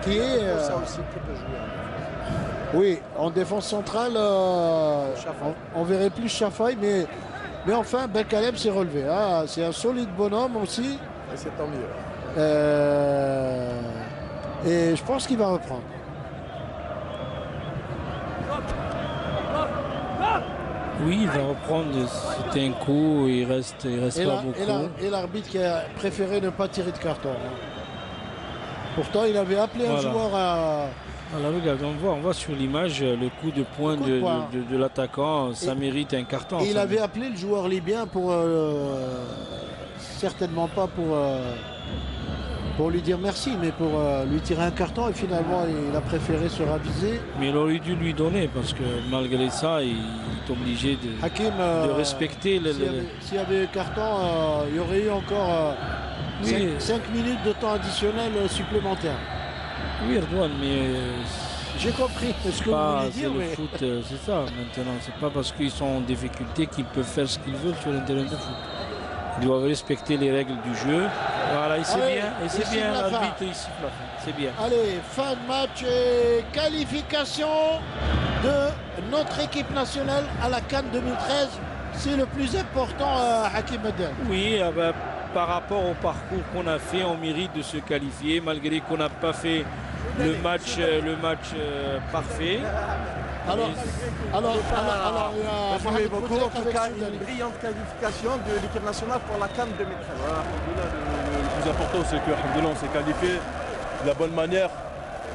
Speaker 1: qui est...
Speaker 5: ça aussi qui peut jouer.
Speaker 1: Oui, en défense centrale, on verrait plus Chafaï, mais enfin, Belkalem s'est relevé. Hein. C'est un solide bonhomme aussi.
Speaker 5: Et c'est tant mieux.
Speaker 1: Et je pense qu'il va reprendre.
Speaker 2: Oui, il va reprendre. C'était un coup, il reste pas beaucoup.
Speaker 1: Et l'arbitre qui a préféré ne pas tirer de carton. Hein. Pourtant, il avait appelé un joueur à...
Speaker 2: Alors regarde, on voit sur l'image le coup de poing de l'attaquant, ça mérite un carton.
Speaker 1: Et il avait appelé le joueur libyen pour... certainement pas pour lui dire merci, mais pour lui tirer un carton. Et finalement, il a préféré se raviser.
Speaker 2: Mais il aurait dû lui donner, parce que malgré ça, il est obligé de respecter...
Speaker 1: S'il y avait carton, il y aurait eu encore 5 minutes de temps additionnel supplémentaire.
Speaker 2: Oui, Erdogan, mais...
Speaker 1: J'ai compris ce que vous voulez dire.
Speaker 2: Le foot, c'est ça maintenant. C'est pas parce qu'ils sont en difficulté qu'ils peuvent faire ce qu'ils veulent sur un terrain de foot. Ils doivent respecter les règles du jeu. Voilà, et c'est bien, l'arbitre, il siffle la fin. C'est bien.
Speaker 1: Allez, fin de match et qualification de notre équipe nationale à la CAN 2013. C'est le plus important, Hakim Adel.
Speaker 2: Oui, par rapport au parcours qu'on a fait, on mérite de se qualifier, malgré qu'on n'a pas fait le match parfait.
Speaker 5: Merci beaucoup. En tout cas, une brillante qualification de l'équipe nationale pour la CAN 2013.
Speaker 9: Voilà, le plus important, c'est que on s'est qualifié de la bonne manière,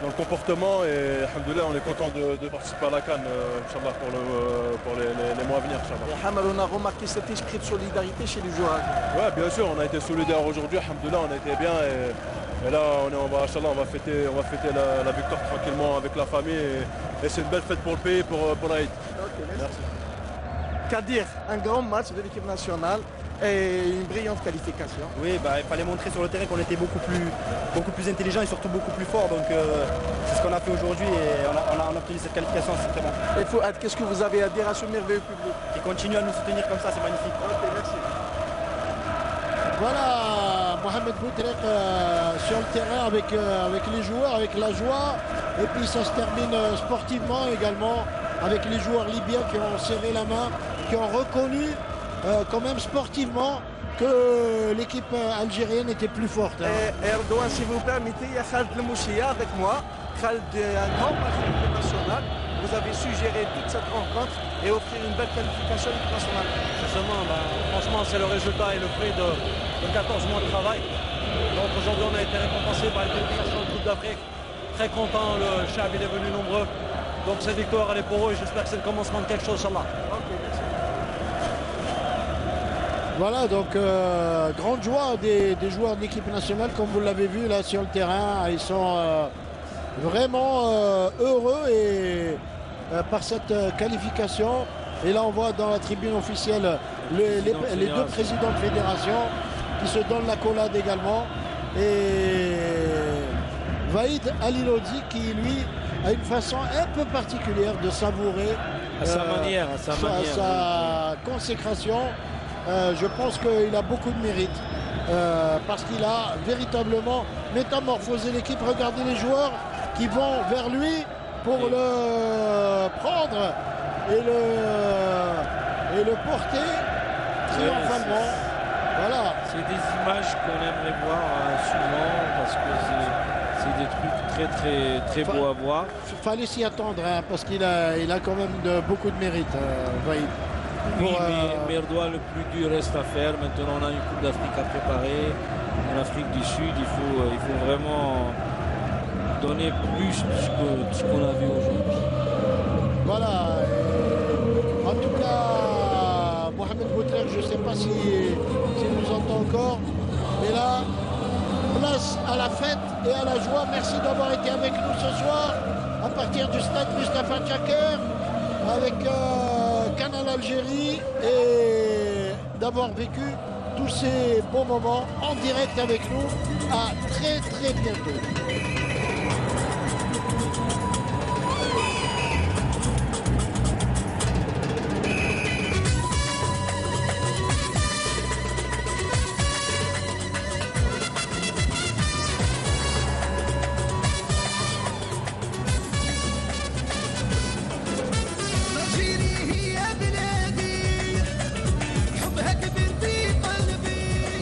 Speaker 9: dans le comportement, et on est content de participer à la CAN, Inch'Allah, pour les mois à venir.
Speaker 5: Hamad, on a remarqué cet esprit de solidarité chez les joueurs.
Speaker 9: Oui, bien sûr, on a été solidaires aujourd'hui, on a été bien. Et là, on va fêter la victoire tranquillement avec la famille. Et c'est une belle fête pour le pays, pour l'Aïd.
Speaker 5: Okay, merci. Kadir, un grand match de l'équipe nationale et une brillante qualification.
Speaker 10: Oui, il fallait montrer sur le terrain qu'on était beaucoup plus intelligent et surtout beaucoup plus fort. Donc c'est ce qu'on a fait aujourd'hui et on a obtenu cette qualification, c'est très bon.
Speaker 5: Et Fouad, qu'est-ce que vous avez à dire à ce merveilleux public?
Speaker 10: Qui continue à nous soutenir comme ça, c'est magnifique.
Speaker 5: Ok, merci.
Speaker 1: Voilà, Mohamed Boutrek sur le terrain avec les joueurs, avec la joie. Et puis ça se termine sportivement également avec les joueurs libyens qui ont serré la main, qui ont reconnu quand même sportivement que l'équipe algérienne était plus forte. Hein.
Speaker 5: Et Erdogan, si vous permettez, il y a Khaled Lemouchia avec moi. Khaled, un grand match de l'équipe nationale. Vous avez su gérer toute cette rencontre et offrir une belle qualification de l'équipe nationale.
Speaker 11: Justement, franchement, c'est le résultat et le fruit de 14 mois de travail. Donc aujourd'hui, on a été récompensé par une qualification de Coupe d'Afrique. Très content, le Chab il est venu nombreux. Donc cette victoire, elle est pour eux et j'espère que c'est le commencement de quelque chose, Inch'Allah.
Speaker 1: Voilà, donc grande joie des joueurs de l'équipe nationale, comme vous l'avez vu là sur le terrain. Ils sont vraiment heureux par cette qualification. Et là, on voit dans la tribune officielle les deux présidents de fédération qui se donnent l'accolade également. Et Vaïd Alilodzi qui, lui, a une façon un peu particulière de savourer
Speaker 2: sa
Speaker 1: consécration. Je pense qu'il a beaucoup de mérite parce qu'il a véritablement métamorphosé l'équipe. Regardez les joueurs qui vont vers lui pour le prendre et le porter triomphalement. Voilà.
Speaker 2: C'est des images qu'on aimerait voir souvent parce que c'est des trucs très beaux à voir.
Speaker 1: Il fallait s'y attendre hein, parce qu'il a quand même beaucoup de mérite, Vaïd.
Speaker 2: Oui, mais Erdogan, le plus dur reste à faire. Maintenant, on a une Coupe d'Afrique à préparer. En Afrique du Sud, il faut vraiment donner plus de ce qu'on a vu aujourd'hui.
Speaker 1: Voilà. En tout cas, Mohamed Boutrek, je ne sais pas s'il nous entend encore. Mais là, place à la fête et à la joie. Merci d'avoir été avec nous ce soir à partir du stade Mustapha Tchaker avec Canal Algérie et d'avoir vécu tous ces bons moments en direct avec nous. À très bientôt.